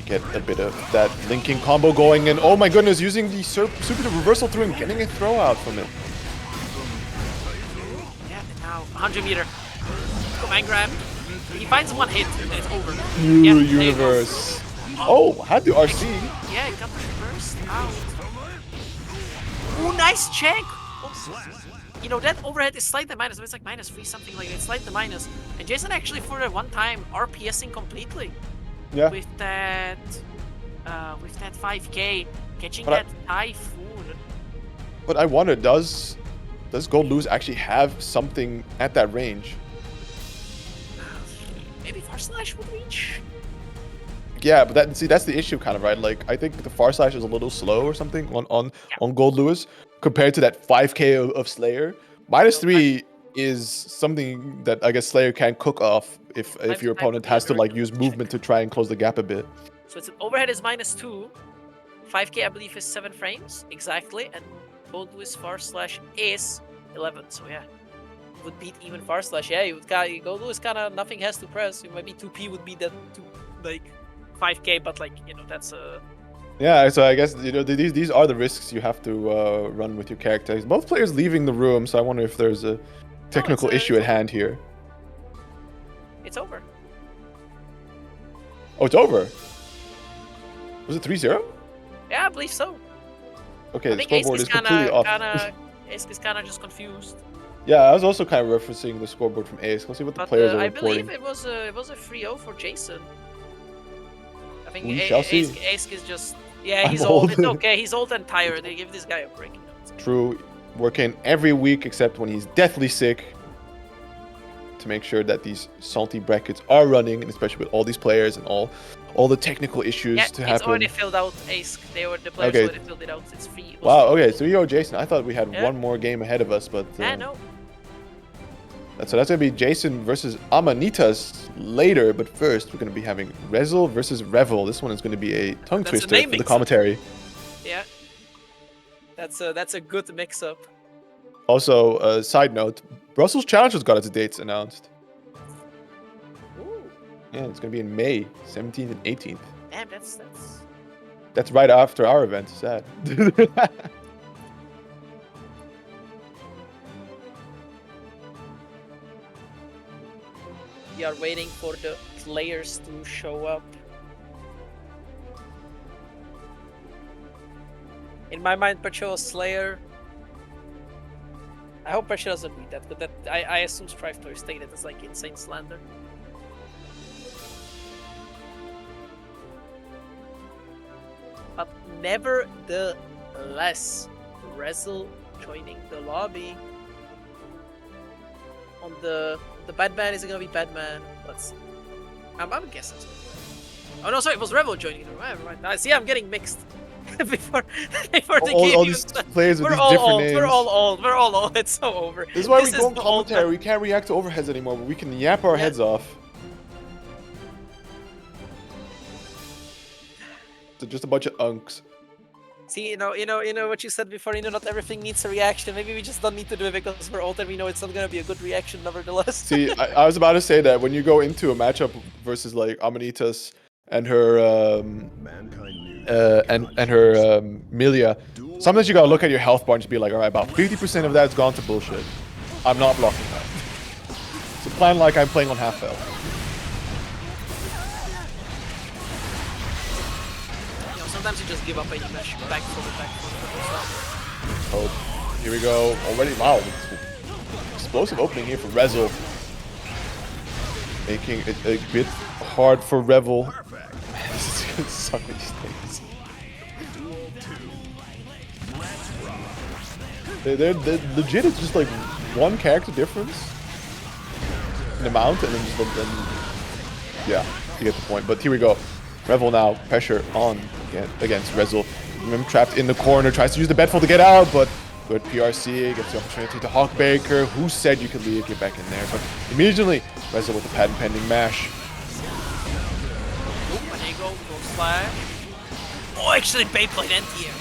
S5: get a bit of that linking combo going, and oh my goodness, using the super reversal through and getting a throw out from it.
S6: Yeah, and now 100 meter. Command grab. He finds one hit and it's over.
S5: New universe. Oh, had the RC.
S6: Yeah, it got the reverse out. Oh, nice check. That overhead is slightly minus, but it's like -3, something like that. It's slightly minus. And Jason actually for a one time RPSing completely.
S5: Yeah.
S6: With that 5K, catching that Typhoon.
S5: But I wonder, does Goldlewis actually have something at that range?
S6: Maybe Far Slash would reach.
S5: Yeah, but that's the issue, kind of, right? Like, I think the Far Slash is a little slow or something on Goldlewis compared to that 5k of Slayer. -3 is something that I guess Slayer can cook off if your opponent has to like use movement to try and close the gap a bit.
S6: So it's overhead is -2, 5k I believe is 7 frames exactly, and Goldlewis Far Slash is 11. So yeah, would beat even Far Slash. Yeah, you would Goldlewis kind of nothing has to press. Maybe 2p would be that like 5k, but like that's a.
S5: Yeah, so I guess these are the risks you have to run with your characters. Both players leaving the room, so I wonder if there's a technical issue at hand here.
S6: It's over.
S5: Oh, it's over. Was it 3-0?
S6: Yeah, I believe so.
S5: Okay, the scoreboard is completely off.
S6: Ace is kind of just confused.
S5: Yeah, I was also kind of referencing the scoreboard from Ace. Let's see what the players are reporting.
S6: I believe it was a 3-0 for Jason. I think Ace is just he's old. It's okay. He's old and tired. They give this guy a break.
S5: True, working every week except when he's deathly sick to make sure that these salty brackets are running, and especially with all these players and all the technical issues to happen.
S6: It's already filled out, Ace. The players already filled it out. It's free.
S5: Wow, okay, so Jason. I thought we had one more game ahead of us, but...
S6: no.
S5: So that's going to be Jason versus Amanita's later, but first we're going to be having Resil versus Revill. This one is going to be a tongue twister for the commentary.
S6: Yeah. That's a good mix-up.
S5: Also, side note, Brussels Challenge has got its dates announced.
S6: Ooh.
S5: Yeah, it's going to be in May, 17th and 18th.
S6: Damn,
S5: That's right after our event. Sad.
S6: We are waiting for the players to show up. In my mind, Precho Slayer. I hope Precho doesn't read that, but I assume Strife players take it as like insane slander. But nevertheless, Resil joining the lobby. On the Bedman, is it gonna be Bedman? Let's see. I'm guessing so. Oh no, sorry, it was Revill joining the room. Right. See, I'm getting mixed. before the game.
S5: All these players with these different names.
S6: We're all old. It's so over.
S5: This is why we go on commentary. We can't react to overheads anymore, but we can yap our heads off. They're just a bunch of unks.
S6: See, you know what you said before. Not everything needs a reaction. Maybe we just don't need to do it because we're old and we know it's not gonna be a good reaction, nevertheless.
S5: See, I was about to say that when you go into a matchup versus like Amanita's and her Millia, sometimes you gotta look at your health bar and just be like, all right, about 50% of that's gone to bullshit. I'm not blocking that. So plan like I'm playing on half health.
S6: Sometimes you just give up and you mash back forward.
S5: Oh, here we go. Already, wow. Explosive opening here for Resil. Making it a bit hard for Revill. Man, this is gonna suck these things. They're legit, it's just like one character difference in amount, and then yeah, you get the point. But here we go. Revill now, pressure on against Resil. Him trapped in the corner, tries to use the bedfall to get out, but good PRC, gets the opportunity to Hawkbaker. Who said you could leave? Get back in there, but immediately Resil with the patent pending mash.
S6: Slash. Oh, actually, Beyblade anti-air.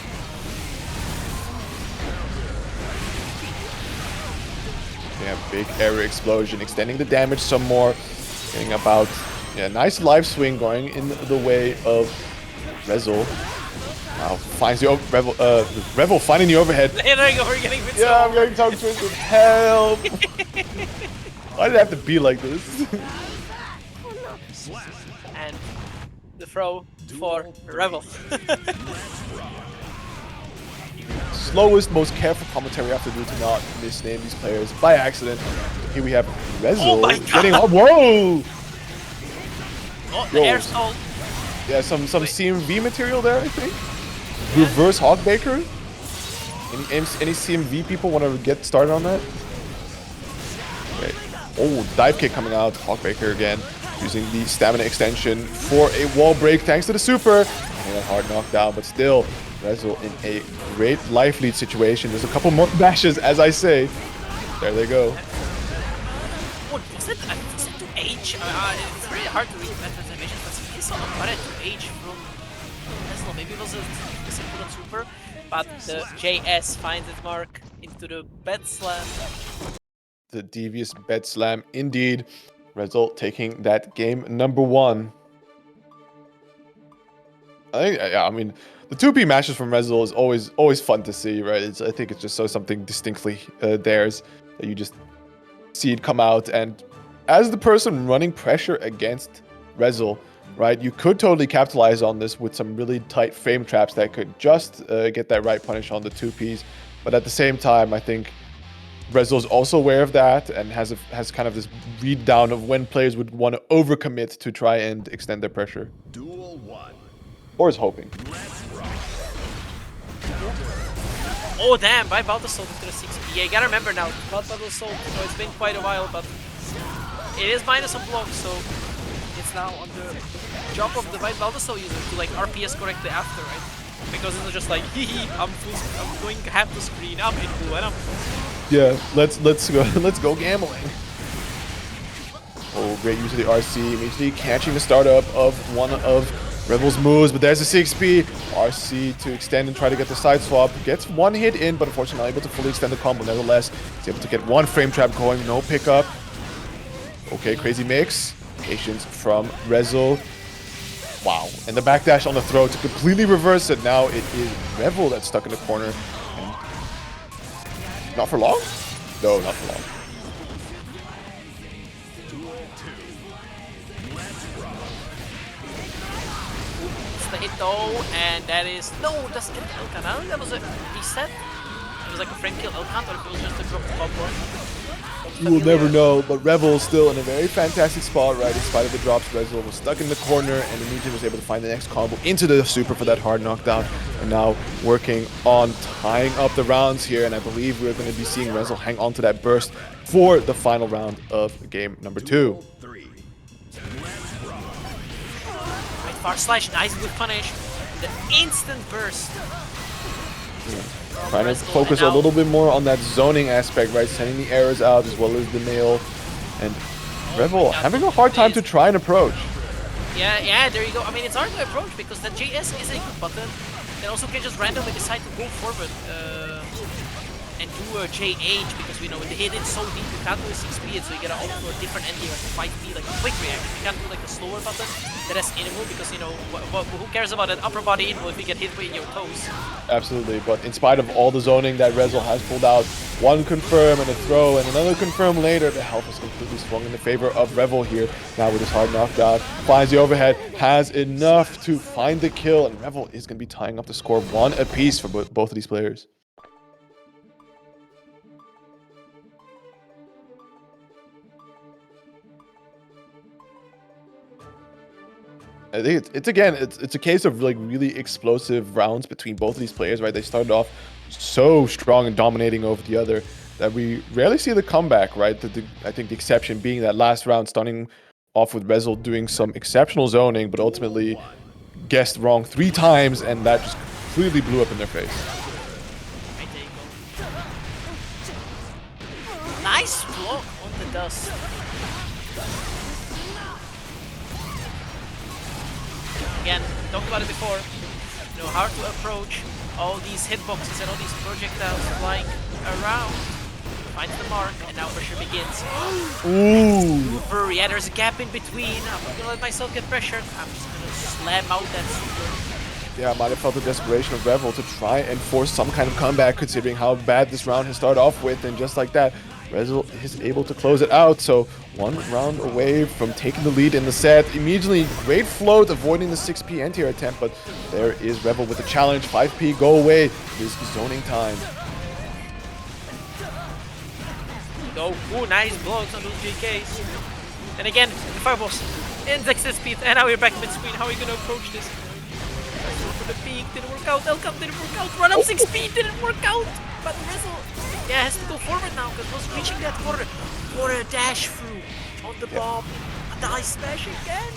S5: Yeah, big air explosion, extending the damage some more, getting about. Yeah, nice live swing going in the way of Resil. Wow, finds the Revill finding the overhead.
S6: There you go, we're getting
S5: I'm getting tongue twisted. Help! Why did it have to be like this?
S6: And the throw for Revill.
S5: Slowest, most careful commentary I have to do to not misname these players by accident. Here we have Resil getting up. Whoa!
S6: Oh, the air stalled.
S5: Yeah, some CMV material there, I think. Reverse Hawkbaker. Any CMV people want to get started on that? Okay. Oh, dive kick coming out. Hawkbaker again. using the stamina extension for a wall break thanks to the super. And a hard knockdown, but still, Resil in a great life lead situation. There's a couple more bashes, as I say. There they go.
S6: Oh, is it to H? It's very hard to read meta animation, but he is on a button to H from Resil. Maybe it was a simple super, but the JS finds its mark into the bed slam.
S5: The devious bed slam, indeed. Resil taking that game number 1. I mean, the 2P matches from Resil is always fun to see, right? I think it's just something distinctly theirs that you just see it come out. And as the person running pressure against Resil, right, you could totally capitalize on this with some really tight frame traps that could just get that right punish on the 2Ps. But at the same time, I think Resil is also aware of that and has kind of this read down of when players would want to overcommit to try and extend their pressure.
S4: Duel 1.
S5: Or is hoping.
S6: Oh damn, by Battle Soul into the 6P. Yeah, you gotta remember now, Battle Soul, you know, it's been quite a while, but it is minus on block, so it's now on the job of the Battle Soul user to like RPS correctly after, right? Because it's not just like, hee I'm going half the screen, I'm in blue, and I'm...
S5: Yeah, let's go gambling. Oh, great use of the RC, immediately catching the startup of one of Revill's moves, but there's a 6P. RC to extend and try to get the side swap. Gets one hit in, but unfortunately not able to fully extend the combo. Nevertheless, he's able to get one frame trap going, no pickup. Okay, crazy mix. Patience from Resil. Wow, and the backdash on the throw to completely reverse it. Now it is Revill that's stuck in the corner. And not for long? No, not for long.
S6: The hit though, and that is... No, doesn't get Elkan. I don't think that was a reset. It was like a frame kill Elkan, or if it was just a drop combo.
S5: You will never know, but Revill still in a very fantastic spot, right? In spite of the drops, Resil was stuck in the corner and immediately was able to find the next combo into the super for that hard knockdown. And now working on tying up the rounds here, and I believe we're going to be seeing Resil hang on to that burst for the final round of game number 2.
S6: Far slash, nice with punish. The instant burst.
S5: Trying to focus a little bit more on that zoning aspect, right? Sending the arrows out as well as the nail. And Revill having a hard time to try and approach.
S6: Yeah, there you go. I mean, it's hard to approach because the JS is a good button. They also can just randomly decide to go forward and do a JH because we know the hit is so deep, you can't do a 6P, and so you gotta opt for a different ending, like a 5P, like a quick reaction. You can't do like a slower button that has inable because, you know, who cares about an upper body inable if you get hit in your toes?
S5: Absolutely, but in spite of all the zoning that Resil has pulled out, one confirm and a throw and another confirm later, the health is completely swung in the favor of Revill here. Now with his hard knockdown, finds the overhead, has enough to find the kill, and Revill is going to be tying up the score 1 apiece for both of these players. I think it's a case of like really explosive rounds between both of these players, right? They started off so strong and dominating over the other that we rarely see the comeback, right? I think the exception being that last round, starting off with Resil doing some exceptional zoning, but ultimately guessed wrong 3 times, and that just completely blew up in their face.
S6: Nice block on the dust. Again, talked about it before, you know, hard to approach all these hitboxes and all these projectiles flying around. Finds the mark, and now pressure begins.
S5: Ooh!
S6: Super, yeah, there's a gap in between. I'm not gonna let myself get pressured. I'm just gonna slam out that super.
S5: Yeah, I might have felt the desperation of Revill to try and force some kind of comeback, considering how bad this round has started off with, and just like that, Resil is able to close it out. So 1 round away from taking the lead in the set. Immediately, great float, avoiding the 6P anti-air attempt, but there is Revill with the challenge. 5P, go away. It is zoning time.
S6: Go, ooh, nice blocks on those JKs. And again, the fireballs, NSxC speed, and now we're back mid-screen. How are you gonna approach this? For the peak, didn't work out. Elkan didn't work out. Run up 6P, didn't work out. But Resil, yeah, has to go forward now because was reaching that corner for a dash through on the bomb. Die smash again!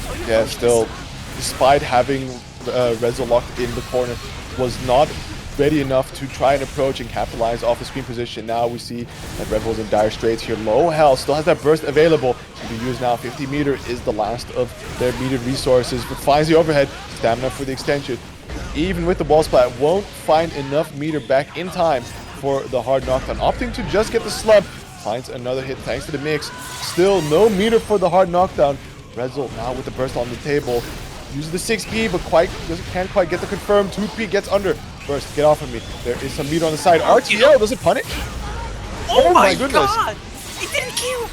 S6: Oh,
S5: Yeah, still, despite having Resil locked in the corner, was not ready enough to try and approach and capitalize off the screen position. Now we see that Revill's in dire straits here. Low health, still has that burst available to be used now. 50 meter is the last of their metered resources, but finds the overhead. Stamina for the extension. Even with the wall splat, won't find enough meter back in time for the hard knockdown. Opting to just get the slump. Finds another hit thanks to the mix. Still no meter for the hard knockdown. Resil now with the burst on the table. Uses the 6P, but can't quite get the confirm. 2P gets under. Burst, get off of me. There is some meter on the side. RTL, does it punish?
S6: Oh my goodness! God. It didn't kill!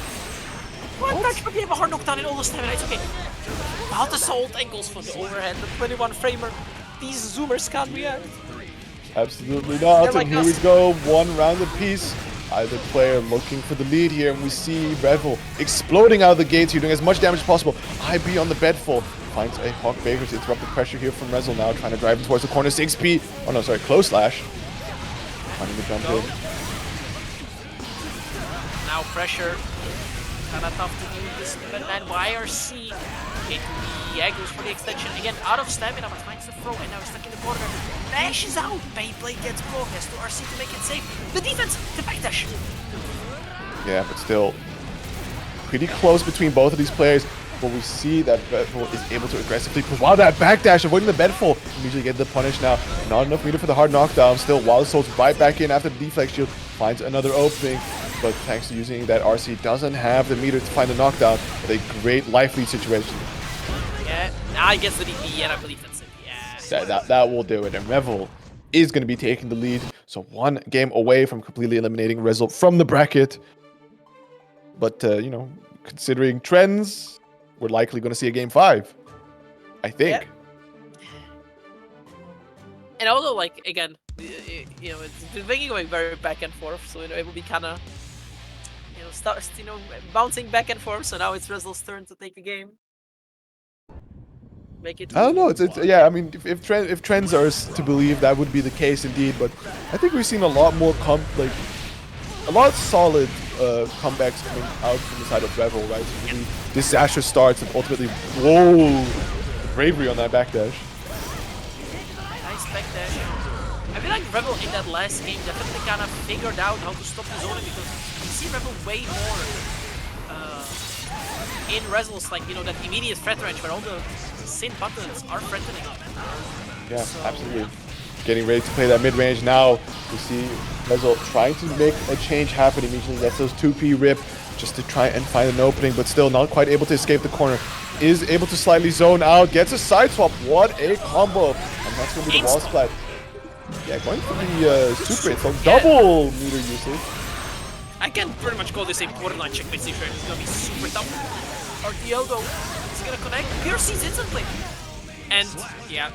S6: What? Precho gave a hard knockdown in all the stamina, it's okay. About the assault angles for the overhead, the 21 framer. These zoomers can't react.
S5: Absolutely not.
S6: Like
S5: and here we go, one round apiece. Either player looking for the lead here, and we see Revill exploding out of the gates here, doing as much damage as possible. a.b.a on the bedfall. Finds a Hawk Baker to interrupt the pressure here from Resil now, trying to drive him towards the corner. 6P. Oh no, sorry, close slash. Finding the jump in.
S6: Now pressure. Kinda tough to do this, but then YRC into the angles for the extension. Again, out of stamina, but finds the throw, and now he's stuck in the corner. Dashes out. Beyblade gets broke. Has to RC to make it safe. The defense, the backdash.
S5: Yeah, but still pretty close between both of these players. But we see that Revill is able to aggressively push. Wow, that backdash, avoiding the bedfall. Immediately get the punish now. Not enough meter for the hard knockdown. Still, Wild Soul's right back in after the deflex shield. Finds another opening. But thanks to using that RC, doesn't have the meter to find the knockdown. With a great life lead situation.
S6: Yeah, now he gets the DP, and I believe that's it. Yeah.
S5: That will do it. And Revill is going to be taking the lead. So one game away from completely eliminating Resil from the bracket. But, you know, considering trends, we're likely going to see a game 5. I think.
S6: Yeah. And although, like, again, you know, it's been going very back and forth, so it will be kind of, you know, bouncing back and forth. So now it's Resil's turn to take the game. Make it.
S5: I don't know. It's yeah. I mean, if trends are to believe, that would be the case indeed. But I think we've seen a lot more a lot of solid comebacks coming out from the side of Revill, right? Really disastrous starts and ultimately, whoa, bravery on that backdash.
S6: Nice backdash. I feel like Revill in that last game definitely kind of figured out how to stop the zoning, because you see Revill way more in Resil's, like, you know, that immediate threat range where all the Sin buttons are threatening.
S5: Yeah, absolutely. Getting ready to play that mid-range now. We see Resil trying to make a change happen immediately. Gets those 2P rip just to try and find an opening, but still not quite able to escape the corner. Is able to slightly zone out. Gets a side swap. What a combo. And that's going to be the wall splat. Yeah, going for the super hit. So double meter usage.
S6: I can pretty much call this a borderline checkmate situation. It's going to be super tough. RTL though is going to connect. Pierces instantly. And yeah.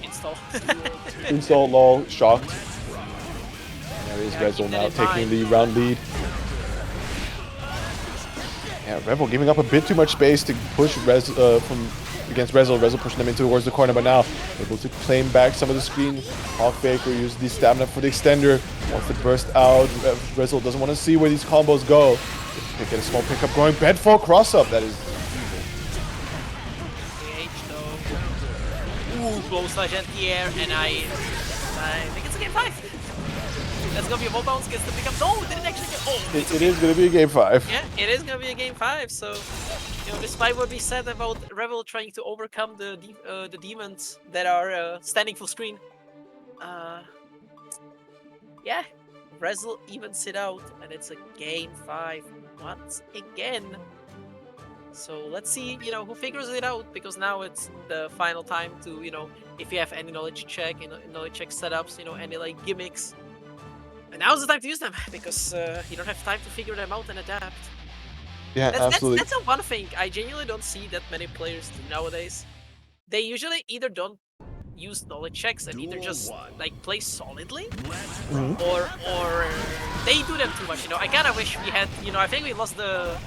S6: Install.
S5: Install, lol, shocked. There is Resil now taking the round lead. Yeah, Revill giving up a bit too much space to push against Resil. Resil pushing them into towards the corner, but now able to claim back some of the screen. Hawk Baker uses the stamina for the extender. Wants to burst out. Resil doesn't want to see where these combos go. Get a small pickup going. Bedfall cross up. That is.
S6: Ooh, blow slash anti-air, and I think it's a game 5. That's gonna be a wall bounce, gets the pickup. No, it didn't actually get. Oh,
S5: it is gonna be a game 5.
S6: Yeah, it is gonna be a game 5. So, you know, despite what we said about Revill trying to overcome the demons that are standing full screen, yeah, Resil evens it out, and it's a game 5 once again. So let's see, you know, who figures it out, because now it's the final time to, you know, if you have any knowledge check, knowledge check setups, you know, any like gimmicks. And now's the time to use them, because you don't have time to figure them out and adapt.
S5: Yeah, absolutely.
S6: That's a one thing I genuinely don't see that many players do nowadays. They usually either don't use knowledge checks and either just like play solidly, or they do them too much. You know, I kind of wish we had. You know, I think we lost the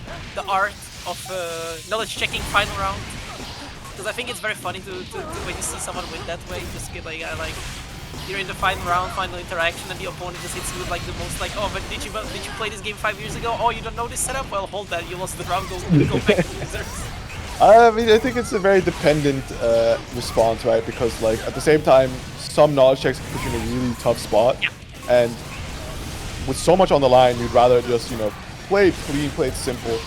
S6: art of knowledge checking final round, because I think it's very funny to when you see someone win that way. Just get like you're in the final round, final interaction, and the opponent just hits you with like the most like, oh, but did you play this game 5 years ago? Oh, you don't know this setup? Well, hold that, you lost the round, go back to Wizards.
S5: I mean, I think it's a very dependent response, right? Because like at the same time, some knowledge checks can put you in a really tough spot,
S6: Yeah.
S5: and with so much on the line, you'd rather just, you know, play it clean, play it simple,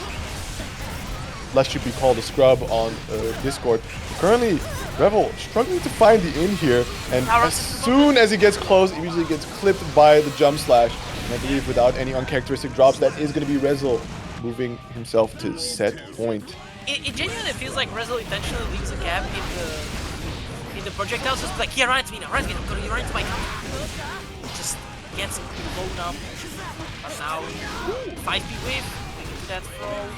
S5: lest you be called a scrub on Discord. Currently, Revill struggling to find the in here, and as soon as he gets close, he usually gets clipped by the jump slash. And I believe without any uncharacteristic drops, that is going to be Resil moving himself to set point.
S6: It genuinely feels like Resil intentionally leaves a gap in the projectiles, just like, here, run into me now, run into me now, you run into my counter. Just gets blown up. But now, 5p whip, into that throw.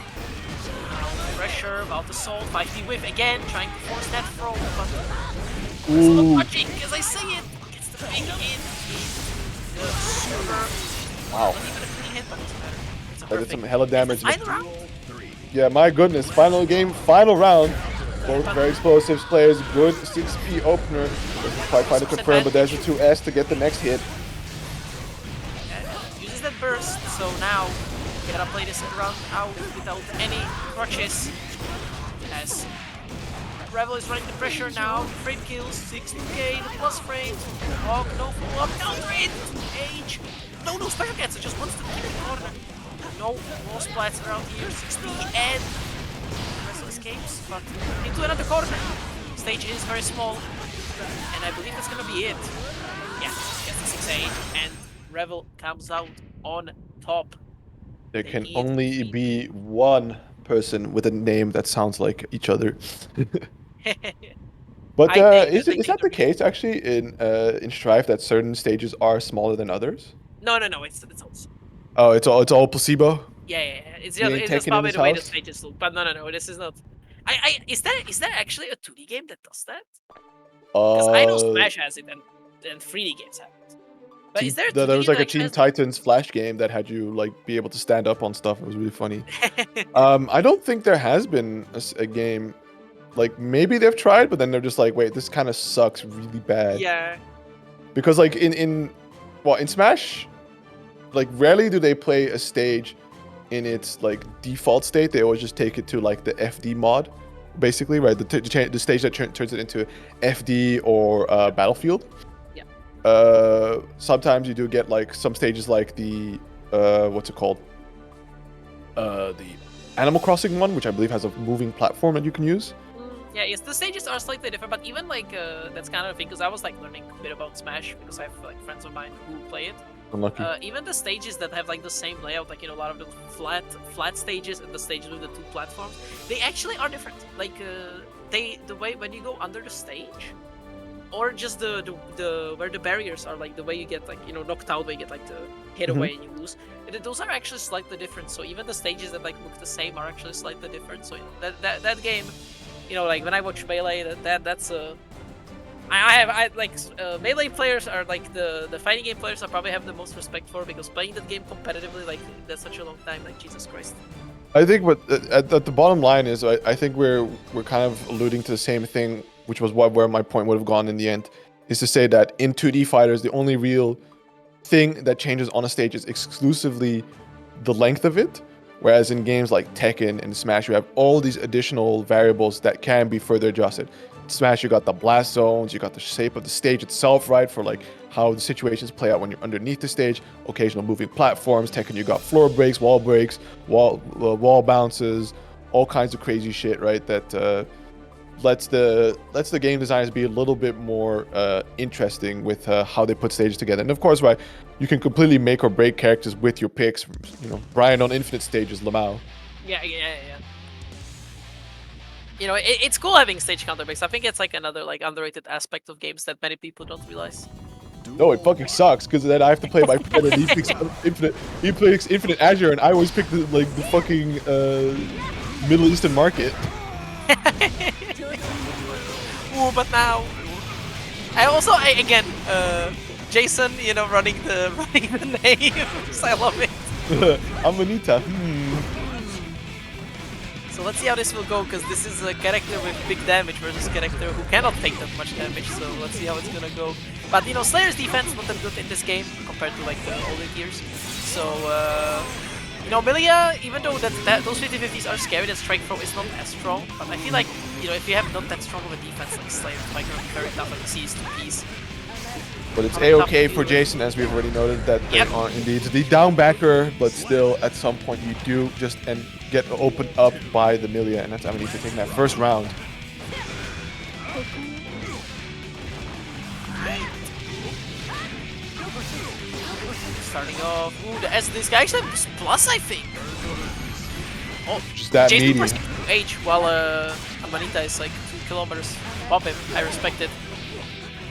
S6: Now, pressure, about the soul, 5p whip again, trying to force that throw, but Resil not touching, as I say it, gets the big hit, the super.
S5: Wow.
S6: Not even a clean hit, but it doesn't matter. It's a
S5: That did
S6: perfect.
S5: some hella damage.
S6: Final round.
S5: Yeah, my goodness. Final game, final round. Both very explosive players. Good 6p opener. Doesn't quite find it confirmed, but there's a 2S to get the next hit.
S6: Uses that burst, so now you gotta play this round out without any crutches. As Revill is running the pressure now. Frame kills, 16k, plus frame. Oh, no follow-up, counter it! Age! No special gets, just wants to keep the corner. No splats around here, 60, and Resil escapes, but into another corner. Stage is very small, and I believe that's gonna be it. Yeah, gets the 6-8, and Revill comes out on top.
S5: There can only be one person with a name that sounds like each other. But is that the case actually in Strife, that certain stages are smaller than others?
S6: No, it's also.
S5: Oh, it's all placebo?
S6: Yeah. It's just probably the way the stages look. But no, this is not. Is there actually a 2D game that does that? Because I know Smash has it and 3D games have it. But is there a 2D
S5: there was like a
S6: game
S5: Teen Titans Flash game that had you like be able to stand up on stuff. It was really funny. I don't think there has been a game, like maybe they've tried, but then they're just like, wait, this kind of sucks really bad.
S6: Yeah.
S5: Because like in Smash, like rarely do they play a stage in its like default state. They always just take it to like the FD mod, basically, right? The stage that turns it into FD or Battlefield.
S6: Yeah.
S5: Sometimes you do get like some stages like the what's it called? The Animal Crossing one, which I believe has a moving platform that you can use.
S6: Yeah, yes, the stages are slightly different, but even like that's kind of a thing, because I was like learning a bit about Smash because I have like friends of mine who play it.
S5: Unlucky.
S6: Even the stages that have like the same layout, like, you know, a lot of the flat stages and the stages with the 2 platforms, they actually are different. Like the way when you go under the stage, or just the where the barriers are, like the way you get like, you know, knocked out, where you get like the hit away and you lose. Those are actually slightly different. So even the stages that like look the same are actually slightly different. So that game, you know, like when I watch Melee, that's Melee players are like the fighting game players I probably have the most respect for, because playing that game competitively, like that's such a long time, like Jesus Christ.
S5: I think what at the bottom line is, I think we're kind of alluding to the same thing, which was where my point would have gone in the end, is to say that in 2D fighters, the only real thing that changes on a stage is exclusively the length of it. Whereas in games like Tekken and Smash, you have all these additional variables that can be further adjusted. Smash, you got the blast zones, you got the shape of the stage itself, right, for like how the situations play out when you're underneath the stage, occasional moving platforms. Tekken, you got floor breaks, wall bounces, all kinds of crazy shit, right, that lets the game designers be a little bit more interesting with how they put stages together. And of course, right, you can completely make or break characters with your picks. You know, Brian on Infinite stages, Lamau.
S6: Yeah. You know, it's cool having stage counterbreaks. I think it's like another like underrated aspect of games that many people don't realize.
S5: No, it fucking sucks, because then I have to play my friend and he picks Infinite Azure, and I always pick the fucking Middle Eastern market.
S3: Ooh, but now I also again Jason, you know, running the names. I love it.
S5: Amanita.
S3: So let's see how this will go, because this is a character with big damage versus a character who cannot take that much damage. So let's see how it's gonna go.
S6: But you know, Slayer's defense not that good in this game compared to like the older tiers. So you know, Millia, even though those 50-50s are scary, that strike throw is not as strong. But I feel like, you know, if you have not that strong of a defense like Slayer, like very tough and see his 2Ps.
S5: But it's A-okay for Jason, as we've already noted, that they are indeed the down backer, but still, at some point, you do just get opened up by the Millia, and that's Amanita taking that first round.
S6: Starting off, ooh, this guy actually has plus, I think. Oh,
S5: just that
S6: Jason
S5: meaty.
S6: H, while Amanita is like 2 kilometers above him. I respect it.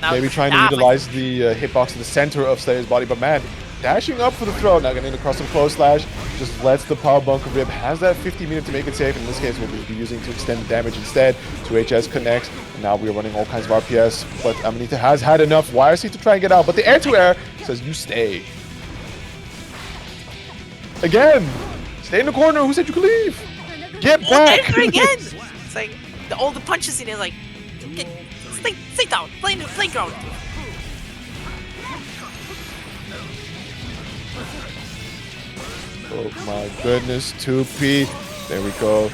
S6: Now,
S5: maybe trying to utilize the hitbox in the center of Slayer's body, but man, dashing up for the throw, now getting across some close slash, just lets the power bunker rib, has that 50 meter to make it safe. In this case, we'll be using to extend the damage instead. 2HS connects, and now we're running all kinds of RPS, but Amanita has had enough YRC to try and get out, but the air-to-air says you stay. Again! Stay in the corner, who said you could leave? Get back!
S6: Again! It's like, all the punches in it, like, stay down, play ground.
S5: Oh my goodness, 2P. There we go.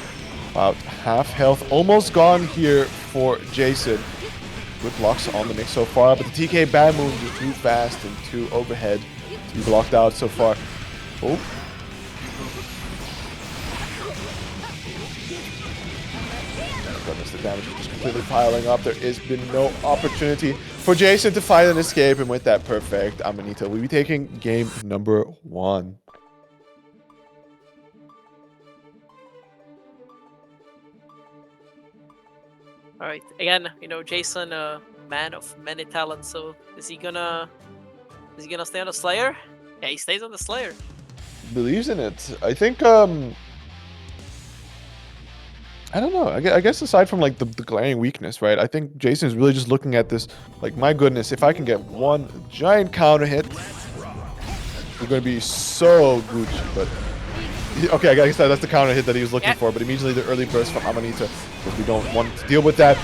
S5: About half health, almost gone here for Jason. Good blocks on the mix so far, but the TK bad moves are too fast and too overhead to be blocked out so far. Oh. Goodness, the damage is just completely piling up. There has been no opportunity for Jason to find an escape, and with that perfect, Amanita will be taking game number 1.
S6: All right, again, you know, Jason, a man of many talents. So is he gonna stay on the Slayer? Yeah, he stays on the Slayer.
S5: Believes in it. I think I don't know. I guess aside from like the glaring weakness, right? I think Jason is really just looking at this like, my goodness, if I can get one giant counter hit, we're going to be so Gucci. But okay, I guess that's the counter hit that he was looking for. But immediately the early burst from Amanita, because we don't want to deal with that.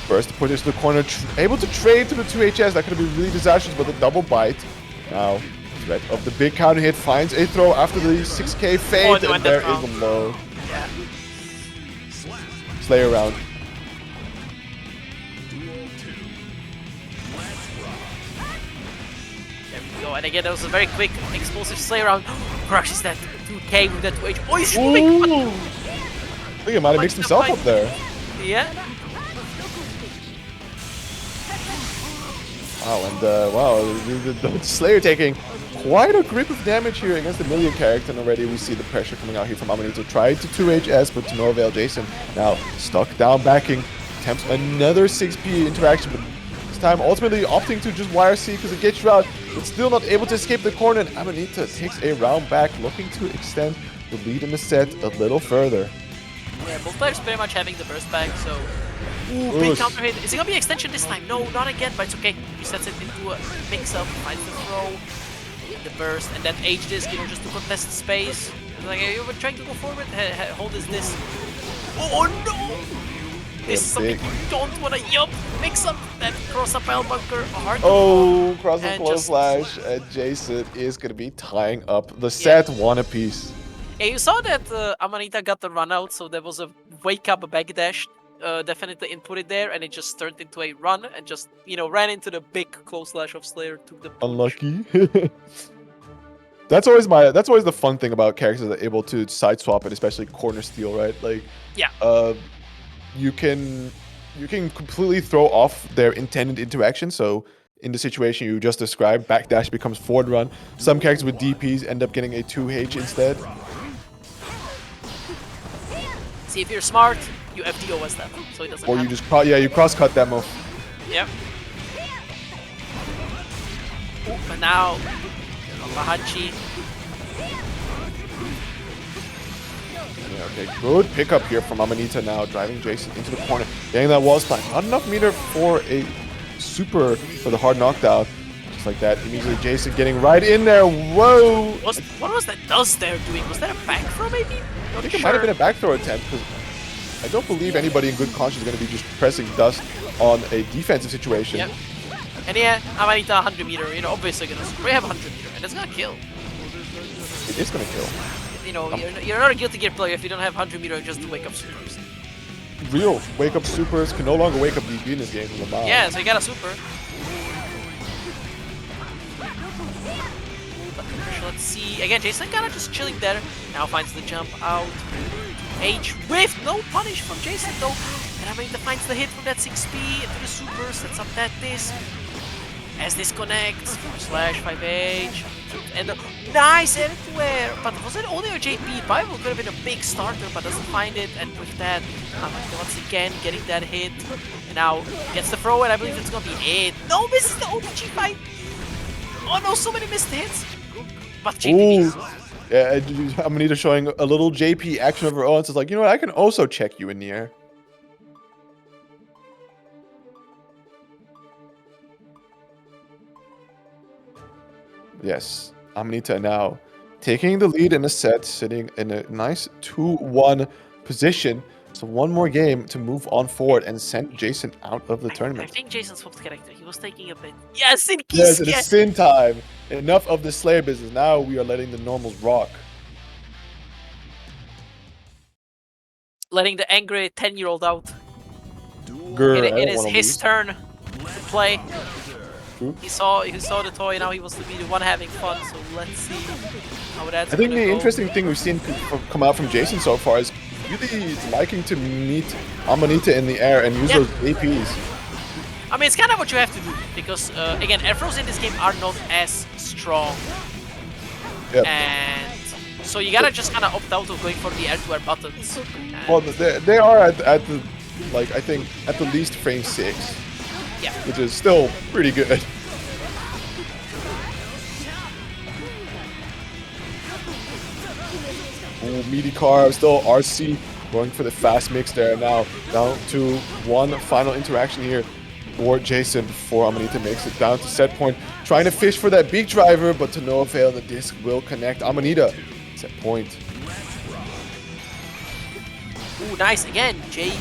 S5: Burst to put this to the corner, able to trade to the 2HS. That could have been really disastrous, but the double bite. Now, threat of the big counter hit finds a throw after the 6K fade, and there is the low.
S6: Yeah.
S5: Slayer round.
S6: There we go, and again, that was a very quick, explosive Slayer round. Crushes that 2K with that 2H. Oh, he's shooting!
S5: I think he might have mixed himself up there.
S6: Yeah.
S5: Wow, and wow, the Slayer taking quite a grip of damage here against the Millia character, and already we see the pressure coming out here from Amanita. Tried to 2HS, but to no avail. Jason now stuck down backing, attempts another 6P interaction, but this time ultimately opting to just YRC because it gets you out, but still not able to escape the corner, and Amanita takes a round back, looking to extend the lead in the set a little further.
S6: Yeah, both players pretty much having the burst back, so... Ooh, big counter hit. Is it gonna be extension this time? No, not again, but it's okay. Resets it into a mix-up, finds the throw, the burst, and then H disc, you know, just to contest space. Like, you were trying to go forward, hold this. Oh no! This is something you don't wanna mix up that cross-up L bunker, hard to
S5: Oh, cross the close slash, and Jason is gonna be tying up the set one apiece.
S6: Yeah, you saw that Amanita got the run out, so there was a wake up backdash. Definitely inputted there, and it just turned into a run and just, you know, ran into the big close slash of Slayer, took the punch.
S5: Unlucky. That's always the fun thing about characters that are able to side swap it, especially corner steal, right? Like,
S6: yeah,
S5: you can completely throw off their intended interaction. So in the situation you just described, backdash becomes forward run. Some characters with DPs end up getting a 2H instead.
S6: See, if you're smart, you FDO as that, so it doesn't
S5: Or
S6: happen.
S5: you just you cross cut that move.
S6: Yep. But now, PataChu.
S5: Yeah, okay, good pickup here from Amanita now, driving Jason into the corner, getting that wall spike. Not enough meter for a super for the hard knockdown. Just like that, immediately Jason getting right in there. Whoa!
S6: What was that dust there doing? Was that a back throw maybe?
S5: I think it might have been a back throw attempt, because I don't believe anybody in good conscience is going to be just pressing dust on a defensive situation.
S6: Yep. And yeah, Amanita 100 meter, you know, obviously gonna super. We have 100 meter, and it's gonna kill.
S5: It is gonna kill.
S6: You know, you're not a Guilty Gear player if you don't have 100 meter just to wake up supers.
S5: Real wake up supers can no longer wake up DP in this game from the bottom.
S6: Yeah, so you got a super. Let's see. Again, Jason kind of just chilling there. Now finds the jump out. H whiff. No punish from Jason though. And Amanita finds the hit from that 6P into the super. Sets up that disc. As this connects. Slash 5H. And nice air-to-air. But was it only a JP? Bible could have been a big starter, but doesn't find it. And with that, Amanita once again getting that hit. And now gets the throw, and I believe it's gonna be it. No, misses the OPG fight. Oh no, so many missed hits. But JP.
S5: Yeah, Amanita showing a little JP action of her own. So it's like, you know what? I can also check you in the air. Yes, Amanita now taking the lead in the set, sitting in a nice 2-1 position. So one more game to move on forward and send Jason out of the tournament.
S6: I think Jason swapped character. He was taking a bit. Yes, in keys.
S5: Yes, it is sin time. Enough of the Slayer business. Now we are letting the normals rock.
S6: Letting the angry 10-year-old out.
S5: Girl,
S6: It is his turn to play. He saw the toy, now he wants to be the one having fun, so let's see how that's
S5: I think
S6: gonna
S5: the
S6: go.
S5: interesting thing we've seen come out from Jason so far is really liking to meet Amanita in the air and use those APs.
S6: I mean, it's kind of what you have to do, because, again, air-throws in this game are not as strong.
S5: Yep.
S6: And so you gotta just kind of opt out of going for the air-to-air buttons.
S5: Well, they are at the, like, I think, at the least frame 6.
S6: Yeah.
S5: Which is still pretty good. Ooh, meaty carb, still RC going for the fast mix there. Now down to one final interaction here for Jason before Amanita makes it down to set point. Trying to fish for that big driver, but to no avail. The disc will connect. Amanita, set point.
S6: Ooh, nice again. JP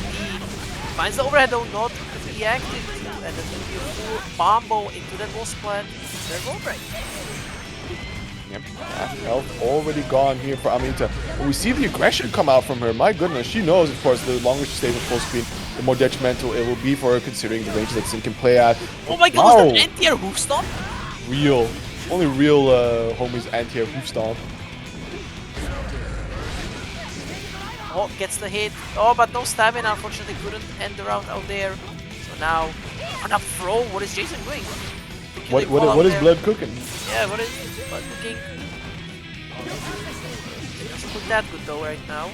S6: finds the overhead though, not reactive. And then you full bombo into that wall splat. There's wall break.
S5: Yep, half health already gone here for Amanita. And we see the aggression come out from her. My goodness, she knows, of course, the longer she stays at full speed, the more detrimental it will be for her, considering the range that Sin can play at.
S6: Oh my god, was that anti-air hoof stomp?
S5: Real. Only real homies anti-air hoof stomp.
S6: Oh, gets the hit. Oh, but no stamina, unfortunately, couldn't end the round out there. So now, on a throw, what is Jason doing?
S5: What is blood cooking?
S6: Yeah, what is blood cooking? Doesn't look that good though right now.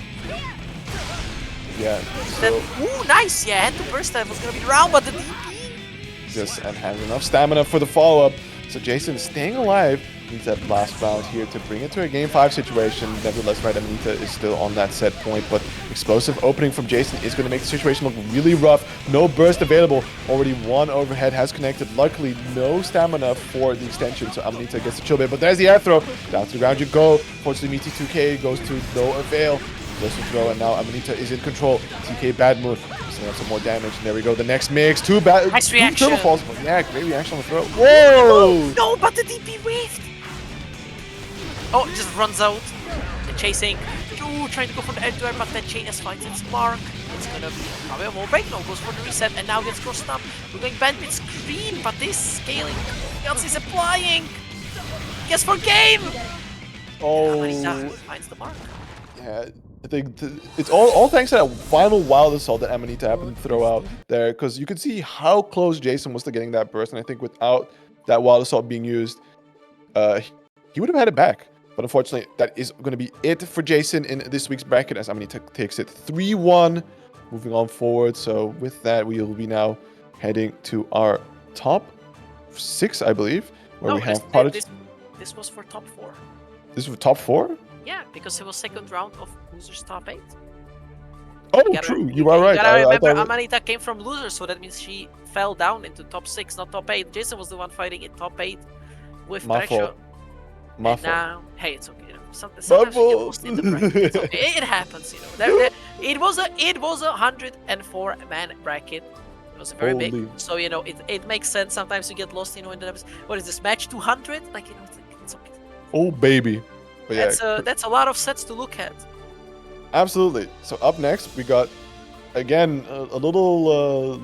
S5: Yeah.
S6: Then,
S5: So
S6: ooh, nice! Yeah, had to burst that was gonna be the round, but the DP.
S5: just and has enough stamina for the follow-up. So Jason is staying alive. Needs that last round here to bring it to a game 5 situation. Nevertheless, right, Amanita is still on that set point, but explosive opening from Jason is going to make the situation look really rough. No burst available. Already one overhead has connected. Luckily, no stamina for the extension, so Amanita gets the chill bit. But there's the air throw. Down to the ground you go. Fortunately, Meaty2K goes to no avail. Goes to throw, and now Amanita is in control. TK Bedman setting up some more damage, and there we go. The next mix. Two
S6: nice reaction.
S5: Turtle falls. Yeah, great reaction on the throw. Whoa!
S6: No, but the DP waved. Oh, it just runs out. And chasing. Ooh, trying to go for the air-to-air, but that chain has finds its mark. It's gonna be probably a wall break. No, goes for the reset, and now gets crossed up. We're going bandit screen, but this scaling. Else is applying. Guess for game.
S5: Oh.
S6: Amanita finds the mark.
S5: Yeah, I think it's all thanks to that final wild assault that Amanita happened to throw out there, because you could see how close Jason was to getting that burst, and I think without that wild assault being used, he would have had it back. But unfortunately, that is going to be it for Jason in this week's bracket, as Amanita takes it 3-1, moving on forward. So with that, we will be now heading to our top 6, I believe, where we have PataChu.
S6: This was for top 4.
S5: This is for top 4?
S6: Yeah, because it was second round of losers top 8.
S5: Oh, true. You are right.
S6: You gotta remember,
S5: I
S6: Amanita came from losers, so that means she fell down into top 6, not top 8. Jason was the one fighting in top 8 with
S5: My
S6: Precho.
S5: fault. My fault.
S6: Now, hey, it's okay. You know, sometimes you get lost in the bracket. It's okay. It happens, you know. It was a 104-man bracket. was very
S5: Holy.
S6: big. So you know, it makes sense. Sometimes you get lost, you know, in the what is this match 200? Like you know, it's okay.
S5: Oh baby. But yeah,
S6: That's a lot of sets to look at.
S5: absolutely. So up next we got again a little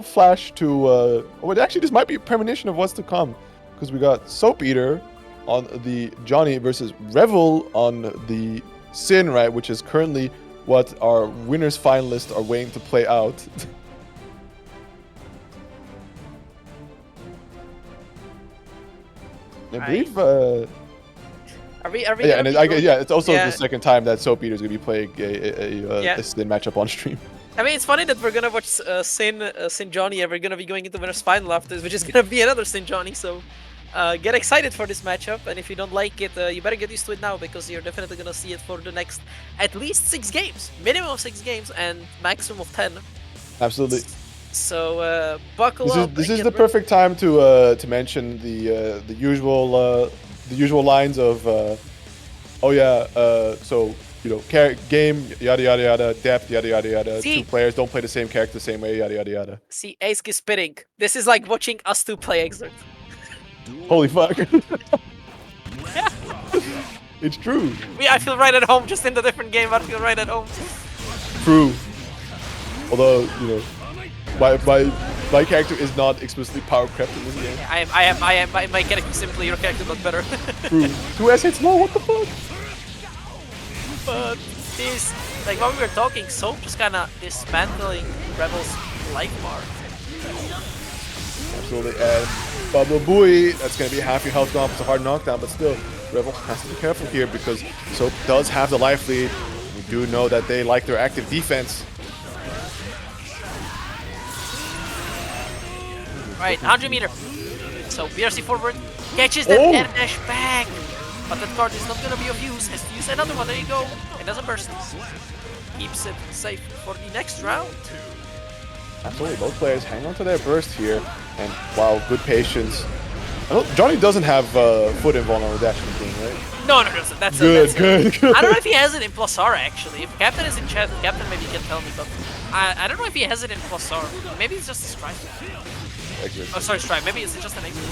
S5: flash to oh, actually this might be a premonition of what's to come, because we got Soap Eater on the Johnny versus Revill on the Sin, right, which is currently what our winners finalists are waiting to play out. I believe
S6: Are we
S5: yeah, and it's also
S6: Yeah.
S5: the second time that Soap Eater is going to be playing
S6: Yeah.
S5: a Sin matchup on stream.
S6: I mean, it's funny that we're gonna watch Sin Johnny, and we're gonna be going into Winners Final after this, which is gonna be another Sin Johnny. So, get excited for this matchup, and if you don't like it, you better get used to it now, because you're definitely gonna see it for the next at least 6 games, minimum of 6 games, and maximum of 10.
S5: Absolutely.
S6: So buckle up.
S5: This is the perfect time to mention the usual lines of oh yeah, so you know, game, yada yada yada, depth, yada yada yada.
S6: See?
S5: 2 players don't play the same character the same way, yada yada yada.
S6: See, Ace is spitting. This is like watching us 2 play Xrd.
S5: Holy fuck. It's true.
S6: I feel right at home, just in the different game. I feel right at home.
S5: True. Although, you know, my character is not explicitly power crept in this game.
S6: I am. My character is simply your character, but better.
S5: True. 2 assets low, what the fuck?
S6: But this, like when we were talking, Soap just kind of dismantling Rebel's life bar.
S5: Absolutely. And Blazblue, that's going to be half your health gone. It's a hard knockdown, but still, Revill has to be careful here because Soap does have the life lead. We do know that they like their active defense.
S6: Right, 100 meter. So BRC forward, catches that air dash back. But that card is not gonna be of use. Has to use another one. There you go. It doesn't burst. Keeps it safe for the next round.
S5: Absolutely, both players hang on to their burst here, and wow, good patience. Johnny doesn't have foot invulnerable dash in the game, right?
S6: No, that's
S5: good.
S6: I don't know if he has it in plus R actually. If Captain is in chat, Captain maybe can tell me, but I don't know if he has it in plus R. Maybe it's just a strike. Oh, sorry, strike. Maybe it's just an exit.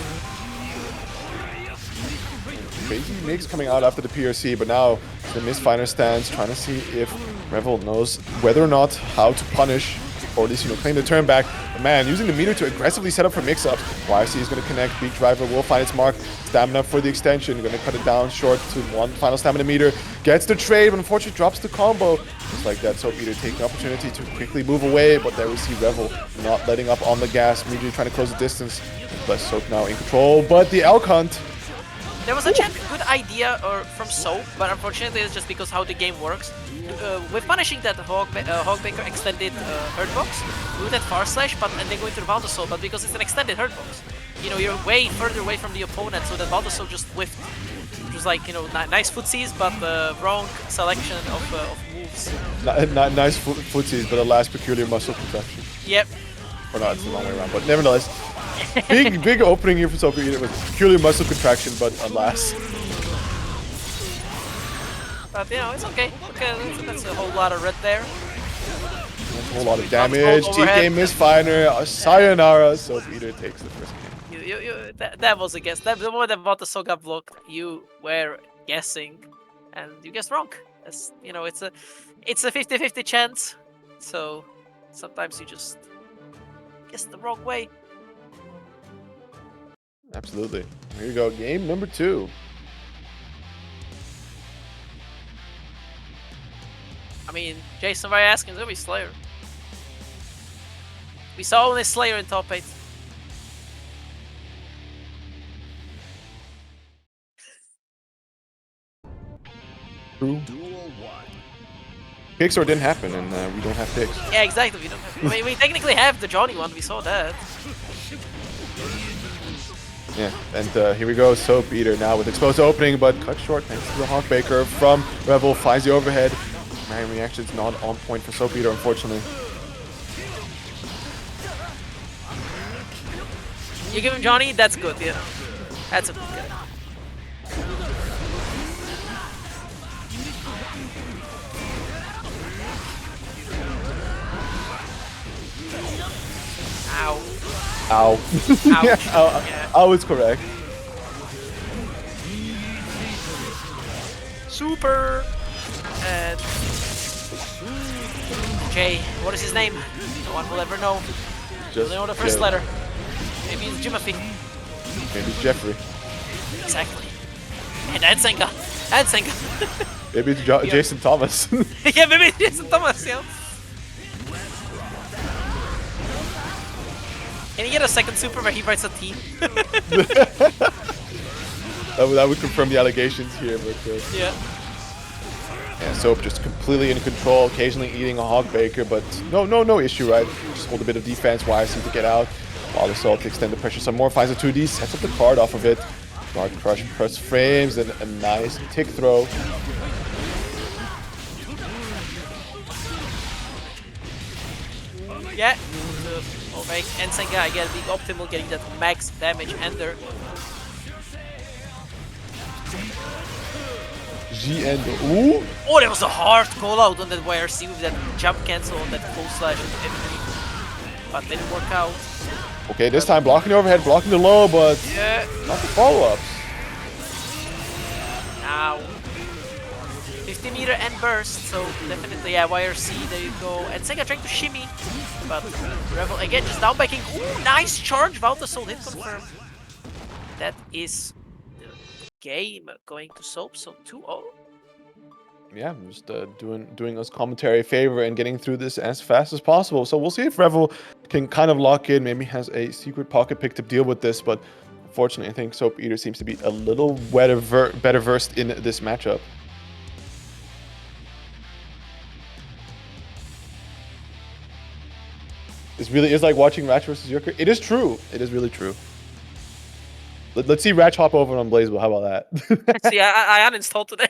S5: Crazy mix coming out after the PRC, but now the misfinder stands, trying to see if Revill knows whether or not how to punish, or at least, you know, claim the turn back. But man, using the meter to aggressively set up for mix-ups. YC is going to connect. Beak Driver will find its mark. Stamina for the extension. Going to cut it down short to 1 final stamina meter. Gets the trade, but unfortunately drops the combo. Just like that, Soap Eater taking the opportunity to quickly move away, but there we see Revill not letting up on the gas, immediately trying to close the distance. But Soap now in control, but the Elk Hunt.
S6: There was a good idea from Soap, but unfortunately it's just because how the game works. With punishing that Hogbaker extended hurt box, do that far slash, and then go into the Valdasol, but because it's an extended hurt box, you know, you're way further away from the opponent, so that Valdasol just whiffed. Which was like, you know, nice footsies, but the wrong selection of moves.
S5: Nice footsies, but alas, peculiar muscle contraction.
S6: Yep.
S5: Or not, it's the wrong way around, but nevertheless. Big opening here for Soap Eater with peculiar muscle contraction, but alas.
S6: But you know, it's okay. Okay, that's a whole lot of red there.
S5: That's a whole lot of damage. TK misfinder, sayonara. Soap Eater takes the first game.
S6: That was a guess. The moment that Valdasol got blocked, you were guessing, and you guessed wrong. As you know, it's a 50-50 chance. So sometimes you just guess the wrong way.
S5: Absolutely. Here you go. Game number 2.
S6: I mean, Jason by asking, it's gonna be Slayer. We saw only Slayer in top 8.
S5: True. Picks or didn't happen, and we don't have picks.
S6: Yeah, exactly. We don't have. I mean, we technically have the Johnny one. We saw that.
S5: Yeah, and here we go, Soap Eater now with exposed opening, but cut short thanks to the Hawkbaker from Revill, finds the overhead. Man, reaction's not on point for Soap Eater, unfortunately.
S6: You give him Johnny, that's good, you know. That's a good guy.
S5: Ow. Yeah, ow.
S6: Yeah.
S5: Ow is correct.
S6: Super! And... Jay, what is his name? No one will ever know.
S5: Just
S6: Only know the first
S5: Jay.
S6: letter. Maybe it's Jimothy.
S5: Maybe Jeffrey.
S6: Exactly. And Senka. And Senka.
S5: Maybe it's Jason Thomas.
S6: Yeah, maybe it's Jason Thomas, yeah. Can he get a second super where he writes a T?
S5: That would confirm the allegations here, but
S6: Yeah.
S5: yeah, Soap just completely in control, occasionally eating a hog baker, but no issue, right? Just hold a bit of defense, YC to get out, while the Salt extend the pressure some more, finds a 2D, sets up the card off of it. Guard crush, press frames, and a nice tick throw.
S6: Yeah. Okay, and Senka, I get a big optimal getting that max damage ender.
S5: G and ooh!
S6: Oh, that was a hard call out on that YRC with that jump cancel on that full slash and everything. But didn't work out.
S5: Okay, this time blocking the overhead, blocking the low, but
S6: Yeah.
S5: not the follow-ups.
S6: Now. 50 meter and burst, so definitely, yeah, YRC, there you go. And Senka trying to shimmy, but Revill again just down backing. Ooh, nice charge, Valta Soul hit confirmed. That is the game going to Soap, so 2-0.
S5: Yeah, just doing us commentary a favor and getting through this as fast as possible. So we'll see if Revill can kind of lock in, maybe has a secret pocket pick to deal with this, but unfortunately I think Soap Eater seems to be a little better versed in this matchup. This really is like watching Ratch versus Yurker. It is true. It is really true. Let's see Ratch hop over on Blazblue. How about that?
S6: See, I uninstalled today.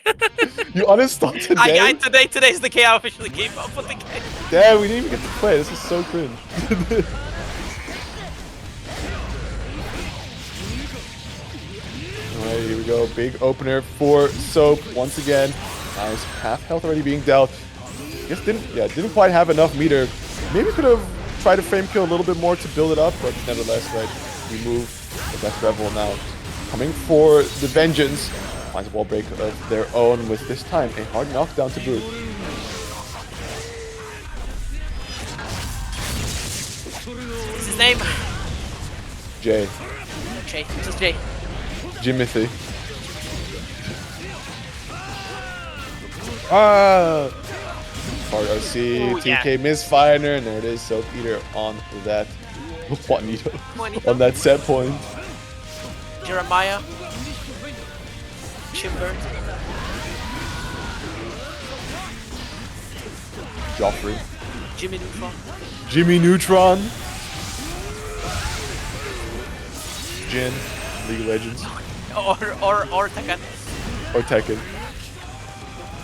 S5: You uninstalled today?
S6: Today's the day I officially gave up on the game.
S5: Damn, we didn't even get to play. This is so cringe. Alright, here we go. Big opener for Soap once again. Nice half health already being dealt. I guess didn't quite have enough meter. Maybe could have tried to frame kill a little bit more to build it up, but nevertheless, right, we move. But that's Revill now coming for the vengeance. Finds a wall break of their own with this time a hard knockdown to boot.
S6: What's his name?
S5: Jay.
S6: Jay. This is Jay.
S5: Jimothy. Ah! R.E.V.O, TK misfire, and there it is. Soap Eater on that. Juanito. On that set point.
S6: Jeremiah. Chimber.
S5: Joffrey.
S6: Jimmy Neutron.
S5: Jimmy Neutron. Jin. League of Legends.
S6: Or Tekken.
S5: Or Tekken.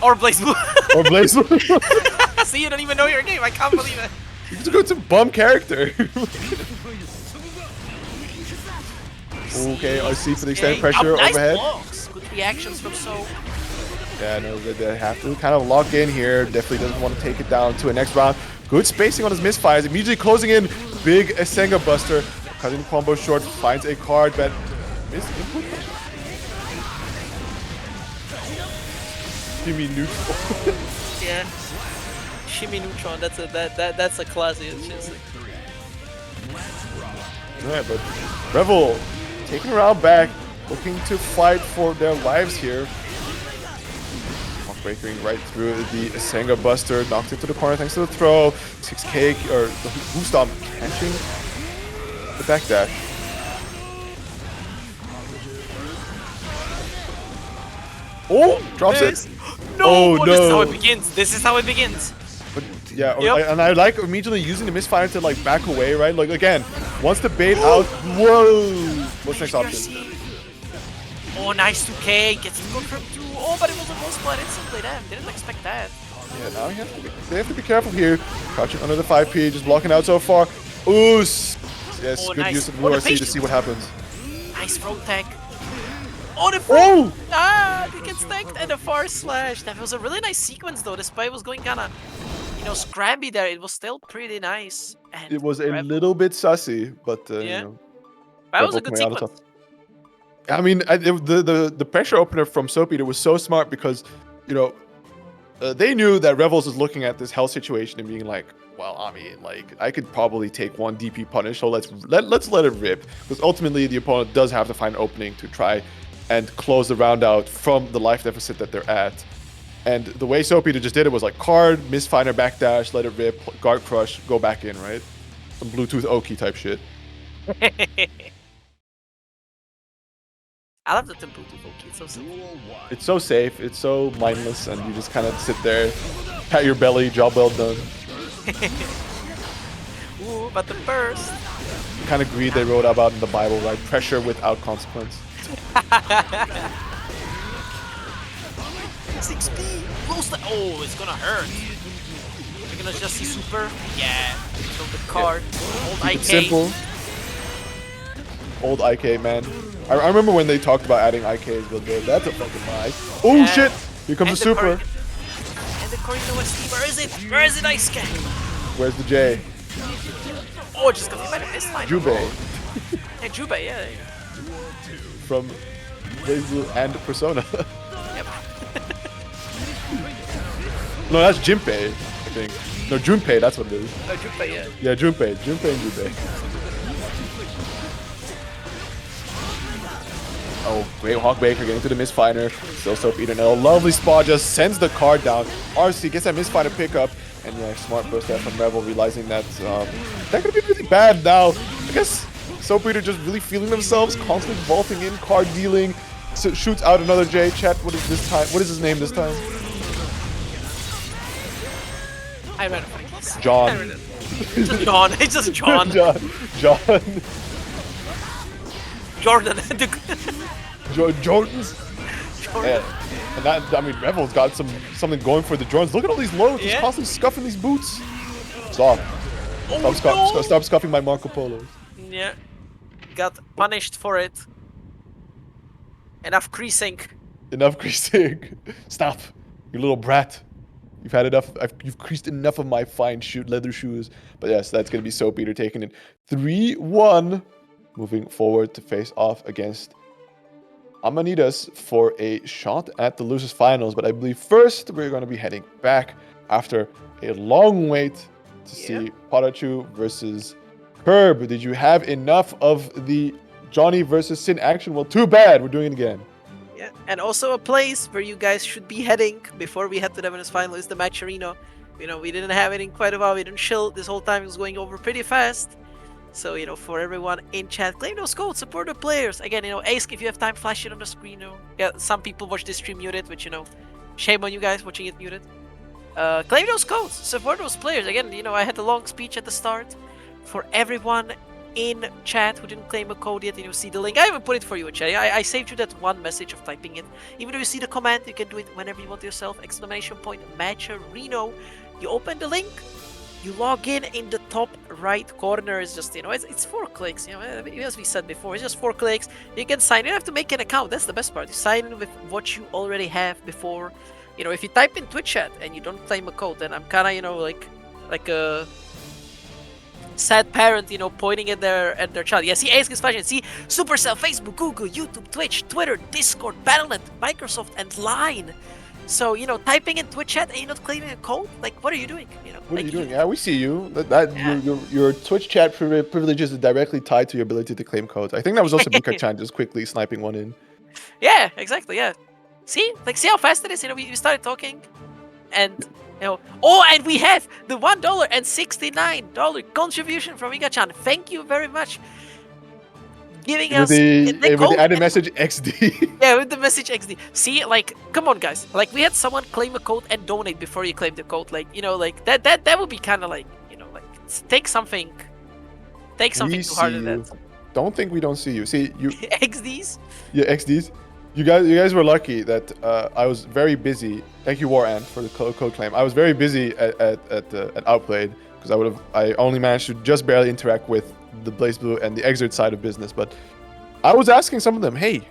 S6: Or Blazblue.
S5: Or Blazblue.
S6: See, you don't even know your game. I can't believe it.
S5: You just go to bum character. Okay, I see for the extended pressure
S6: nice
S5: overhead.
S6: Blocks. Good reactions from Soap.
S5: Yeah, no, they have to kind of lock in here. Definitely doesn't want to take it down to a next round. Good spacing on his misfires. Immediately closing in. Big Asenga Buster. Cutting the combo short. Finds a card that missed input. Jimmy Neutron.
S6: Yeah. Jimmy Neutron. That's a classy. It's just like...
S5: Yeah, but Revill taking a round back, looking to fight for their lives here. Breaking right through the Asenga Buster, knocked into the corner thanks to the throw. 6K or the Hoo Stomp catching the backdash. Oh, drops it.
S6: No,
S5: oh, no.
S6: This is how it begins. This is how it begins.
S5: But yeah, and I like immediately using the misfire to like back away, right? Like again, once the bait out. Whoa! What's next option?
S6: Oh, nice 2K. Gets the confirm too. Oh, but it was a full split instantly. Damn, didn't expect that.
S5: Yeah, now they have to be careful here. Crouching under the 5P, just blocking out so far. Oos! Yes, good
S6: nice.
S5: use of the RC to see what happens.
S6: Nice throw tech. Oh, the
S5: oh!
S6: Ah, they get stacked and a far slash. That was a really nice sequence though. The spy was going kinda Scrabby there, it was still pretty nice. And
S5: It was a
S6: Rev-
S5: little bit sussy, but
S6: Yeah. That was a good
S5: coming out on
S6: sequence.
S5: top. I mean, the pressure opener from SaltyEU was so smart because, they knew that Revels was looking at this hell situation and being like, well, I mean, like, I could probably take one DP punish, so let's let it rip. Because ultimately, the opponent does have to find an opening to try and close the round out from the life deficit that they're at. And the way SaltyEU just did it was like card, misfire, backdash, let it rip, guard crush, go back in, right? Some Bluetooth Oki type shit.
S6: I love the Bluetooth Oki, it's so simple.
S5: It's so safe, it's so mindless, and you just kind of sit there, pat your belly, job well done.
S6: Ooh, but the burst.
S5: The kind of greed they wrote about in the Bible, right? Pressure without consequence.
S6: 6P! Close the. Oh, it's gonna hurt. You're gonna just see super. Yeah. So the card. Old
S5: Keep
S6: IK.
S5: it simple. Old IK, man. I remember when they talked about adding IKs, but that's a fucking lie. Oh
S6: Yeah.
S5: shit! Here comes the super.
S6: And the Corino SD. Where is it? Where is it, Ice Cat?
S5: Where's the J?
S6: Oh, just got hit by the missile.
S5: Jubei.
S6: Hey, Jubei, yeah.
S5: From Blazblue and Persona.
S6: Yep.
S5: No, that's Jinpei, I think. No, Junpei, that's what it is.
S6: No, Jubei, yeah.
S5: Yeah, Junpei and Junpei. Oh, great Hawk Baker getting to the misfire. Still SaltyEU in a lovely spot, just sends the card down. RC gets that misfire pickup. And yeah, smart burst there from Revill, realizing that that could be really bad now. I guess SaltyEU just really feeling themselves, constantly vaulting in, card dealing. So shoots out another J. Chat, what is this time? What is his name this time?
S6: I read it.
S5: John.
S6: I read it. It's just John. It's just John.
S5: John.
S6: Jordan.
S5: Jordans.
S6: Jordan.
S5: Yeah. And that, I mean, Revill's got something going for the Jordans. Look at all these lows. He's
S6: Yeah.
S5: constantly scuffing these boots. Stop. Stop scuffing my Marco Polos.
S6: Yeah. Got punished for it. Enough creasing.
S5: Enough creasing. Stop. You little brat. You've had enough. You've creased enough of my fine leather shoes. But yes, that's going to be SaltyEU taking it 3-1. Moving forward to face off against Amanitas for a shot at the losers finals. But I believe first we're going to be heading back after a long wait to see PataChu versus Kirb. Did you have enough of the Johnny versus Sin action? Well, too bad. We're doing it again.
S6: Yeah, and also a place where you guys should be heading before we head to the winners final is the match arena. We didn't have it in quite a while. We didn't chill this whole time. It was going over pretty fast. So, for everyone in chat, claim those codes, support the players. Again, Ace, if you have time, flash it on the screen. Yeah, some people watch this stream muted, which, shame on you guys watching it muted. Claim those codes, support those players. Again, I had a long speech at the start. For everyone in chat who didn't claim a code yet, see the link. I haven't put it for you in chat. I saved you that one message of typing it. Even though you see the command, you can do it whenever you want yourself. ! Match Arena. You open the link. You log in the top right corner. Is just it's 4 clicks. As we said before, it's just 4 clicks. You can sign. You don't have to make an account. That's the best part. You sign in with what you already have before. If you type in Twitch chat and you don't claim a code, then I'm kind of like a sad parent, pointing at their child. Yeah, see Ace is flashing. See Supercell, Facebook, Google, YouTube, Twitch, Twitter, Discord, Battle.net, Microsoft, and Line. So, typing in Twitch chat and you're not claiming a code? Like, what are you doing?
S5: What are you doing? Yeah, we see you. Your Twitch chat privileges are directly tied to your ability to claim codes. I think that was also Bika-chan just quickly sniping one in.
S6: Yeah, exactly, yeah. See? See how fast it is? We started talking and, oh, and we have the $1.69 contribution from Bika-chan. Thank you very much. Giving us
S5: the added message XD.
S6: Yeah, with the message XD. See, come on, guys. We had someone claim a code and donate before you claim the code. That would be kind of take something to heart than that.
S5: Don't think we don't see you. See you.
S6: XDs.
S5: Yeah, XDs. You guys were lucky that I was very busy. Thank you, Waran, for the code claim. I was very busy at Outplayed because I only managed to just barely interact with the Blazblue and the Xrd side of business, but I was asking some of them, hey,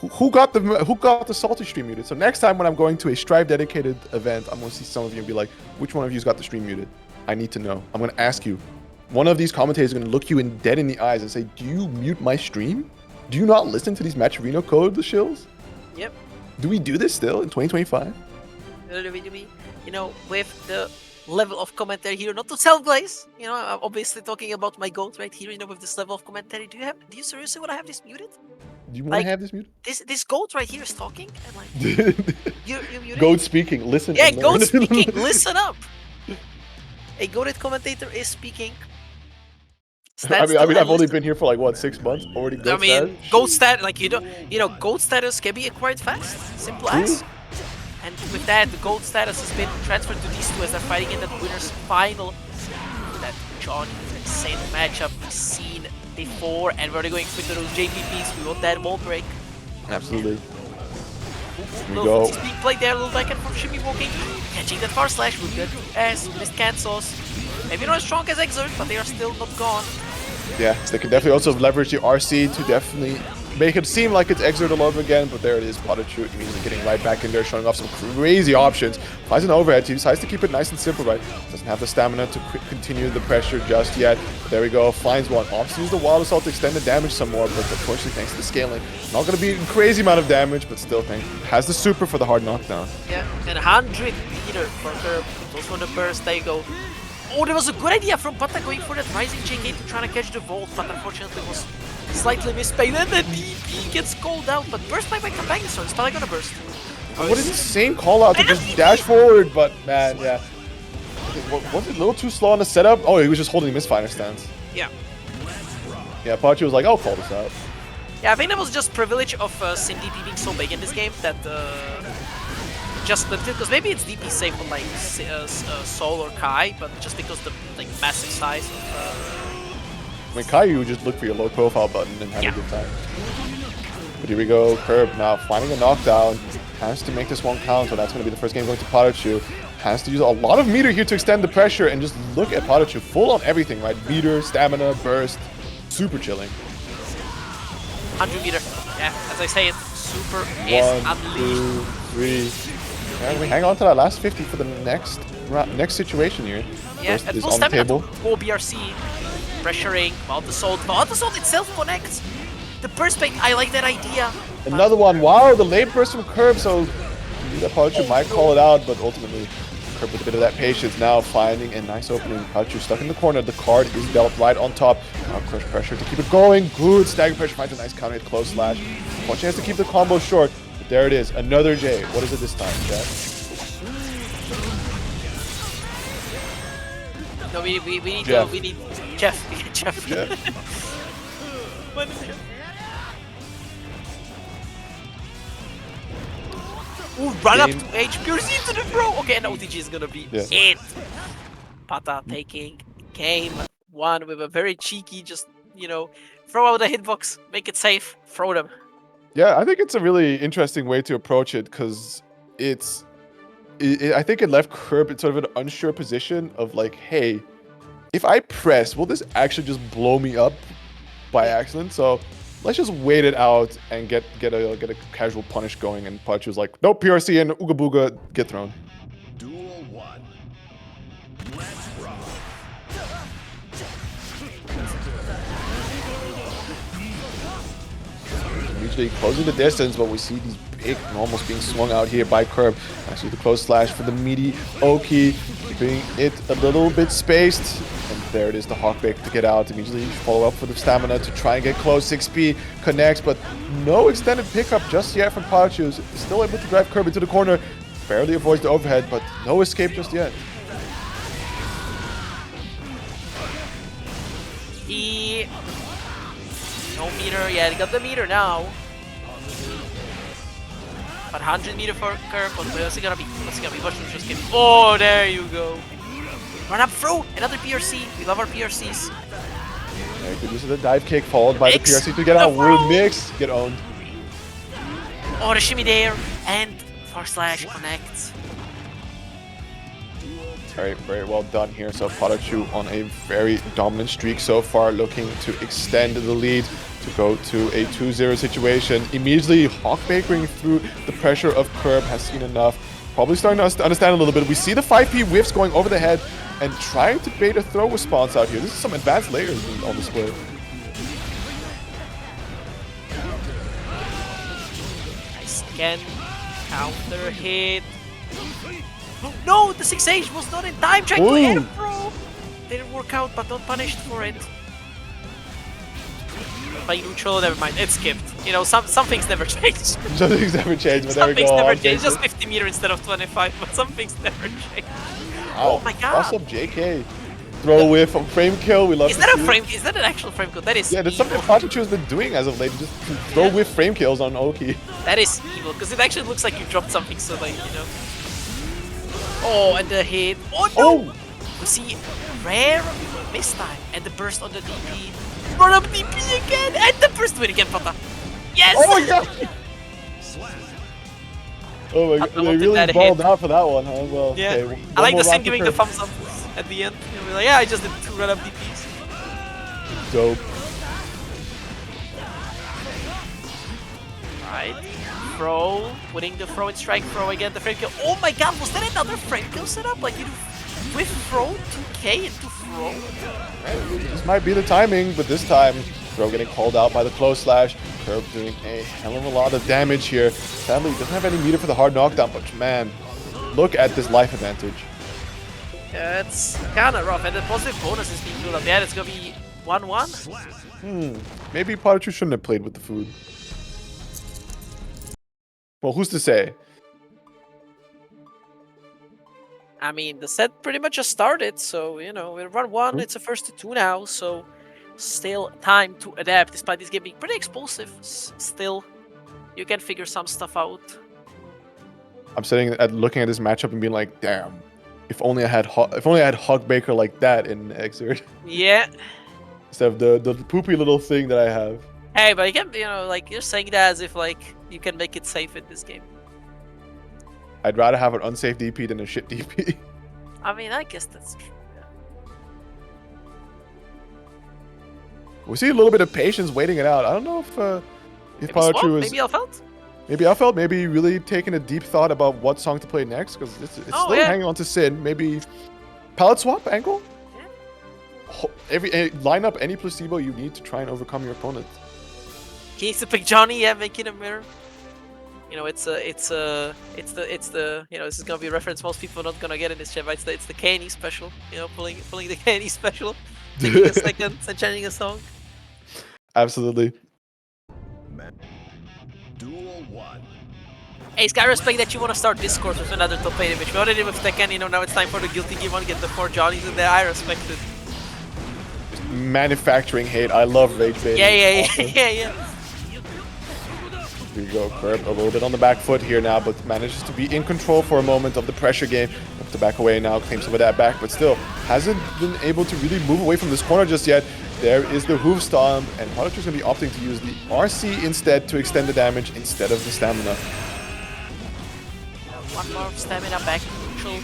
S5: Who got the Salty stream muted? So next time when I'm going to a Strive dedicated event, I'm gonna see some of you and be like, which one of you's got the stream muted? I need to know. I'm gonna ask you. One of these commentators is gonna look you dead in the eyes and say, do you mute my stream? Do you not listen to these Matcherino code, the shills?
S6: Yep.
S5: Do we do this still in 2025?
S6: You know, with the level of commentary here, not to self-glaze, you know, I'm obviously talking about my goat right here, you know, with this level of commentary. Do you seriously want to have this muted?
S5: Do you want to have this muted?
S6: This goat right here is talking, and like, you muted?
S5: Goat speaking, listen.
S6: Yeah, goat speaking, listen up. A goated commentator is speaking.
S5: I mean, I've only been here for like what, 6 months already.
S6: I mean, goat stat, like goat status can be acquired fast, simple as. And with that, the gold status has been transferred to these two as they're fighting in that winner's final. That John insane matchup we've seen before, and we're going with those JPPs. We want that wall break.
S5: Absolutely.
S6: Here we go. Speed play there, a little back and forth shimmy walking, catching that far slash with good as missed cancels. Maybe not as strong as Xrd, but they are still not gone.
S5: Yeah, they can definitely also leverage the RC to definitely make it seem like it's Xrd all over again, but there it is, PataChu immediately getting right back in there, showing off some crazy options. Finds an overhead, he decides to keep it nice and simple, right? Doesn't have the stamina to continue the pressure just yet. But there we go, finds one. Opts to use the Wild Assault to extend the damage some more, but unfortunately thanks to the scaling, not going to be a crazy amount of damage, but still has the super for the hard knockdown.
S6: Yeah, and 100 meter for Kirb, goes for the burst, there you go. Oh, there was a good idea from Pata going for that rising JK to try to catch the vault, but unfortunately was slightly misspaced. And the DP gets called out, but burst by companion, so it's probably gonna burst.
S5: What an insane call out to just dash forward, but man, yeah. Was it a little too slow on the setup? Oh, he was just holding misfire stance.
S6: Yeah.
S5: Yeah, PataChu was like, I'll call this out.
S6: Yeah, I think that was just privilege of Sim DP being so big in this game that just because maybe it's DP safe on like Sol or Kai, but just because the like massive size of
S5: I mean, Kai, you would just look for your low profile button and have a good time. But here we go, Kirb now finding a knockdown, has to make this one count, so that's going to be the first game going to PataChu. Has to use a lot of meter here to extend the pressure, and just look at PataChu, full on everything, right? Meter, stamina, burst, super chilling.
S6: 100 meter, yeah, as I say it, super is unleashed.
S5: 2, 3. And we hang on to that last 50 for the next situation here.
S6: Yeah,
S5: Burst
S6: at
S5: is
S6: full
S5: on the
S6: stamina
S5: table.
S6: to BRC, pressuring Wild Assault. Wild Assault itself connects. The burst bait, I like that idea.
S5: Another one, wow, the late burst from Kirb, so that PataChu might call it out, but ultimately Kirb with a bit of that patience now, finding a nice opening. PataChu stuck in the corner, the card is dealt right on top. Now crush pressure to keep it going, good stagger pressure, finds a nice counter hit, close slash. One chance to keep the combo short. There it is, another J. What is it this time, Jeff?
S6: No, we need
S5: Jeff.
S6: we need Jeff. Jeff. Ooh, run up to H, pierce into the throw. Okay, and OTG is gonna be it. Pata taking game 1 with a very cheeky, just throw out a hitbox, make it safe, throw them.
S5: Yeah, I think it's a really interesting way to approach it because I think it left Kirb in sort of an unsure position of like, hey, if I press, will this actually just blow me up by accident? So let's just wait it out and get a casual punish going. And PataChu was like, nope, PRC and Ooga Booga get thrown.
S4: Duel 1. Let's rock.
S5: Usually closing the distance, but we see these big normals being swung out here by Kirb. I see the close slash for the meaty Oki, keeping it a little bit spaced. And there it is, the hawk bait to get out. Immediately follow up for the stamina to try and get close. 6B connects, but no extended pickup just yet from PataChu. Still able to drive Kirb into the corner. Barely avoids the overhead, but no escape just yet.
S6: No meter, yeah, they got the meter now. But 100 meter for Kirb, what's it gonna be? What's just kidding. Oh, there you go. Run up through, another PRC. We love our PRCs.
S5: Yeah, good use of the dive kick, followed by the PRC to get out. We're mixed, get owned.
S6: Oh, the shimmy there, and far slash connects.
S5: Alright, very well done here. So PataChu on a very dominant streak so far, looking to extend the lead to go to a 2-0 situation. Immediately, Hawkbakering through the pressure of Kirb has seen enough. Probably starting to understand a little bit. We see the 5P whiffs going over the head and trying to bait a throw response out here. This is some advanced layers on display.
S6: Nice again. Counter hit. No, the 6H was not in time. Trying to air throw. Didn't work out, but not punished for it. By neutral, never mind. It's skipped. You know, some things never change.
S5: Some things never change, but there we go.
S6: Some things never change. Just 50 meter instead of 25, but some things never change.
S5: Oh
S6: my god.
S5: Awesome, JK. Throw whiff on frame kill. We love
S6: Is that a frame? Is that an actual frame kill? That is.
S5: Yeah, that's something PataChu has been doing as of late. Just throw whiff frame kills on Oki.
S6: That is evil, because it actually looks like you dropped something, so like, you know. Oh, and the hit. Oh no!
S5: Oh!
S6: You see, rare this time, and the burst on the DP. Run up DP again, and the burst win again, Pata. Yes!
S5: Oh my god! Oh my god, they really balled out for that one, huh? Well,
S6: yeah.
S5: okay,
S6: I like the Sin giving the thumbs up at the end. You know, like, yeah, I just did 2 run up DPs.
S5: Dope.
S6: Right. Throw, putting the throw in strike, throw again, the frame kill. Oh my god, was that another frame kill setup? Like, you do with throw, 2k into throw?
S5: This might be the timing, but this time, throw getting called out by the close slash. Kirb doing a hell of a lot of damage here. Sadly, doesn't have any meter for the hard knockdown, but man, look at this life advantage.
S6: Yeah, it's kinda rough, and the positive bonus is being built up. Yeah, it's gonna be 1-1.
S5: Maybe PataChu shouldn't have played with the food. Well, who's to say?
S6: I mean, the set pretty much just started, so, you know, we're 1-1, it's a first to 2 now, so still time to adapt, despite this game being pretty explosive. Still, you can figure some stuff out.
S5: I'm looking at this matchup and being like, damn, if only I had Hawkbaker like that in Xrd.
S6: Yeah.
S5: Instead of the poopy little thing that I have.
S6: Hey, but you can, you know, like, you're saying that as if, like, you can make it safe in this game.
S5: I'd rather have an unsafe DP than a shit DP.
S6: I mean, I guess that's true. Yeah.
S5: We see a little bit of patience waiting it out. I don't know if PataChu is...
S6: Maybe Alfeld?
S5: Maybe Alfeld, maybe really taking a deep thought about what song to play next, because it's still hanging on to Sin. Maybe palette swap angle? Yeah. Line up any placebo you need to try and overcome your opponent.
S6: He needs to pick Johnny, yeah, making a mirror. You know, it's the you know, this is gonna be a reference most people are not gonna get in this chat, but it's the Kenny special. You know, pulling the Kenny special, taking a second and changing a song.
S5: Absolutely.
S4: Duel 1.
S6: Hey, Sky, I respect that you want to start Discord with another top 8 image. We already did with Tekken, you know, now it's time for the Guilty Gear 1, get the 4 Johnnies in there. I respect it.
S5: Manufacturing hate. I love rage baiting.
S6: Yeah.
S5: Here we go, Kirb a little bit on the back foot here now, but manages to be in control for a moment of the pressure game. Have to back away now, claims some of that back, but still hasn't been able to really move away from this corner just yet. There is the hoof stomp, and PataChu's going to be opting to use the RC instead to extend the damage instead of the stamina.
S6: One more stamina back neutral.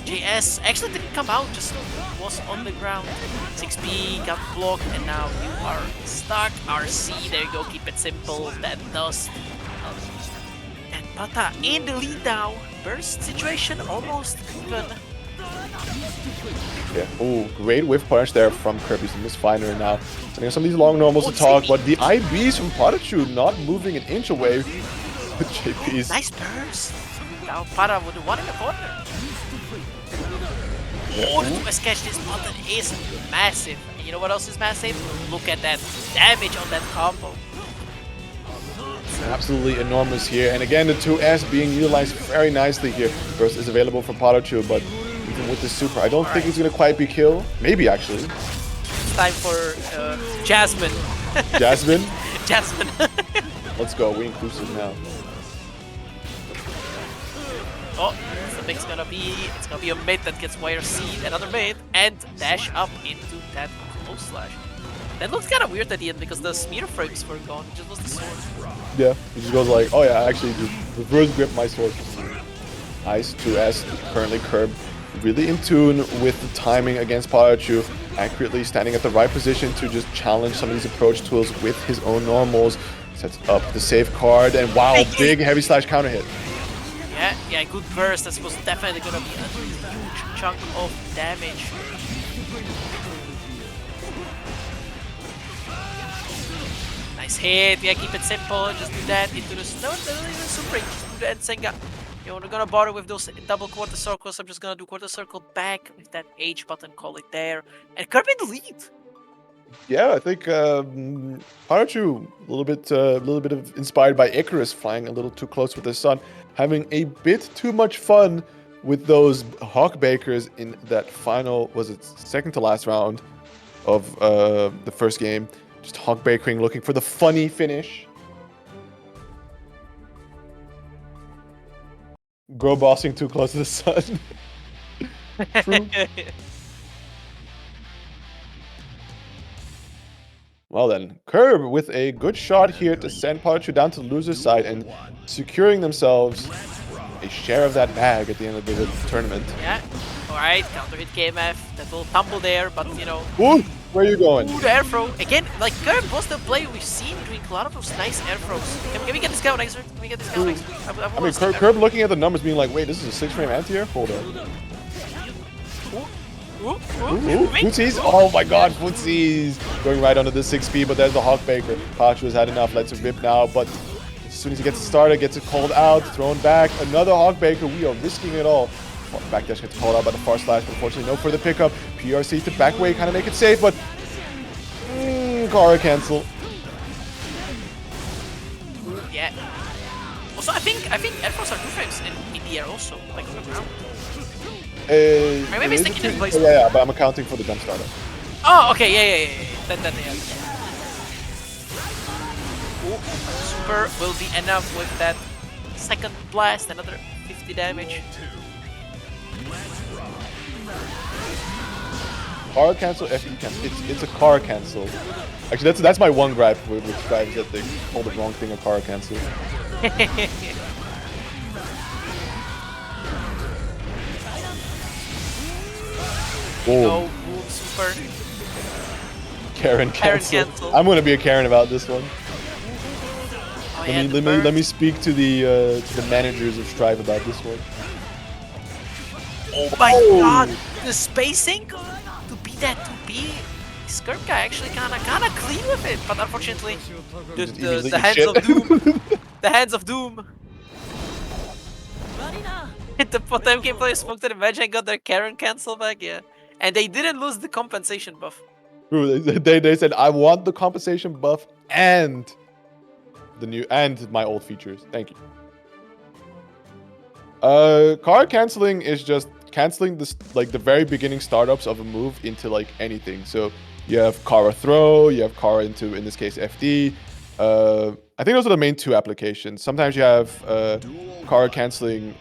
S6: JS actually didn't come out, just was on the ground. 6B got blocked, and now you are stuck. RC, there you go, keep it simple. That does. And Pata in the lead now. Burst situation almost even.
S5: Yeah, oh, great whiff punch there from Kirb. He's a misfinder now. Sending some of these long normals to talk, but the IBs from PataChu not moving an inch away with JP's.
S6: Nice burst. Now Pata with the one in the corner. Oh, the 2S catch, this button is massive. And you know what else is massive? Look at that damage on that combo.
S5: Absolutely enormous here. And again, the 2S being utilized very nicely here. Burst is available for PataChu, but even with the super, I don't think he's going to quite be killed. Maybe, actually.
S6: It's time for Jasmine.
S5: Jasmine?
S6: Jasmine.
S5: Let's go. We're inclusive now.
S6: Oh, something's gonna be, it's gonna be a mid that gets wire seed, another mid, and dash up into that close slash. That looks kind of weird at the end because the smear frames were gone, it just was the sword.
S5: Yeah, he just goes like, oh yeah, actually just reverse grip my sword. Nice 2S, currently Kirb really in tune with the timing against PataChu. accurately standing at the right position to just challenge some of these approach tools with his own normals. Sets up the safeguard, and wow, big heavy slash counter hit.
S6: Yeah, good burst. That was definitely gonna be a huge chunk of damage. Nice hit. Yeah, keep it simple. Just do that into the super. Just do that, Senga. You're not gonna bother with those double quarter circles. I'm just gonna do quarter circle back with that H button. Call it there, and Kirb in the lead.
S5: Yeah, I think PataChu a little bit of inspired by Icarus, flying a little too close with the sun, having a bit too much fun with those Hawk Bakers in that final, was it second to last round of the first game? Just Hawk Bakering, looking for the funny finish. Bro bossing too close to the sun. True. Well then, Kirb with a good shot here to send PataChu down to the loser's side and securing themselves a share of that bag at the end of the tournament.
S6: Yeah, alright, counter hit KMF, that will tumble there, but you know...
S5: Ooh, where are you going?
S6: Ooh, the air throw. Again, like Kirb was the player we've seen doing a lot of those nice air throws. Can we get this guy on Xrd? Can we get this guy on Xrd?
S5: I mean, Kirb looking at the numbers being like, wait, this is a 6-frame anti-air? Hold on. Footsies? Oh my god, footsies! Going right onto the 6P, but there's the Hawk Baker. PataChu has had enough, lets it rip now, but as soon as he gets started, gets it called out, thrown back. Another Hawk Baker, we are risking it all. Back dash gets called out by the far slash, but unfortunately no further pickup. PRC to back way, kind of make it safe, but Kara cancel.
S6: Yeah. Also, I think air throws are 2 frames in the air also, like on the ground. Maybe it's taking in place.
S5: Yeah, but I'm accounting for the jump starter.
S6: Oh, okay, yeah. Then, yeah. Ooh, super will be enough with that second blast, another 50 damage.
S5: Car cancel, FE cancel. It's a car cancel. Actually, that's my one gripe with guys that they call the wrong thing a car cancel.
S6: Go, super.
S5: Karen cancel. I'm gonna be a Karen about this one.
S6: Oh,
S5: let me speak to the managers of Strive about this one.
S6: Oh my god, the spacing to be that 2B. Kirb guy actually kinda clean with it, but unfortunately the hands of doom. The hands of doom. The Potemkin players smoked the match and got their Karen cancel back, yeah. And they didn't lose the compensation buff.
S5: True, they said I want the compensation buff and the new and my old features. Thank you. Card canceling is just canceling this, like the very beginning startups of a move into like anything. So you have Kara throw, you have Kara into, in this case, FD. I think those are the main 2 applications. Sometimes you have Kara canceling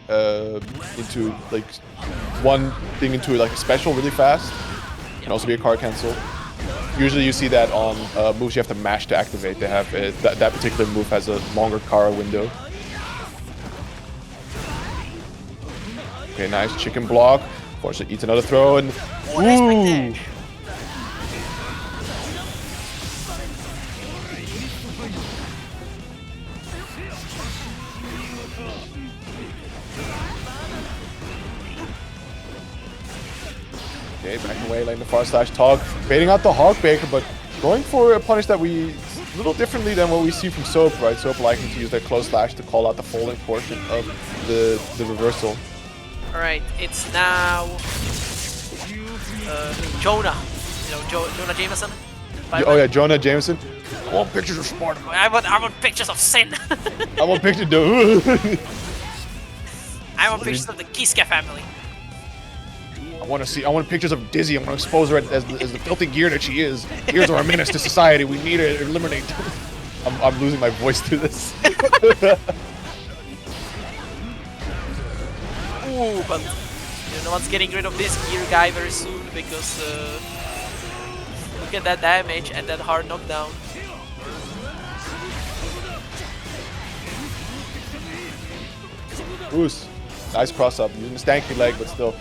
S5: into like one thing into like a special really fast. Can also be a Kara cancel. Usually you see that on moves you have to mash to activate. They have that particular move has a longer Kara window. Okay, nice chicken block. Fortunately, eats another throw and ooh. Okay, backing away, letting the far slash tog, baiting out the Hawk Baker, but going for a punish that we a little differently than what we see from Soap, right? Soap liking to use their close slash to call out the falling portion of the reversal.
S6: Alright, it's now Jonah. You know, Jonah Jameson?
S5: Oh yeah, Jonah Jameson. I want pictures of Sparta.
S6: I want pictures of Sin.
S5: I want pictures
S6: I want pictures of the Kiska family.
S5: I want pictures of Dizzy. I want to expose her as the filthy gear that she is. Gears are a menace to society. We need to eliminate. I'm losing my voice to this.
S6: Ooh, but no one's getting rid of this gear guy very soon because look at that damage and that hard knockdown.
S5: Goose. Nice cross up. Using the stanky leg, but still.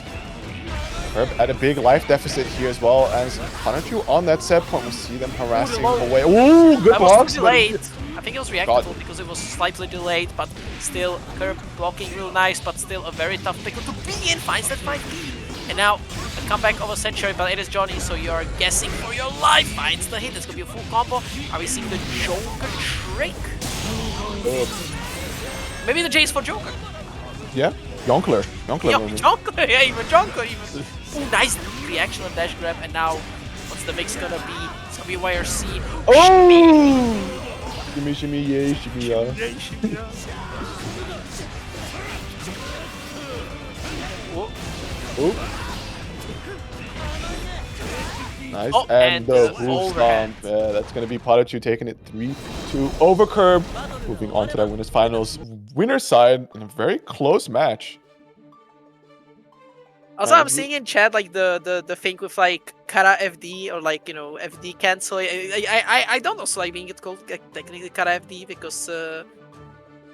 S5: Kirb at a big life deficit here as well as PataChu on that set point. We see them harassing away. Ooh, good blocks.
S6: That was delayed. I think it was reactable because it was slightly delayed, but still Kirb blocking real nice, but still a very tough pickle to be in. Finds that 5P. And now a comeback of a century, but it is Johnny, so you are guessing for your life. Finds the hit. It's gonna be a full combo. Are we seeing the Joker trick? Maybe the J is for Joker.
S5: Yeah, Jonkler.
S6: Jonkler, yeah, even Jonkler. Ooh, nice reaction on dash grab, and now what's the mix gonna be? It's gonna be YRC.
S5: Oh! Shimmy, shimmy, yay, shimmy, yeah. Oh. Nice, and the hoof stomp. Yeah, that's gonna be PataChu taking it 3-2 over Kirb. Moving on to that winners finals winner side in a very close match.
S6: Also, I'm seeing in chat like the thing with like Kara FD or like, you know, FD cancel. I don't also like being it called technically Kara FD because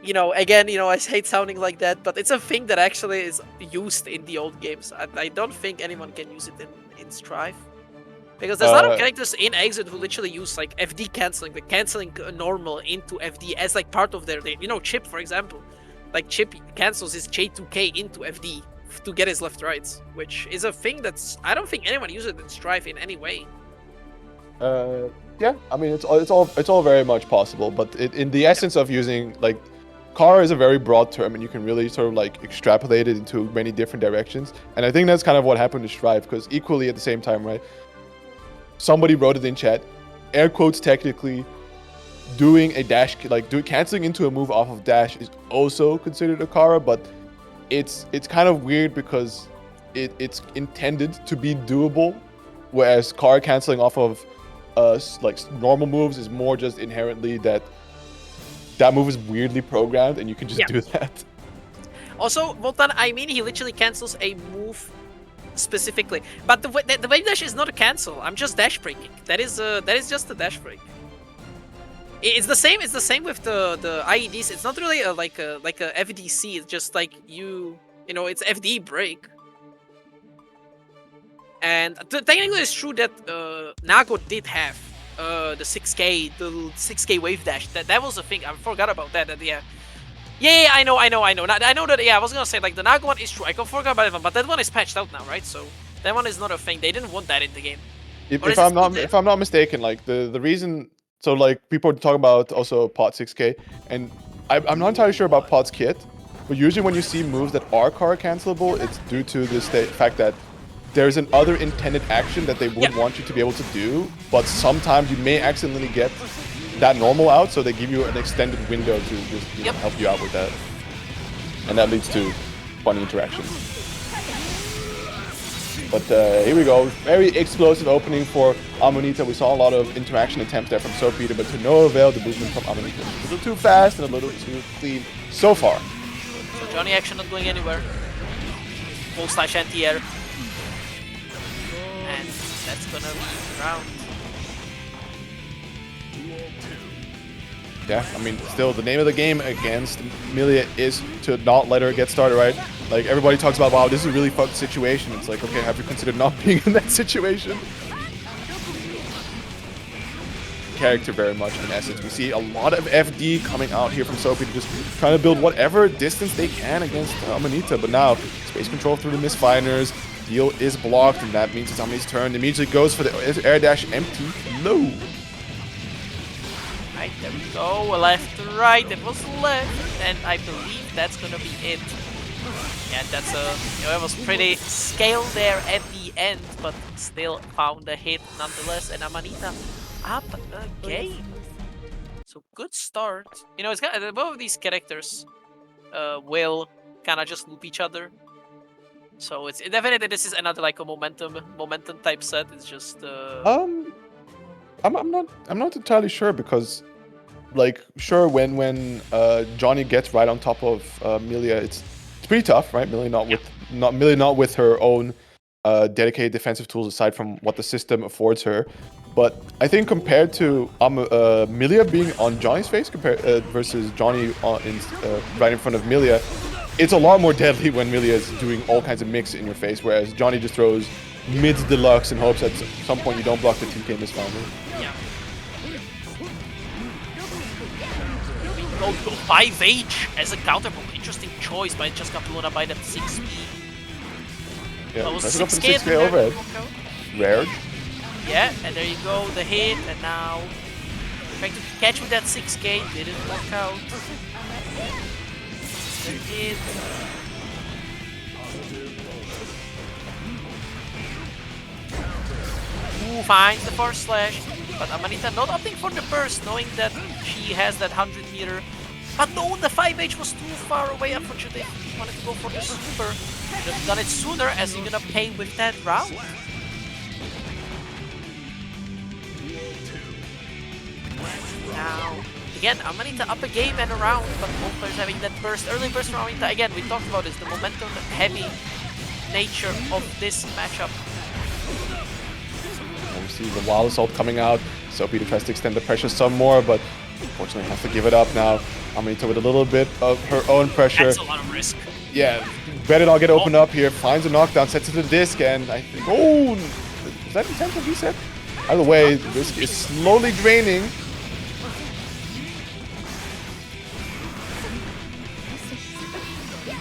S6: you know, again, you know, I hate sounding like that, but it's a thing that actually is used in the old games. I don't think anyone can use it in Strive. Because there's a lot of characters in Xrd who literally use like FD canceling, like canceling normal into FD as like part of their, you know, Chip, for example. Like Chip cancels his J2K into FD to get his left rights, which is a thing that's, I don't think anyone uses it in Strive in any way.
S5: Yeah, I mean, it's all very much possible, but in the essence of using, like, Kara is a very broad term, and you can really sort of like extrapolate it into many different directions. And I think that's kind of what happened to Strive, because equally at the same time, right? Somebody wrote it in chat, air quotes technically, doing a dash, like canceling into a move off of dash is also considered a Kara, but it's kind of weird because it's intended to be doable, whereas Kara canceling off of like normal moves is more just inherently that move is weirdly programmed and you can just do that.
S6: Also, Voltan, I mean, he literally cancels a move specifically, but the wave dash is not a cancel. I'm just dash breaking. That is just a dash break. It's the same. It's the same with the IEDs. It's not really like a FDC. It's just like you know, it's FD break. And technically, it's true that Nago did have the 6K wave dash. That was the thing. I forgot about that. Yeah, I know. I know that. Yeah, I was gonna say like the Nago one is true. I forgot about it, but that one is patched out now, right? So that one is not a thing. They didn't want that in the game.
S5: If I'm not mistaken, like the reason. So like people talk about also pot 6K, and I'm not entirely sure about pot's kit, but usually when you see moves that are Kara cancelable, it's due to the fact that there's an other intended action that they would want you to be able to do, but sometimes you may accidentally get that normal out, so they give you an extended window to just help you out with that, and that leads to funny interactions. But here we go, very explosive opening for Amanita. We saw a lot of interaction attempts there from SaltyEU, but to no avail. The movement from Amanita a little too fast and a little too clean so far.
S6: So Johnny action not going anywhere. Full slash anti-air. And that's gonna be the round.
S5: Yeah, I mean, still, the name of the game against Millia is to not let her get started, right? Like, everybody talks about, wow, this is a really fucked situation. It's like, okay, have you considered not being in that situation? Character very much in essence. We see a lot of FD coming out here from SaltyEU, just trying to build whatever distance they can against Amanita. But now, space control through the misfinders. Deal is blocked, and that means it's Amanita's turn. Immediately goes for the air dash empty low.
S6: Right, there we go. Left to right. It was left, and I believe that's gonna be it. Yeah, that's you know, it was pretty scaled there at the end, but still found a hit nonetheless. And Amanita up again. So good start. You know, it's kind of, both of these characters will kind of just loop each other. So it's definitely, this is another like a momentum type set. It's just
S5: I'm not entirely sure, because like sure when Johnny gets right on top of Millia, it's pretty tough, right? Millia not with her own dedicated defensive tools aside from what the system affords her. But I think compared to Millia being on Johnny's face versus Johnny right in front of Millia, it's a lot more deadly when Millia is doing all kinds of mix in your face, whereas Johnny just throws mid deluxe and hopes that at some point you don't block the 2K misfounder.
S6: Yeah. Go 5H as a counter bomb. Interesting choice, but it just got blown up by that 6B.
S5: Yeah,
S6: that was
S5: pressing up for the
S6: 6K
S5: 6K overhead. Rare.
S6: Yeah, and there you go, the hit, and now trying to catch with that 6K, didn't work out. The hit. Ooh, finds the force slash, but Amanita not opting for the burst, knowing that she has that 100 meter. But no, the 5H was too far away, unfortunately. She wanted to go for the super. Should have done it sooner, as you're gonna pay with that round. Now, again, Amanita up a game and around, but both players having that burst. Early burst from Amanita. Again, we talked about this, the momentum heavy nature of this matchup.
S5: And we see the wild assault coming out. So Peter tries to extend the pressure some more, but unfortunately has to give it up now. Amanita with a little bit of her own pressure.
S6: That's a lot of risk.
S5: Yeah, bet it all get opened up here. Finds a knockdown, sets it to the disc, and I think, oh, is that intentional reset? Either way, the disc is slowly draining.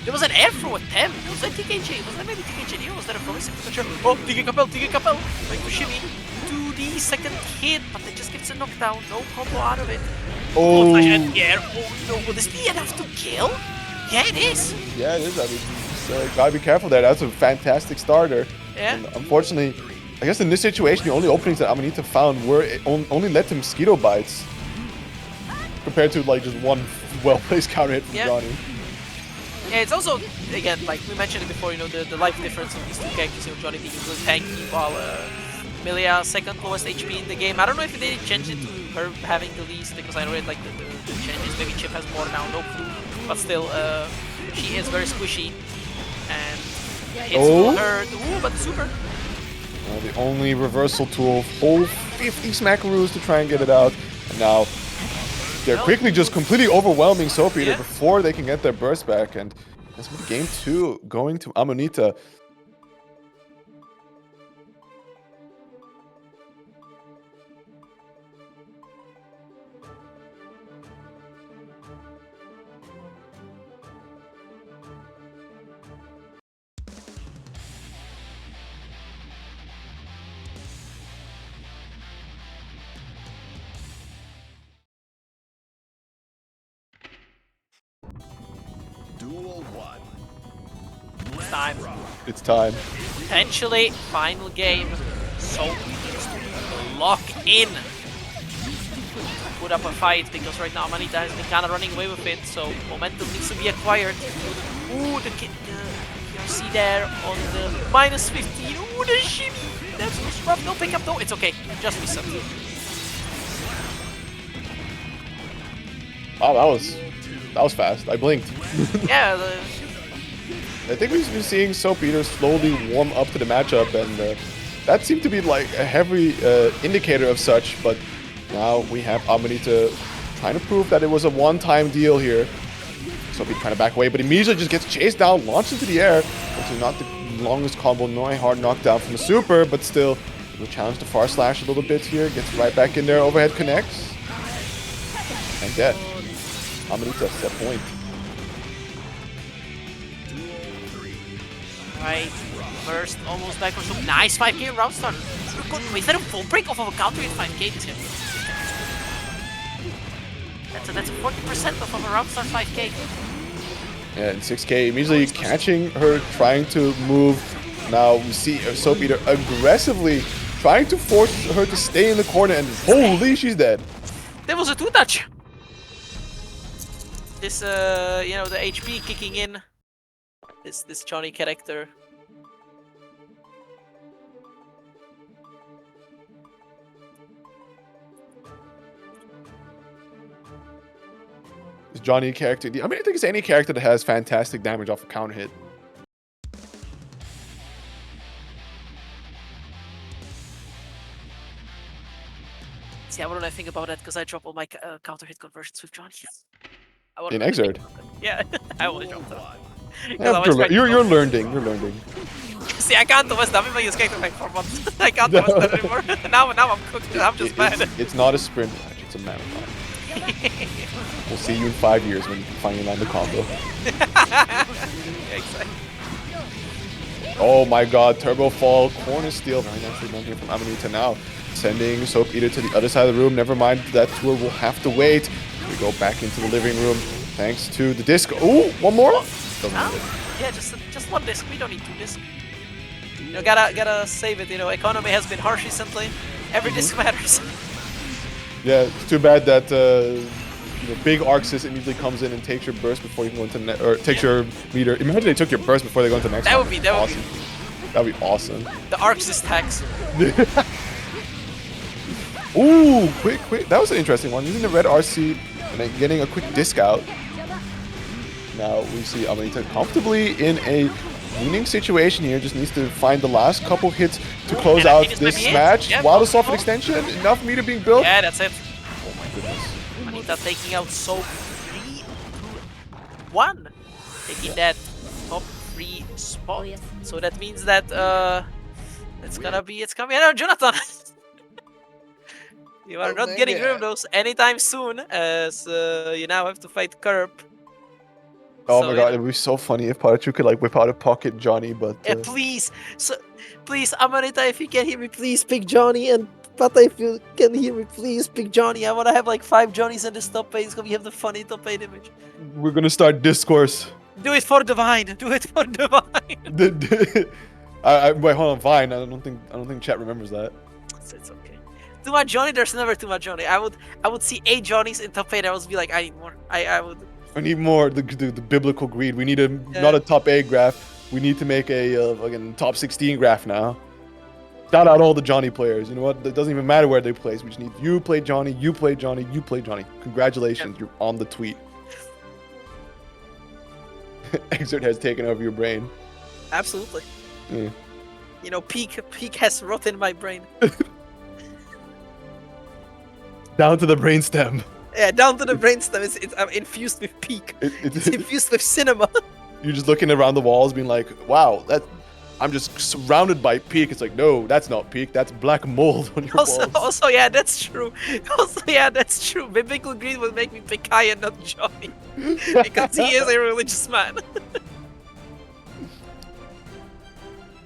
S6: There was an air throw attempt. Was that TKG? Was that maybe TKG? Was that a promising potential? Oh, TK Capel, trying to shimmy to the second hit, but it just gets a knockdown. No combo out of it.
S5: Oh,
S6: Yeah. Oh no, will this be enough to kill? Yeah, it is.
S5: yeah, it is. I mean, just, gotta be careful there. That's a fantastic starter.
S6: Yeah.
S5: And unfortunately, I guess in this situation, the only openings that Amanita found were only led to mosquito bites, compared to like just one well-placed counter hit from Johnny.
S6: Yeah, it's also, again, like we mentioned it before, you know, the life difference of these two characters, you know, Johnny being really tanky, while Millia second lowest HP in the game. I don't know if they changed it to her having the least, because I read like the changes, maybe Chip has more now, no clue. But still, she is very squishy, and hits will hurt. Ooh, but the super.
S5: Well, the only reversal tool, full 50 smackaroos to try and get it out. And now they're quickly just completely overwhelming Soap Eater before they can get their burst back. And that's game 2 going to Amanita.
S4: Duel 1.
S6: It's time.
S5: It's time.
S6: Potentially final game. So needs to lock in. Put up a fight, because right now Amanita has been kind of running away with it, so momentum needs to be acquired. Ooh, the GRC there on the minus 15. Ooh, the shimmy. That was rough. No pickup, no. It's okay. Just reset.
S5: Oh, that was fast. I blinked.
S6: Yeah.
S5: I think we've been seeing Soap Eater slowly warm up to the matchup, and that seemed to be like a heavy indicator of such. But now we have Amanita trying to prove that it was a one-time deal here. Soap Eater trying to back away, but immediately just gets chased down, launched into the air. Which is not the longest combo, nor a hard knockdown from the super, but still will challenge the far slash a little bit here. Gets right back in there, overhead connects, and dead. Amanita set point.
S6: Right, first almost back for some nice 5k round start. Is that a full break off of a counter in 5k? That's a 40% off of a round start 5k.
S5: Yeah, and 6k immediately catching her, trying to move. Now we see Soap Eater aggressively trying to force her to stay in the corner, and holy, she's dead.
S6: There was a 2-touch. This, you know, the HP kicking in. This Johnny character.
S5: This Johnny character. I mean, I think it's any character that has fantastic damage off a counter hit.
S6: See, I wouldn't think about that, because I drop all my counter hit conversions with Johnny.
S5: In Xrd.
S6: Yeah, I always drop them.
S5: You're learning. You're learning.
S6: See, I can't do West I've been playing this game for like 4 months. I can't do West anymore. now I'm cooked. I'm just mad.
S5: It's not a sprint match. It's a marathon. We'll see you in 5 years when you finally land the combo.
S6: Exactly.
S5: Oh my god, Turbo Fall, corner steal, very nicely done here from Amanita now. Sending Soap Eater to the other side of the room. Never mind, that tour will have to wait. We go back into the living room thanks to the disc. Ooh, one more? Doesn't need it.
S6: Yeah, just one disc. We don't need 2 discs. You know, gotta save it. You know, economy has been harsh recently. Every disc matters.
S5: Yeah, it's too bad that big Arxis immediately comes in and takes your burst before you can go into or takes your meter. Imagine they took your burst before they go into the next
S6: that
S5: one.
S6: Would be
S5: awesome. That'd be awesome.
S6: The Arxis tax.
S5: Ooh, quick. That was an interesting one. Using the red RC and then getting a quick disc out. Now we see Amanita comfortably in a winning situation here. Just needs to find the last couple hits to close out this match.
S6: Yeah,
S5: While the soft extension, enough meter being built.
S6: Yeah, that's it.
S5: Oh my goodness.
S6: Amanita taking out Soap 3-1. Taking that top 3 spot. So that means that it's gonna be no, Jonathan. You are not getting rid of those anytime soon, as you now have to fight Kirb.
S5: Oh my god, it would be so funny if PataChu could like whip out a pocket Johnny, but
S6: yeah, please, please, Amanita, if you can hear me, please pick Johnny, and Pata, if you can hear me, please pick Johnny. I want to have like 5 Johnnies in this top 8. It's gonna be have the funny top 8 image.
S5: We're gonna start discourse.
S6: Do it for Divine. Do it for Divine.
S5: Wait, hold on, Vine. I don't think chat remembers that.
S6: It's okay. Too much Johnny. There's never too much Johnny. I would see 8 Johnnies in top 8. I would be like, I need more. I would.
S5: We need more. The biblical greed. We need not a top 8 graph. We need to make a fucking top 16 graph now. Shout out all the Johnny players. You know what? It doesn't even matter where they place. We just need you play Johnny, you play Johnny, you play Johnny. Congratulations, you're on the tweet. Xrd has taken over your brain.
S6: Absolutely.
S5: Yeah.
S6: You know, peak has rotten my brain.
S5: Down to the brainstem.
S6: Yeah, down to the brainstem. It's infused with peak. It's infused with cinema.
S5: You're just looking around the walls, being like, "Wow, I'm just surrounded by peak." It's like, no, that's not peak. That's black mold on your walls.
S6: Also, yeah, that's true. That's true. Biblical greed would make me pick Kai and not Johnny, because he is a religious man.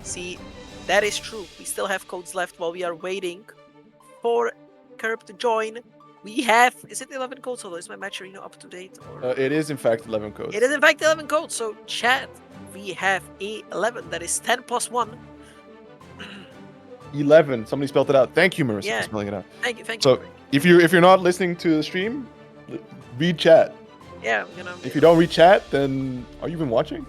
S6: See, that is true. We still have codes left while we are waiting for Kirb to join. We have, is it 11 codes, or is my match arena up to date? Or?
S5: It is in fact 11 codes.
S6: It is in fact 11 codes, so chat, we have 11, that is 10 plus 1.
S5: 11, somebody spelled it out. Thank you, Marissa, for spelling it out.
S6: Thank you.
S5: So, if you're not listening to the stream, read chat.
S6: Yeah, you know.
S5: If you don't read chat, then are you even watching?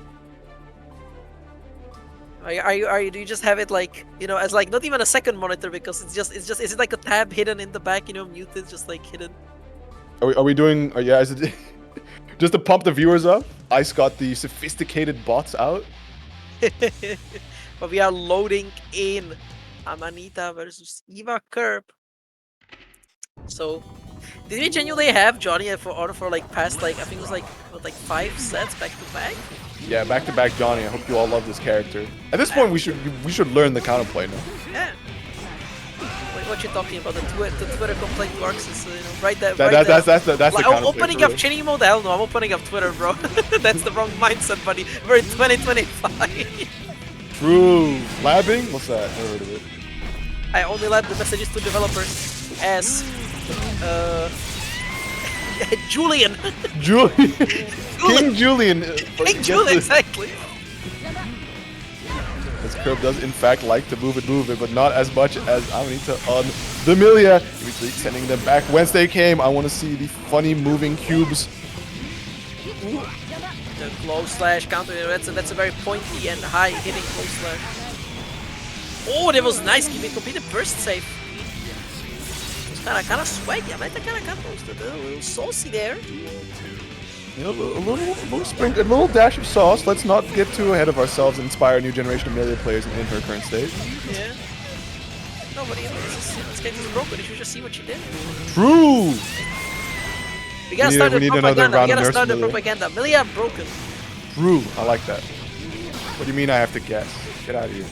S6: Are you do you just have it like, you know, as like not even a second monitor, because is it like a tab hidden in the back, you know, muted, just like hidden? Are
S5: we doing is it just to pump the viewers up? Ice got the sophisticated bots out.
S6: But we are loading in Amanita versus Eva Kirb. So did we genuinely have Johnny for like past like, I think it was like 5 sets back to back?
S5: Yeah, back to back Johnny. I hope you all love this character. At this point, we should learn the counterplay now.
S6: Yeah. What you talking about? The Twitter complaint works is, you know, right there.
S5: That's the
S6: like,
S5: counterplay.
S6: Opening up chinny mode? Hell no, I'm opening up Twitter, bro. That's the wrong mindset, buddy. We're in 2025.
S5: True. Labbing? What's that? Never heard of it.
S6: I only lab the messages to developers as Julian. King Julian. King Julian, exactly.
S5: As Kirb does in fact like to move it, but not as much as Amanita on the Millia. Immediately sending them back. Wednesday came. I want to see the funny moving cubes.
S6: Ooh. The close slash counter. That's a very pointy and high hitting close slash. Oh, that was nice. Giving completed burst save. Kind of swaggy. I might have kind of posted a little saucy there.
S5: Yeah, a little dash of sauce. Let's not get too ahead of ourselves and inspire a new generation of Millia players in her current state.
S6: Yeah. No, but this game is broken. You should just see what she did.
S5: True.
S6: We gotta start the propaganda. Millia broken.
S5: True. I like that. What do you mean I have to guess? Get out of here.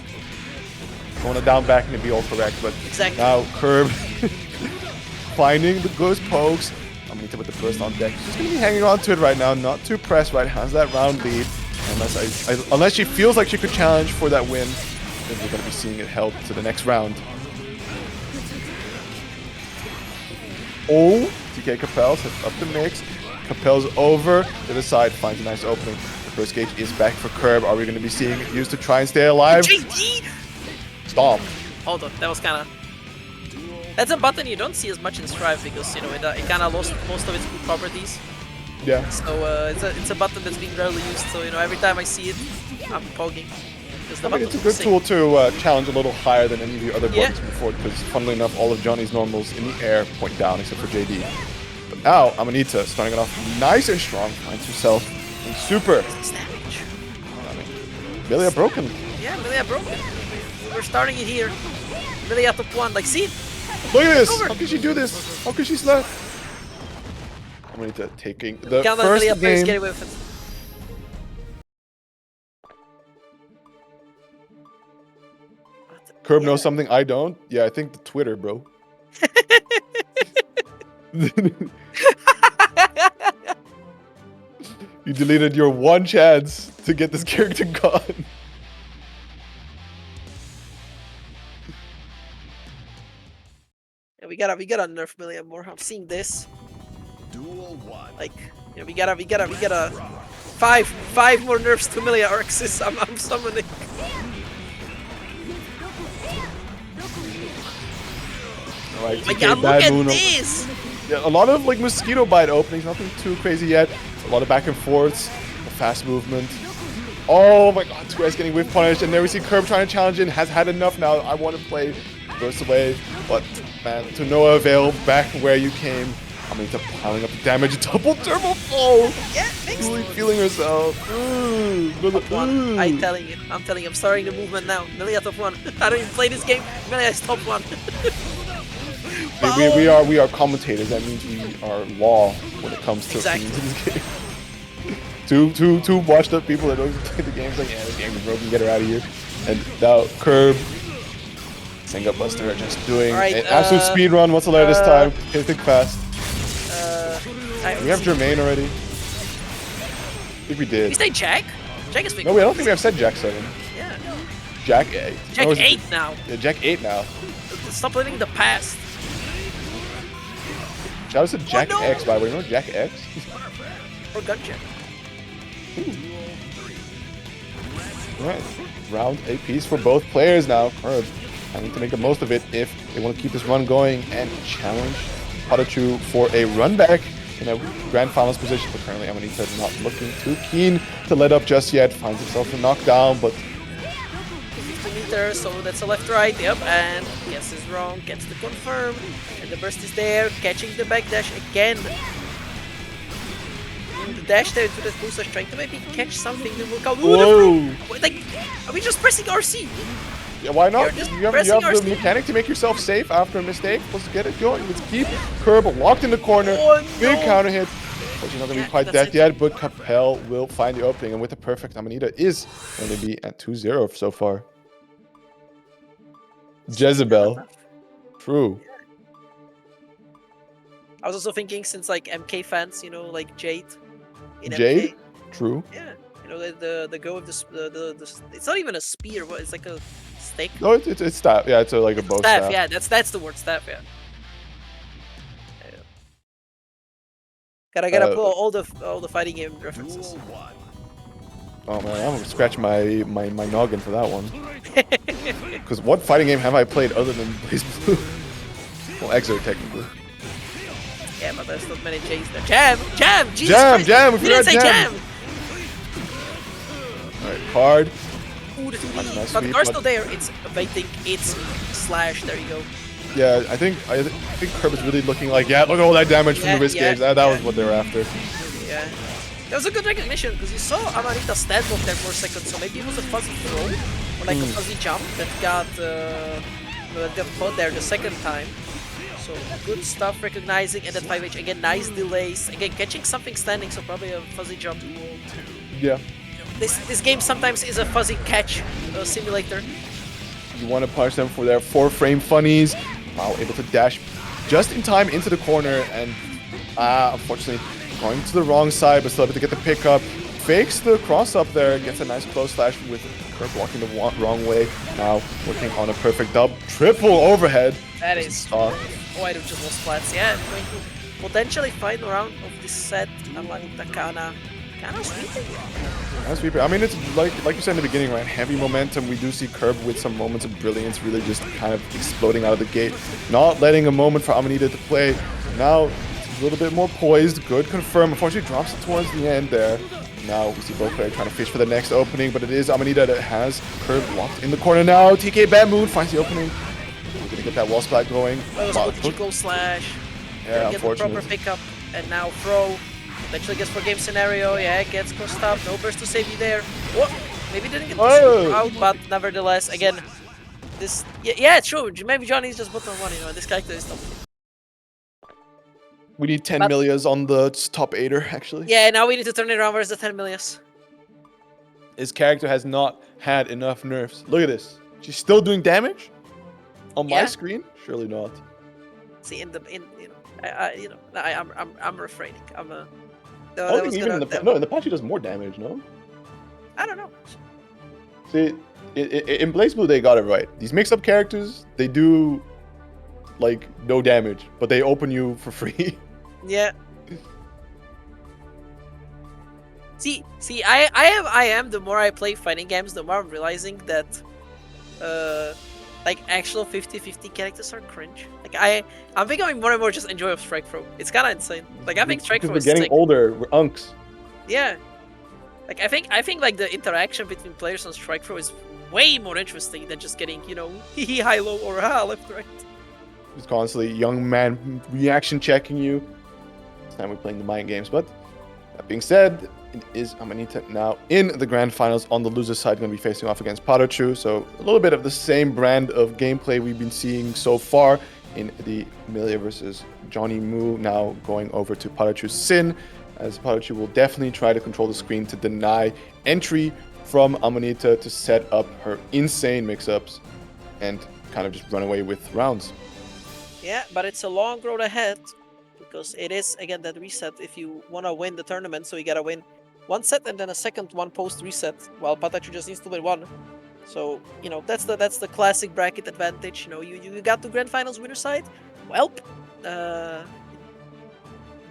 S5: Going to down back and be all correct, but
S6: Exactly.
S5: now Kirb finding the ghost pokes. Amanita with the burst on deck. She's going to be hanging on to it right now, not too pressed, right? Has that round lead. Unless she feels like she could challenge for that win, then we're going to be seeing it held to the next round. Oh, TK Capel sets up the mix. Capel's over to the side, finds a nice opening. The first gauge is back for Kirb. Are we going to be seeing it used to try and stay alive?
S6: JD!
S5: Stop.
S6: Hold on, that was kind of... That's a button you don't see as much in Strive because, you know, it kind of lost most of its good properties.
S5: Yeah.
S6: So it's a button that's being rarely used, so, you know, every time I see it, I'm pogging.
S5: I mean, it's a good tool to challenge a little higher than any of the other buttons before, because funnily enough, all of Johnny's normals in the air point down except for JD. But now, Amanita starting it off nice and strong, finds herself in super. Millia broken.
S6: Yeah, Millia broken. We're starting it here. Millia top 1, like, see?
S5: Look at this!
S6: Over.
S5: How can she do this? How can she slap? Amanita taking the
S6: Count on
S5: first
S6: Millia players get
S5: game.
S6: away with it.
S5: Kirb knows something I don't. Yeah, I think the Twitter, bro. You deleted your one chance to get this character gone.
S6: Yeah, we gotta nerf Millia more. I'm seeing this.
S4: Duel 1.
S6: Like, you know, we gotta five more nerfs to Millia Arxis. I'm summoning.
S5: Alright,
S6: My
S5: TK
S6: god, look
S5: bad
S6: at
S5: moon.
S6: this!
S5: Yeah, a lot of like mosquito bite openings, nothing too crazy yet. A lot of back and forths, a fast movement. Oh my god, two guys getting whiff punished, and there we see Kirb trying to challenge in, has had enough now. I want to play burst away, but man, to no avail, back where you came. Amanita piling up the damage, double turbo fall!
S6: Yeah, thanks.
S5: Really feeling herself.
S6: Top 1. I'm telling you. I'm starting the movement now. Millia top 1. I don't even play this game. Millia is top 1.
S5: We are commentators. That means we are law when it comes to opinions in this game. two washed up people that don't play the games like, yeah, this game is broken, get her out of here. And now Kirb, Senga Buster are just doing an absolute speed run. What's the latest time? Okay, think fast. We have Jermaine already. I think we did.
S6: You say Jack? Jack is big.
S5: No, I don't think we have said Jack 7.
S6: Yeah.
S5: Jack 8.
S6: Jack 8 now.
S5: Yeah, Jack 8 now.
S6: Stop living in the past.
S5: Shout out to Jack X, by the way. You know Jack X?
S6: Or Guncheck.
S5: Alright. Round apiece for both players now. Kirb having to make the most of it if they want to keep this run going and challenge PataChu for a run back in a grand finals position. But currently Amanita not looking too keen to let up just yet. Finds himself a knockdown, but
S6: 50 meters, so that's a left-right, yep, and guess is wrong, gets the confirm, and the burst is there, catching the back dash again. The dash there to the booster, trying to maybe catch something to work out.
S5: whoa!
S6: Like, are we just pressing RC?
S5: Yeah, why not?
S6: You're just
S5: You have
S6: pressing
S5: the
S6: RC.
S5: mechanic to make yourself safe after a mistake. Let's get it going. Let's keep Kirb locked in the corner.
S6: Oh,
S5: Big
S6: no.
S5: counter hit. But you're not going to be quite
S6: that's
S5: dead yet, but Capel will find the opening. And with the perfect, Amanita is going to be at 2-0 so far. Jezebel. True.
S6: I was also thinking, since like MK fans, you know, like Jade. In
S5: Jade?
S6: MK,
S5: True.
S6: yeah, you know, the go with the it's not even a spear, but it's like a stick.
S5: No, it's staff. Yeah, it's like a bow staff.
S6: Yeah, that's the word, staff. Yeah. Gotta pull all the fighting game references.
S4: Duel 1.
S5: Oh man, I'm gonna scratch my noggin for that one. Because what fighting game have I played other than Blazblue? Well, Xrd technically.
S6: Yeah, but there's not many J's there. Jam! Jesus
S5: Jam!
S6: Christ.
S5: Jam!
S6: We
S5: We
S6: didn't
S5: forgot
S6: say
S5: jam!
S6: jam!
S5: Alright, card.
S6: Ooh, the 2D.
S5: Nice
S6: But the
S5: sweep,
S6: card's
S5: but-
S6: not there. It's evading. It's slash. There you go.
S5: Yeah, I think Kirb is really looking like, yeah, look at all that damage from the wrist games. That was what they were after.
S6: Yeah. That was a good recognition because you saw Amanita stand block there for a second, so maybe it was a fuzzy throw or like a fuzzy jump that got caught there the second time. So good stuff recognizing, and that 5H again, nice delays. Again, catching something standing, so probably a fuzzy jump.
S5: Yeah.
S6: this game sometimes is a fuzzy catch simulator.
S5: You want to punish them for their 4-frame funnies. Wow, able to dash just in time into the corner, and unfortunately going to the wrong side, but still able to get the pickup. Fakes the cross up there, gets a nice close slash with Kirb walking the wrong way. Now working on a perfect triple overhead.
S6: That is. Oh, I just lost flats. Yeah, going to potentially final round of this set. Amanita kind of sweeping.
S5: Sweeper. I mean, it's like you said in the beginning, right? Heavy momentum. We do see Kirb with some moments of brilliance, really just kind of exploding out of the gate, not letting a moment for Amanita to play. Now it's a little bit more poised. Good confirm. Unfortunately, drops it towards the end there. Now we see both players trying to fish for the next opening, but it is Amanita that has Kirb locked in the corner now. TK Bedman finds the opening. We're gonna get that wall splat going.
S6: Go slash.
S5: Yeah,
S6: get the proper pickup, and now throw. Eventually gets for game scenario. Yeah, gets crossed up. No burst to save you there. What? Maybe didn't get the out, but nevertheless, again, this. Yeah, true. Maybe Johnny's just bottom one. You know, this character is top.
S5: We need 10 Millias on the top 8er, actually.
S6: Yeah, now we need to turn it around. Where's the 10 Millias?
S5: His character has not had enough nerfs. Look at this. She's still doing damage on my screen. Surely not.
S6: See, I'm refraining.
S5: I don't think even in the PataChu does more damage. No.
S6: I don't know.
S5: See, in Blazblue they got it right. These mix-up characters, they do like no damage, but they open you for free.
S6: Yeah. See, I am the more I play fighting games, the more I'm realizing that like actual 50-50 characters are cringe. Like I'm becoming more and more just enjoy of Strike-Throw. It's kind of insane. Like I think Strike-Throw is
S5: we're getting
S6: sick.
S5: older. We're unks.
S6: Yeah. Like I think like the interaction between players on Strike-Throw is way more interesting than just getting, you know, hee high low or ha left right.
S5: Just constantly young man reaction checking you. This time we're playing the mind games, but that being said, it is Amanita now in the grand finals. On the loser side, going to be facing off against PataChu. So a little bit of the same brand of gameplay we've been seeing so far in the Millia versus Johnny Moo. Now going over to PataChu's Sin, as PataChu will definitely try to control the screen to deny entry from Amanita to set up her insane mix-ups and kind of just run away with rounds.
S6: Yeah, but it's a long road ahead because it is, again, that reset if you want to win the tournament. So you got to win one set and then a second one post-reset, while PataChu just needs to win one. So, you know, that's the classic bracket advantage. You know, you got the grand finals winner side. Well,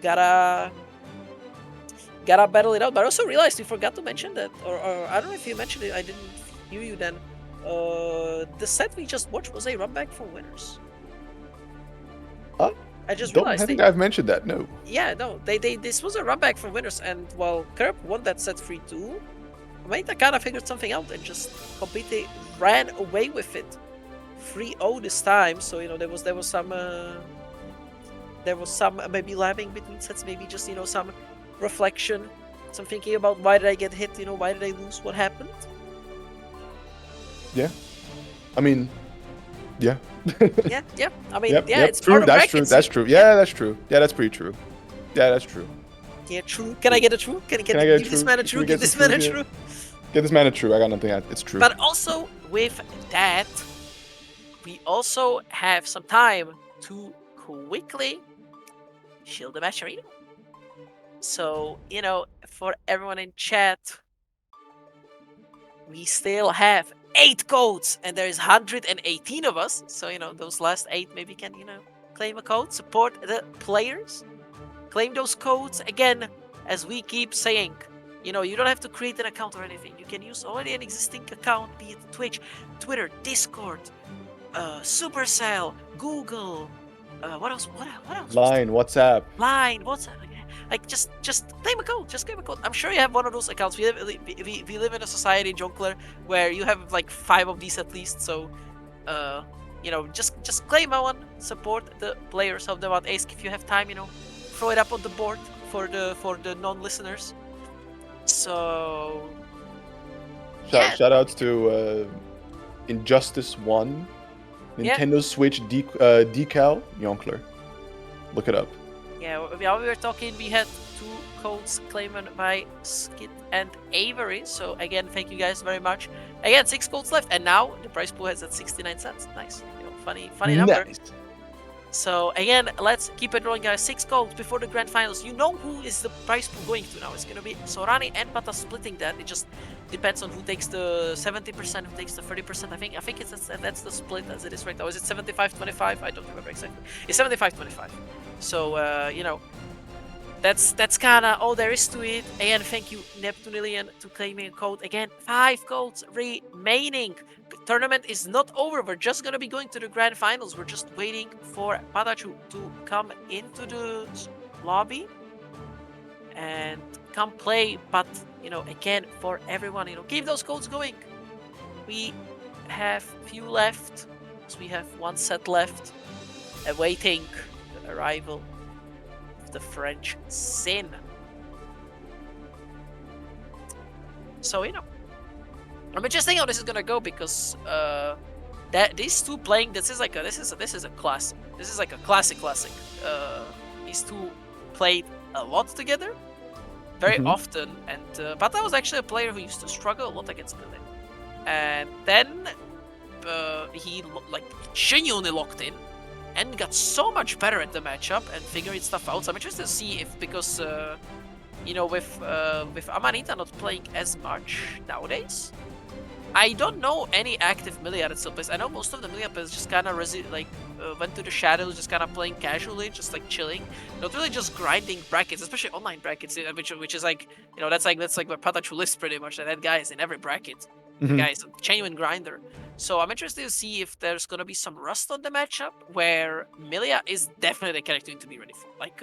S6: gotta battle it out. But I also realized you forgot to mention that, or I don't know if you mentioned it, I didn't hear you then. The set we just watched was a run back for winners.
S5: Huh?
S6: I just realized.
S5: I think I've mentioned that. No.
S6: Yeah, no. This was a run back for winners, and while Kirb won that set 3-2, Amanita kind of figured something out and just completely ran away with it. 3-0 this time, so you know there was some maybe lagging between sets, maybe just, you know, some reflection, some thinking about why did I get hit, you know, why did I lose, what happened.
S5: Yeah, I mean, yeah.
S6: yeah. I mean,
S5: yep,
S6: it's
S5: true.
S6: part of
S5: That's
S6: brackets.
S5: true. That's true. Yeah, that's true. Yeah, that's pretty true. Yeah, that's true.
S6: Yeah, true. Can I get a true? Can I
S5: give
S6: this man a true? Give this man a true.
S5: Get this man a true. I got nothing. It's true.
S6: But also with that, we also have some time to quickly shield the match arena. So, you know, for everyone in chat, we still have 8 codes, and there is 118 of us. So, you know, those last 8 maybe can, you know, claim a code, support the players, claim those codes. Again, as we keep saying, you know, you don't have to create an account or anything. You can use already an existing account, be it Twitch, Twitter, Discord, Supercell, Google, what else? What else?
S5: Line, WhatsApp.
S6: Like just claim a code. Just claim a code. I'm sure you have one of those accounts. We live in a society, Jonkler, where you have like 5 of these at least. So, you know, just claim one. Support the players, help them out. Ask if you have time. You know, throw it up on the board for the non-listeners. So,
S5: Shout outs to Injustice 1, Nintendo Switch decal, Yonkler. Look it up.
S6: Yeah, we were talking. We had 2 codes claimed by Skit and Avery. So again, thank you guys very much. Again, 6 codes left, and now the prize pool has at 69 cents. Nice, you know, funny number.
S5: Nice.
S6: So again, let's keep it rolling, guys. 6 codes before the grand finals. You know who is the prize pool going to now. It's gonna be Sorani and Pata splitting that. It just depends on who takes the 70%, who takes the 30%. I think that's the split as it is right now. Is it 75-25? I don't remember exactly. It's 75-25. So you know, that's kind of all there is to it. Again, thank you Neptunilian to claiming a code. Again, 5 codes remaining. The tournament is not over. We're just gonna be going to the grand finals. We're just waiting for PataChu to come into the lobby and come play. But you know, again, for everyone, you know, keep those codes going. We have few left. So we have 1 set left, awaiting the arrival of the French Sin. So you know, I'm just thinking how this is gonna go, because that these two playing, this is a classic. This is like a classic. These two played a lot together, very often, and Pata was actually a player who used to struggle a lot against Millia, and then he like genuinely locked in and got so much better at the matchup and figuring stuff out. So I'm interested to see if, because you know, with Amanita not playing as much nowadays, I don't know any active Millia that still plays. I know most of the Millia players just kind of went to the shadows, just kind of playing casually, just like chilling, not really just grinding brackets, especially online brackets, which is like, you know, that's like where PataChu lives pretty much. That guy is in every bracket. The guy is a genuine grinder. So I'm interested to see if there's gonna be some rust on the matchup, where Millia is definitely the character to be ready for. Like,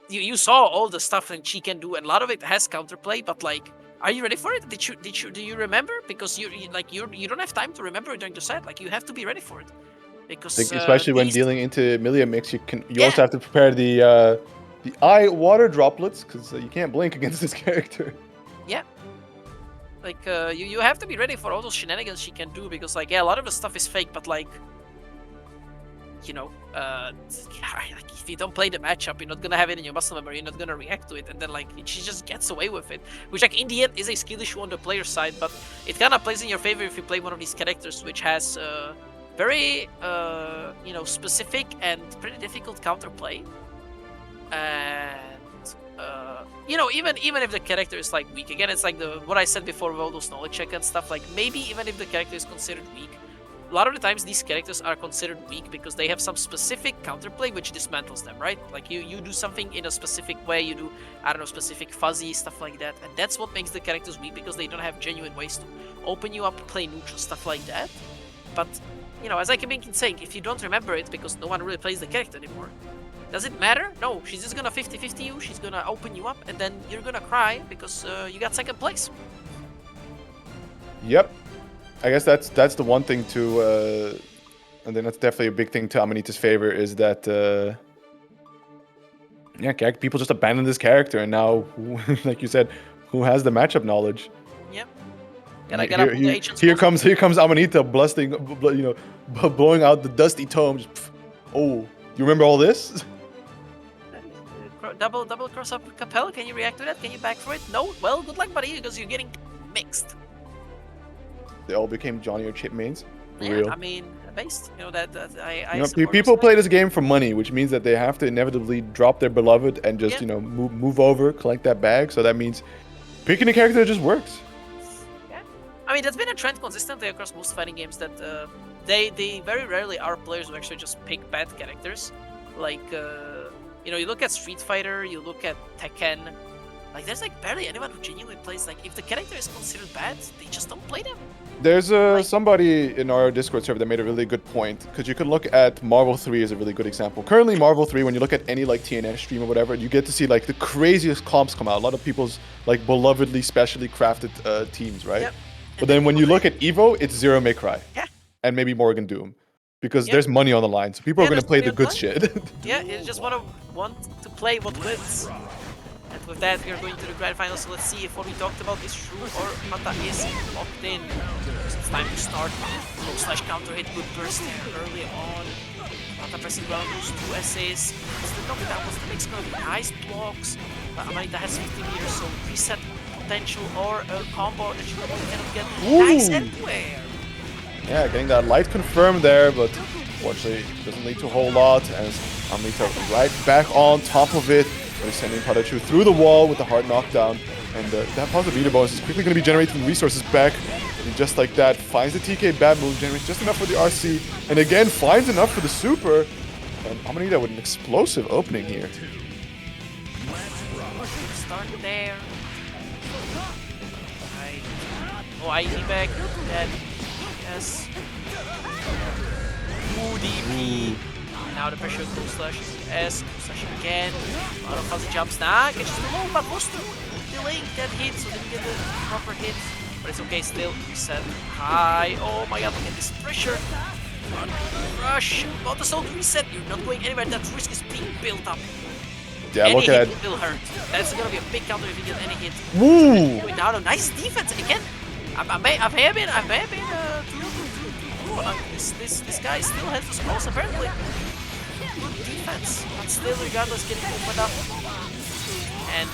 S6: you saw all the stuff that she can do, and a lot of it has counterplay, but like, are you ready for it? Do you remember? Because you don't have time to remember it during the set. Like, you have to be ready for it. Because
S5: especially when dealing into Millia mix, you also have to prepare the eye water droplets, because you can't blink against this character.
S6: Yeah. Like, you have to be ready for all those shenanigans she can do, because like, yeah, a lot of the stuff is fake, but like, you know, like, if you don't play the matchup, you're not gonna have it in your muscle memory, you're not gonna react to it, and then like, she just gets away with it, which like in the end is a skill issue on the player side, but it kind of plays in your favor if you play one of these characters which has very you know, specific and pretty difficult counterplay, and you know, even if the character is like weak, again, it's like what I said before with all those knowledge check and stuff, like maybe even if the character is considered weak, a lot of the times these characters are considered weak because they have some specific counterplay which dismantles them, right? Like, you do something in a specific way, you do, I don't know, specific fuzzy stuff like that, and that's what makes the characters weak, because they don't have genuine ways to open you up, play neutral, stuff like that. But you know, as I keep saying, if you don't remember it because no one really plays the character anymore, does it matter? No, she's just gonna 50-50 you, she's gonna open you up, and then you're gonna cry because you got 2nd place.
S5: Yep. I guess that's the one thing to, and then that's definitely a big thing to Amanita's favor, is that, yeah, people just abandon this character, and now, like you said, who has the matchup knowledge?
S6: Yep.
S5: Here comes Amanita blasting, you know, blowing out the dusty tome. Just, oh, you remember all this?
S6: Double cross up Capel. Can you react to that? Can you back for it? No? Well, good luck, buddy, because you're getting mixed.
S5: They all became Johnny or Chip mains.
S6: Yeah,
S5: real.
S6: I mean, based. You know, I
S5: you know, people play this game for money, which means that they have to inevitably drop their beloved and just, you know, move over, collect that bag. So that means picking a character that just works.
S6: Yeah. I mean, that's been a trend consistently across most fighting games, that they very rarely are players who actually just pick bad characters. Like, you know, you look at Street Fighter, you look at Tekken, like, there's like barely anyone who genuinely plays, like, if the character is considered bad, they just don't play them.
S5: There's somebody in our Discord server that made a really good point, because you could look at Marvel 3 as a really good example. Currently, Marvel 3, when you look at any like TNS stream or whatever, you get to see like the craziest comps come out. A lot of people's like belovedly, specially crafted teams, right? Yep. But then when you look at EVO, it's Zero May Cry.
S6: Yeah.
S5: And maybe Morgan Doom. Because there's money on the line, so people are going to play the good shit.
S6: Yeah, you just want to play what wins. And with that, we are going to the grand final, so let's see if what we talked about is true or Pata is locked in. So it's time to start. Low / counter hit, good burst early on. Pata pressing down those 2 essays. What's the knockdown? What's the mix going to be? Ice blocks. But Amanita has 50 meters, so reset potential or a combo that you probably cannot get.
S5: Ooh.
S6: Nice anywhere.
S5: Yeah, getting that light confirmed there, but unfortunately doesn't lead to a whole lot. As Amanita right back on top of it, they're sending PataChu through the wall with the hard knockdown. And that positive meter bonus is quickly going to be generating resources back. And just like that, finds the TK bad move, generates just enough for the RC, and again finds enough for the super. And Amanita with an explosive opening here.
S6: Start there. Right. Oh, ID back. Dead. Yes. Ooh, DP. And now the pressure of Cool Slash is S. Cool Slash again. A lot of fuzzy jumps. Nah, catches the low, but was delaying that hit, so didn't get the proper hit. But it's okay still. Reset high. Oh my god, look at this pressure. Rush. Not the soul reset. You're not going anywhere. That risk is being built up.
S5: Yeah,
S6: Any
S5: look at
S6: hit will hurt. That's gonna be a big counter if you get any hit.
S5: Woo!
S6: Going down, a nice defense again. I may have been this guy still has the scrolls apparently. Good defense, but still regardless getting opened up. And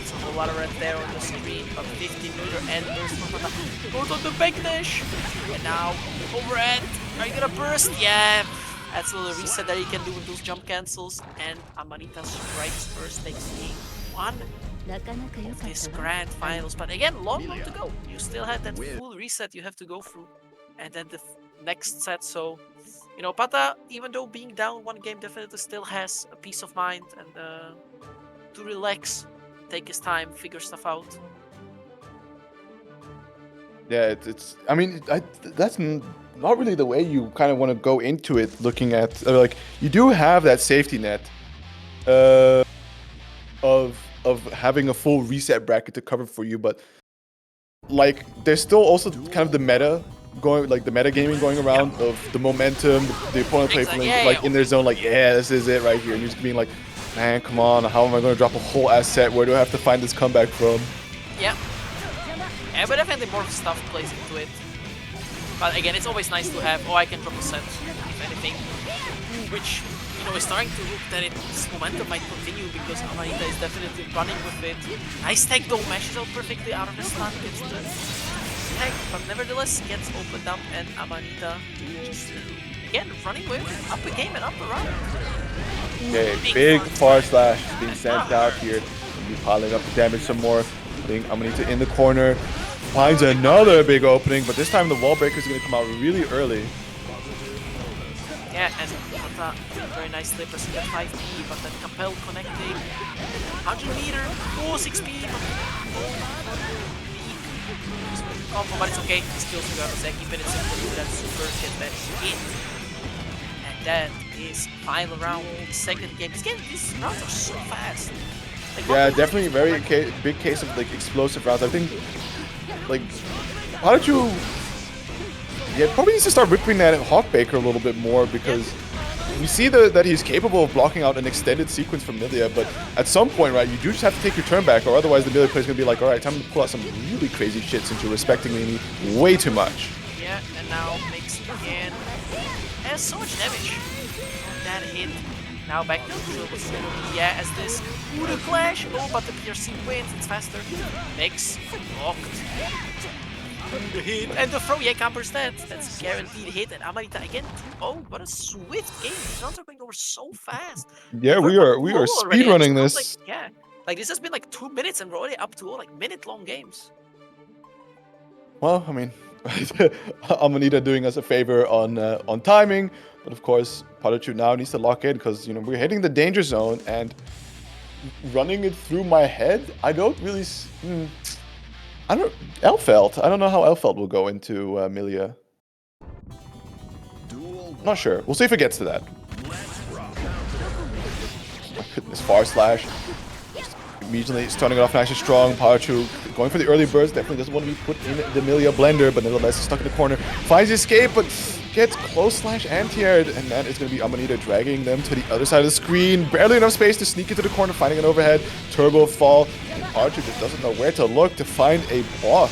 S6: it's a whole lot of red there on the screen, but 50 meter and burst from Pata. Goes on the backdash. And now overhead. Are you gonna burst? Yeah. That's a little reset that you can do with those jump cancels. And Amanita strikes first, takes game 1 of this grand finals. But again, long to go. You still had that full reset you have to go through. And then the next set, so... You know, Pata, even though being down 1 game, definitely still has a peace of mind and to relax, take his time, figure stuff out.
S5: Yeah, it's I mean, that's not really the way you kind of want to go into it, looking at, like, you do have that safety net of having a full reset bracket to cover for you, but, like, there's still also kind of the meta going, like, the meta gaming going around of the momentum, the opponent playing in their zone, like, yeah, this is it right here, and you're just being like, man, come on, how am I going to drop a whole ass set? Where do I have to find this comeback from?
S6: Yeah. Yeah, but definitely more stuff plays into it. But again, it's always nice to have, oh, I can drop a set, if anything. Which, you know, is starting to look that its momentum might continue because Amanita is definitely running with it. Nice tag though, mashes out perfectly out of the stun, gets the tag, but nevertheless gets opened up and Amanita just, again, running with it, up a game and up a run.
S5: Okay, big far slash is being sent out here. Gonna be piling up the damage some more. Putting Amanita in the corner. Finds another big opening, but this time the wall breaker is going to come out really early.
S6: Yeah, and Pata very nicely pressing that 5P, but then Compel connecting. 100 meter, 6P. Combo, but it's okay. He kills regardless. Keep it simple with that super get that hit. And that is final round, the second game. These rounds are so fast. Like,
S5: yeah, definitely a very big case of, like, explosive rounds. I think, like, PataChu, yeah, probably needs to start ripping that Hawkbaker a little bit more, because we see that he's capable of blocking out an extended sequence from Millia, but at some point, right, you do just have to take your turn back, or otherwise the Millia player's gonna be like, alright, time to pull out some really crazy shit since you're respecting me way too much.
S6: Yeah, and now makes it again. Has so much damage on that hit. Now back to neutral, what's going to be, yeah, as this Uda clash. Oh, but the PRC wins, it's faster. Makes blocked. The hit and the throw, yeah, counters that. That's a guaranteed hit. And Amanita again. Oh, what a swift game. These rounds are going over so fast.
S5: Yeah, we are speedrunning this.
S6: Like, yeah, like this has been like 2 minutes and we're already up to like minute-long games.
S5: Well, I mean, Amanita doing us a favor on timing. But of course, PataChu now needs to lock in because, you know, we're hitting the danger zone and running it through my head. I don't really... Elfeld. I don't know how Elfeld will go into Millia. Not sure. We'll see if it gets to that. My goodness, far slash. Just immediately starting it off nice and strong. PataChu going for the early burst. Definitely doesn't want to be put in the Millia blender, but nevertheless stuck in the corner. Finds the escape, but gets close slash anti-aired, and then it's going to be Amanita dragging them to the other side of the screen. Barely enough space to sneak into the corner, finding an overhead. Turbo fall. And PataChu just doesn't know where to look to find a block.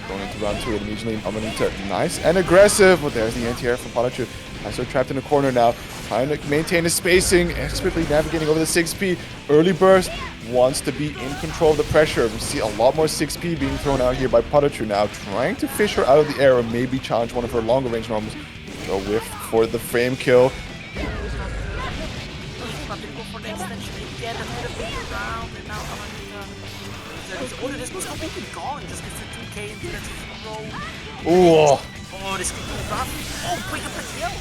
S5: Going into to run to it immediately. Amanita, nice and aggressive. But there's the anti-air from PataChu. As they're trapped in the corner now, trying to maintain the spacing, expertly navigating over the 6P. Early burst, wants to be in control of the pressure. We see a lot more 6P being thrown out here by PataChu now, trying to fish her out of the air or maybe challenge one of her longer range normals. Go whiff for the frame kill. Ooh.
S6: Oh, this could be rough. Oh, wait, up the kill.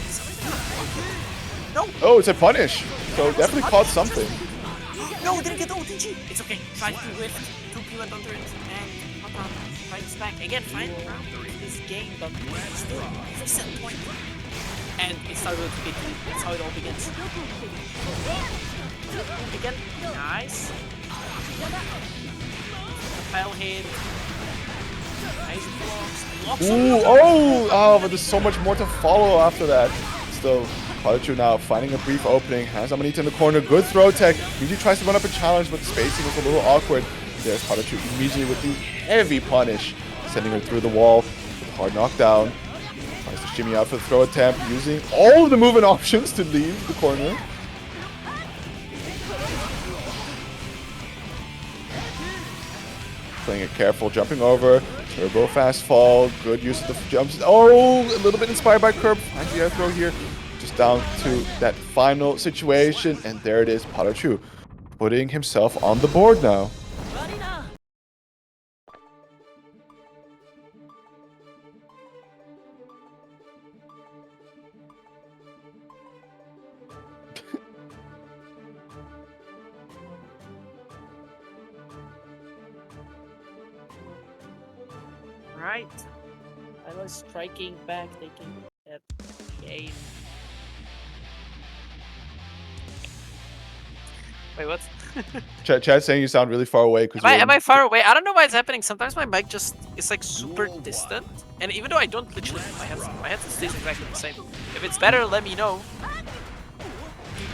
S6: No.
S5: Oh, it's a punish. So definitely caught something.
S6: No, didn't get the OTG. It's okay. 5-2 whiff, 2P went under it, and Pata fights back. Again, fine round this game, but still, reset point. And it started with 2K2. That's how it all begins. Again, nice. Fell hit. Nice blocks.
S5: Ooh, oh, but there's so much more to follow after that. Still, PataChu now finding a brief opening. Has Amanita in the corner. Good throw tech. Usually tries to run up a challenge, but the spacing was a little awkward. There's PataChu immediately with the heavy punish, sending her through the wall with a hard knockdown. Tries to shimmy out for the throw attempt, using all of the movement options to leave the corner. Playing it careful, jumping over. Turbo fast fall. Good use of the jumps. Oh, a little bit inspired by Kirb. Finds the air throw here. Just down to that final situation. And there it is, PataChu putting himself on the board now.
S6: Right. I was striking back, taking that game. Wait, what?
S5: Chad saying you sound really far away.
S6: Am I far away? I don't know why it's happening. Sometimes my mic just is like super distant. And even though I don't literally put my headset stays exactly the same. If it's better, let me know.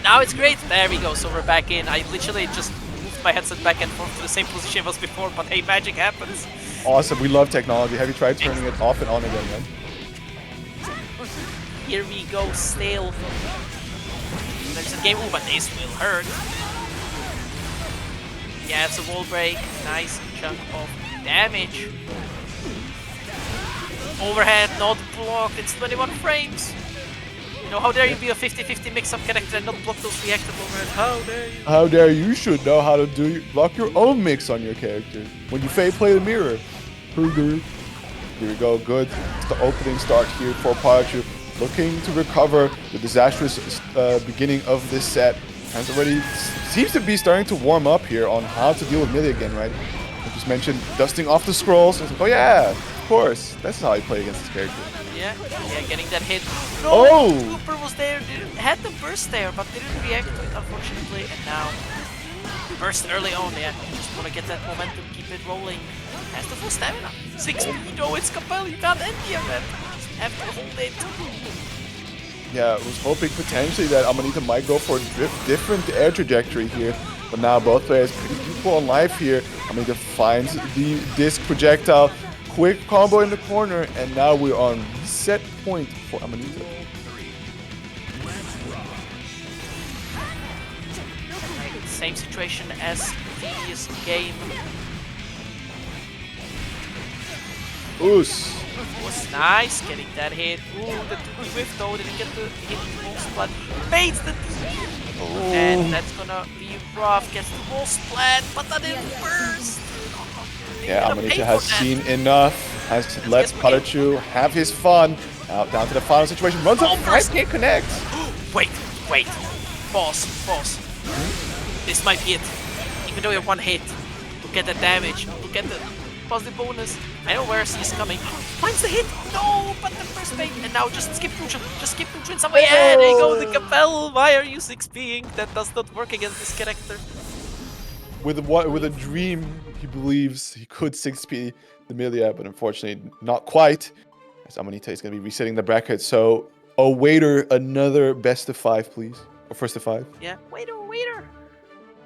S6: Now it's great. There we go. So we're back in. I literally just moved my headset back and forth to the same position it was before. But hey, magic happens.
S5: Awesome. We love technology. Have you tried turning it off and on again, man?
S6: Here we go. Stale. There's a game. Ooh, but this will hurt. Yeah, it's a wall break. Nice chunk of damage. Overhead, not blocked. It's 21 frames. You know, how dare you be a 50-50 mix-up character and not block those reactive overhead? How dare you?
S5: How dare you? You should know how to block your own mix on your character when you play the mirror. Here we go. Good. It's the opening start here for PataChu. Looking to recover the disastrous beginning of this set. Has already seems to be starting to warm up here on how to deal with Millia again, right? I just mentioned dusting off the scrolls. It's like, oh yeah, of course. That's how I play against this character.
S6: Yeah, getting that hit. No,
S5: oh!
S6: Cooper was there, had the burst there, but didn't react to it, unfortunately. And now, burst early on, yeah. Just want to get that momentum, keep it rolling. Has the full stamina. 6 speed, oh, it's Capel, you can't end the event. Just have to hold it.
S5: Yeah, I was hoping potentially that Amanita might go for a different air trajectory here. But now both players pretty equal on life here. Amanita finds the disc projectile. Quick combo in the corner, and now we're on reset point for Amanita.
S6: Same situation as previous game.
S5: Oos.
S6: Was nice, getting that hit. Ooh, the 2P whiff though, didn't get the hit wall splat. Baits the and that's gonna be rough. Gets the wall splat, but that didn't burst.
S5: Yeah, Amanita has seen enough. Has let PataChu have his fun. Out down to the final situation. Runs up, can't connect.
S6: Wait. Pause. This might be it. Even though you have one hit, look at the damage. Look at the positive bonus. I know where he's coming. Finds the hit. No, but the first bait. And now just skip neutral. Just skip neutral in some way. Yeah, there you go. The Capel. Why are you 6P'ing? That does not work against this character.
S5: With a dream, he believes he could 6P the Millia, but unfortunately not quite. As Amanita is going to be resetting the bracket. So, waiter, another best of 5, please. Or first of 5.
S6: Yeah, waiter.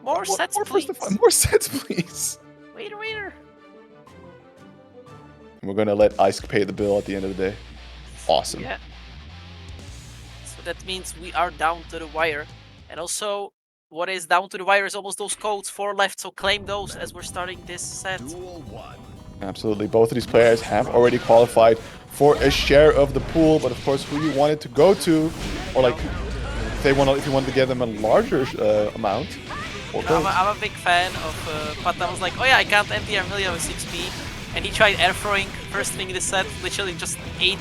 S6: More sets, please.
S5: More sets, please.
S6: Waiter.
S5: we're gonna let Ice pay the bill at the end of the day. Awesome.
S6: Yeah. So that means we are down to the wire. And also, what is down to the wire is almost those codes, 4 left, so claim those as we're starting this set.
S4: Duel 1.
S5: Absolutely. Both of these players have already qualified for a share of the pool, but of course, who you wanted to go to, or like, if you wanted to give them a larger amount.
S6: I'm a big fan of Pata was like, oh yeah, I can't empty our Millia with 6p. And he tried air throwing first thing in the set, literally just ate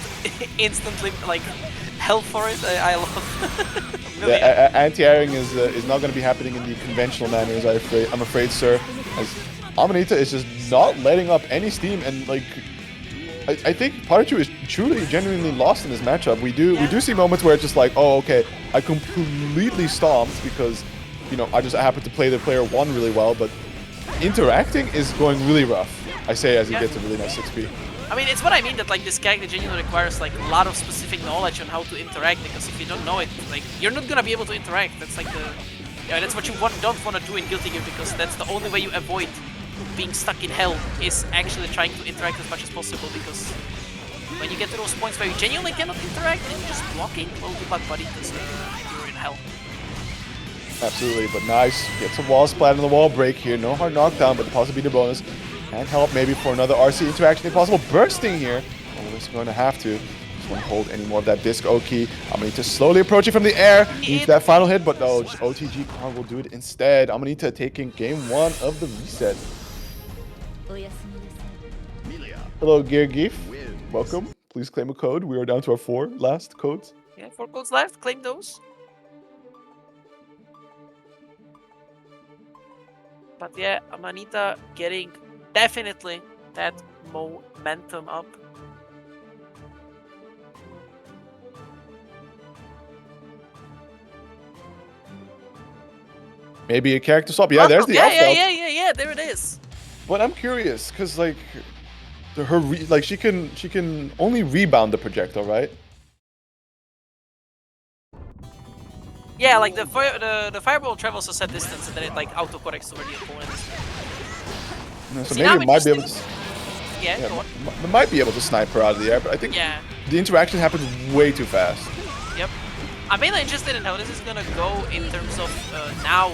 S6: instantly, like, hell for it. I love it.
S5: Yeah, anti-airing is not going to be happening in the conventional manners, I'm afraid, sir. As Amanita is just not letting up any steam, and like, I think PataChu is truly, genuinely lost in this matchup. We do see moments where it's just like, oh, okay, I completely stomped because, you know, I happen to play the player 1 really well, but interacting is going really rough. I say as he gets a really nice 6p.
S6: I mean, it's what I mean that like this character genuinely requires like a lot of specific knowledge on how to interact, because if you don't know it, like you're not gonna be able to interact. That's like that's what you don't want to do in Guilty Gear, because that's the only way you avoid being stuck in hell, is actually trying to interact as much as possible, because when you get to those points where you genuinely cannot interact and you're just blocking, well, good luck, buddy, because you're in hell.
S5: Absolutely, but nice. Get some wall splat on the wall break here. No hard knockdown, but the possibility bonus. And help maybe for another RC interaction if possible. Bursting here. Always going to have to. Just won't hold any more of that disc O-key. Amanita slowly approaching from the air. Needs that final hit, but no, OTG card will do it instead. Amanita taking game 1 of the reset.
S4: Millia.
S5: Hello, Gear Xrd. Welcome. Please claim a code. We are down to our 4 last codes.
S6: Yeah, 4 codes left. Claim those. But yeah, Amanita getting definitely that momentum up.
S5: Maybe a character swap. Yeah, there's the
S6: yeah, there it is.
S5: But I'm curious, because like she can only rebound the projectile, right?
S6: Yeah, like the fireball travels a set distance and then it like auto corrects over the opponent.
S5: No, so maybe it might be able to.
S6: Yeah, go on.
S5: It might be able to snipe her out of the air, but I think the interaction happens way too fast.
S6: Yep. I'm mainly interested in how this is gonna go in terms of now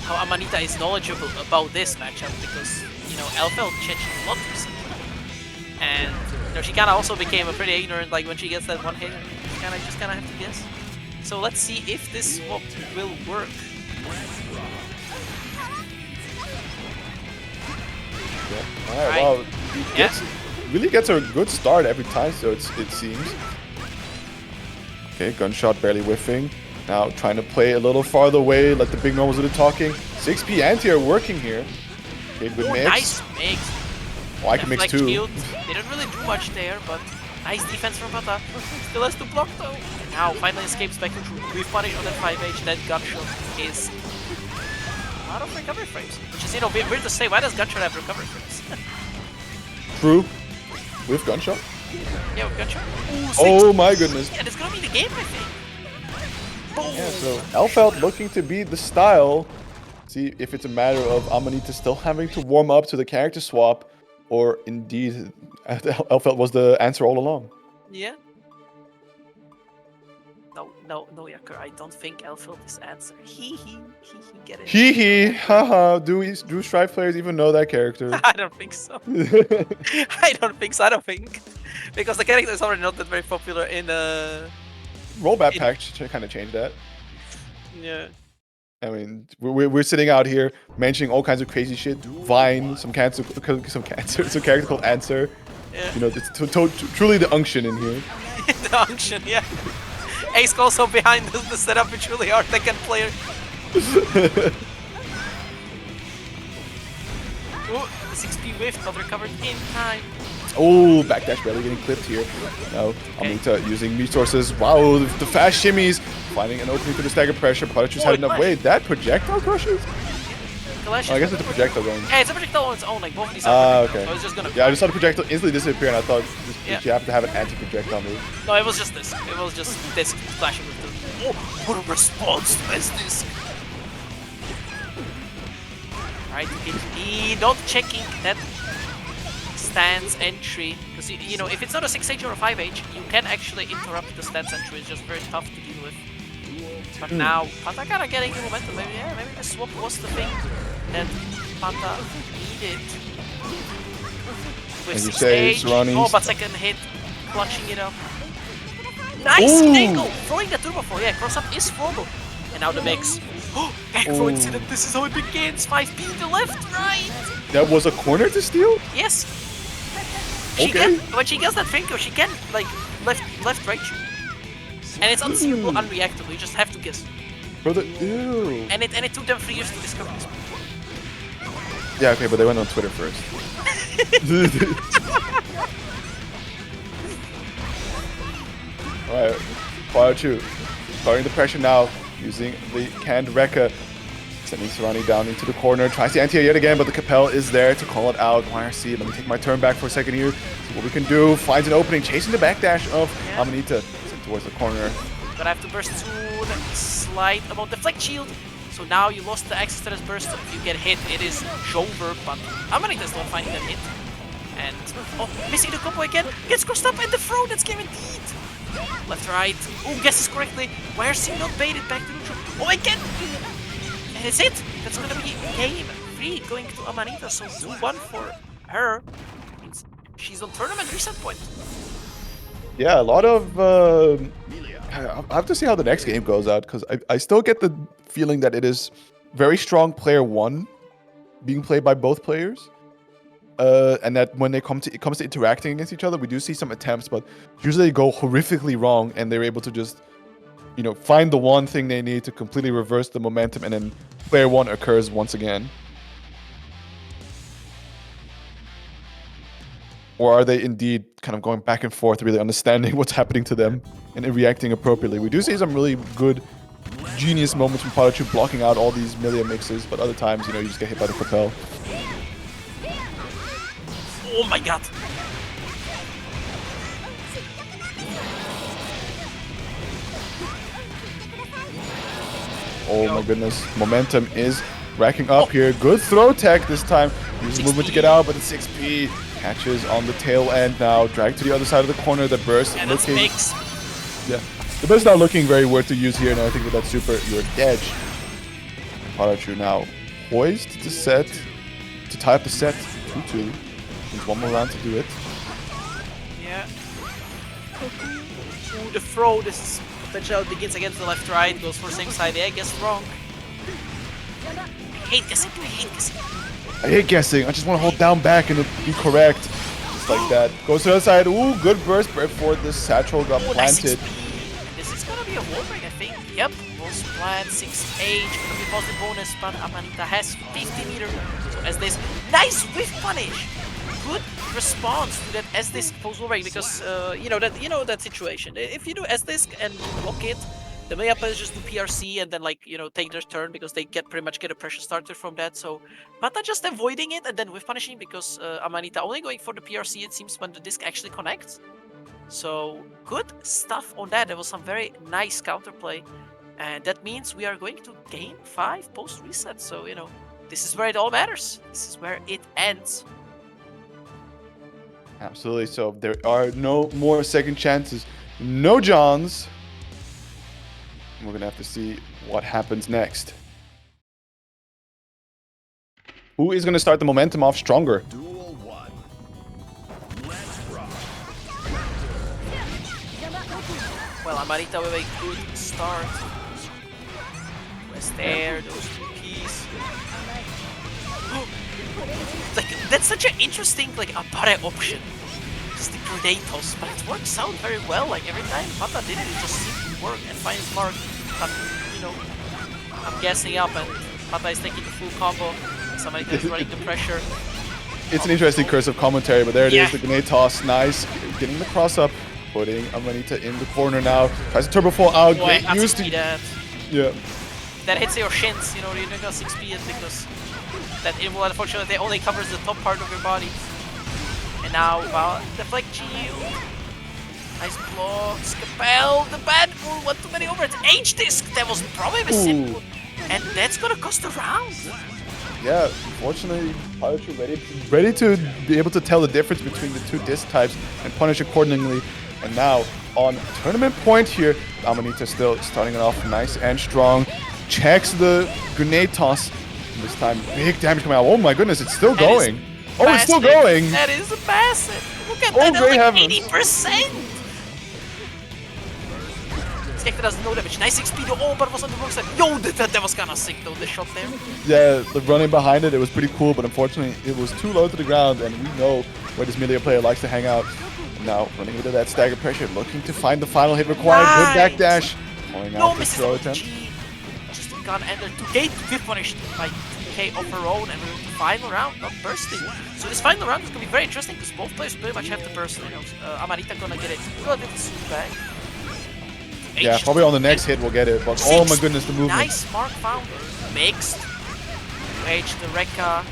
S6: how Amanita is knowledgeable about this matchup, because you know Elfeld changed a lot recently, and you know she kind of also became a pretty ignorant. Like when she gets that one hit, you just kind of have to guess. So let's see if this swap will work.
S5: Yeah. Alright, well, he really gets a good start every time, so it seems. Okay, gunshot barely whiffing. Now trying to play a little farther away, let the big normals do the talking. 6p anti-air working here. Okay, good mix.
S6: Nice mix.
S5: Oh, I can mix too.
S6: Shield. They didn't really do much there, but nice defense from Pata. Still has to block though. And now finally escapes back to We've punished on that 5H. That gunshot is a lot of recovery frames. Which is, you know, weird to say. Why does gunshot have recovery frames?
S5: True. With gunshot?
S6: Yeah, with gunshot. Ooh,
S5: oh my goodness.
S6: Yeah, this is gonna be the game, I think. Boom.
S5: Yeah, so Elfeld looking to beat the style. See if it's a matter of Amanita still having to warm up to the character swap, or indeed Elfeld was the answer all along.
S6: Yeah. No, Yakur, I don't think Elfeld is answer. Get it.
S5: Hee, haha. Do Strive players even know that character?
S6: I don't think so. I don't think. Because the character is already not that very popular in
S5: Rollback patch kind of changed that.
S6: Yeah.
S5: I mean, we're sitting out here mentioning all kinds of crazy shit. Vine, some character called Answer.
S6: Yeah.
S5: You know, it's truly the unction in here.
S6: The unction, yeah. Ace also behind the setup, which really are Tekken player. Ooh, the 6p whiff, not recovered in time.
S5: Oh, backdash barely getting clipped here. Now, Amanita using resources. Wow, the fast shimmies. Finding an opening to the stagger pressure. PataChu's had enough weight. That projectile crushes? Oh, I guess it's a projectile going.
S6: Hey, it's a projectile on its own, like both of these are
S5: okay.
S6: So it's just gonna
S5: I just saw the projectile instantly disappear, and I thought you have to have an anti-projectile move.
S6: No, it was just this. It was just this flashing with the... Oh, what a response to this disc! Alright, not checking that stance entry, because you know, if it's not a 6H or a 5H, you can actually interrupt the stance entry. It's just very tough to deal with. But now Pata kind of getting the momentum. Maybe the swap was the thing that Pata needed. With
S5: As you say,
S6: 6H,
S5: Serrani's...
S6: but second hit, clutching it up. Nice angle! Throwing the turbo for, cross up is throwable. And now the mix. Back throw incident, this is how it begins. 5P to left, right!
S5: That was a corner to steal?
S6: Yes. When she gets that finger, she can like left right shoot. And it's unseeable, unreactable, you just have to guess.
S5: Brother, ew.
S6: And it took them 3 years to discover this.
S5: Yeah, okay, but they went on Twitter first. Alright, PataChu starting the pressure now, using the canned Rekka, sending Serrani down into the corner, tries to anti-air yet again, but the Capel is there to call it out. YRC, let me take my turn back for a second here, see what we can do, finds an opening, chasing the backdash of Amanita, towards the corner.
S6: But I have to burst soon, slide about deflect shield. So now you lost the access to this burst, so if you get hit, it is over, but Amanita's not finding that hit. And, missing the combo again, gets crossed up, and the throw, that's game indeed. Left, right, guesses correctly, YRC not baited back to neutral, again! And it's it, that's gonna be game 3 going to Amanita, so 2-1 for her. Means she's on tournament reset point.
S5: Yeah, a lot of... I have to see how the next game goes out, because I still get the feeling that it is very strong player 1 being played by both players. And that when it comes to interacting against each other, we do see some attempts, but usually they go horrifically wrong, and they're able to just, you know, find the one thing they need to completely reverse the momentum, and then player 1 occurs once again. Or are they indeed kind of going back and forth, really understanding what's happening to them and reacting appropriately? We do see some really good genius moments from PataChu blocking out all these Millia mixes, but other times, you know, you just get hit by the Capel.
S6: Oh my god!
S5: Oh my goodness. Momentum is racking up here. Good throw tech this time. Uses movement to get out, but the 6P catches on the tail end now. Dragged to the other side of the corner. The burst looking... Yeah. The burst now looking very worth to use here, and I think with that super, you're dead. PataChu now poised to set, to tie up the set 2-2. There's one more round to do it.
S6: Yeah. Ooh, the throw, this is potential begins against the left right, goes for same side, guess wrong. I hate guessing,
S5: I hate guessing, I just want to hold down back and be correct. Just like that. Goes to the other side, ooh, good burst for this satchel got planted.
S6: This is gonna be a wall break, I think. Yep, was planned 6H, gonna be positive bonus, but Amanita has 50 meters. So as this nice whiff punish. Good response to that S-Disc post wall break, because you know that situation. If you do S-Disc and block it, the Millia players just do PRC and then, like, you know, take their turn, because they pretty much get a pressure starter from that. So Pata just avoiding it and then whiff punishing, because Amanita only going for the PRC, it seems, when the disc actually connects. So good stuff on that. There was some very nice counterplay, and that means we are going to game 5 post reset. So, you know, this is where it all matters. This is where it ends.
S5: Absolutely. So there are no more second chances, no Johns. And we're gonna have to see what happens next. Who is gonna start the momentum off stronger?
S4: Duel 1. Let's rock.
S6: Well, Amanita with a good start. Was there, those 2 keys. Like, that's such an interesting, like, a.b.a. option. Just the grenade toss, but it works out very well. Like, every time Pata did it, it just seemed to work and find his mark. But, you know, I'm gassing up, and Pata is taking the full combo. Somebody is running the pressure.
S5: It's an interesting cursive commentary, but there it is, the grenade toss. Nice. Getting the cross up, putting Amanita in the corner now. Tries to turbo fall out.
S6: Boy,
S5: Get used to
S6: that.
S5: Yeah.
S6: That hits your shins, you know, you got 6P because that invul, unfortunately, only covers the top part of your body. And now, well, deflect shield. Nice blocks. Capel, the bad bull, one too many over. It's H-Disc. That was probably a simple. And that's gonna cost a round.
S5: yeah, unfortunately, PataChu ready to be able to tell the difference between the two disc types and punish accordingly. And now, on tournament point here, Amanita still starting it off nice and strong. Checks the grenade toss. And this time, big damage coming out. Oh my goodness, it's still going. Oh, it's still going.
S6: That is massive. Look at
S5: Oh,
S6: that,
S5: great
S6: that's like
S5: heavens.
S6: 80%. Skekta does no damage. Nice XP though. Oh, but it was on the wrong side. Yo, that was kind of sick though, the shot there.
S5: Yeah, the running behind it was pretty cool, but unfortunately, it was too low to the ground, and we know where this Millia player likes to hang out. Now, running into that stagger pressure, looking to find the final hit required. Good backdash. Pulling out the throw attempt.
S6: Just gonna enter to gate. We're punished by 2k of her own, and we're in the final round, not bursting. So this final round is gonna be very interesting because both players pretty much have the burst. You know, Amanita gonna get it. Got it soon back.
S5: Yeah, probably on the next hit we'll get it, but oh my goodness, the movement.
S6: Nice mark found. Mixed. H the Rekka.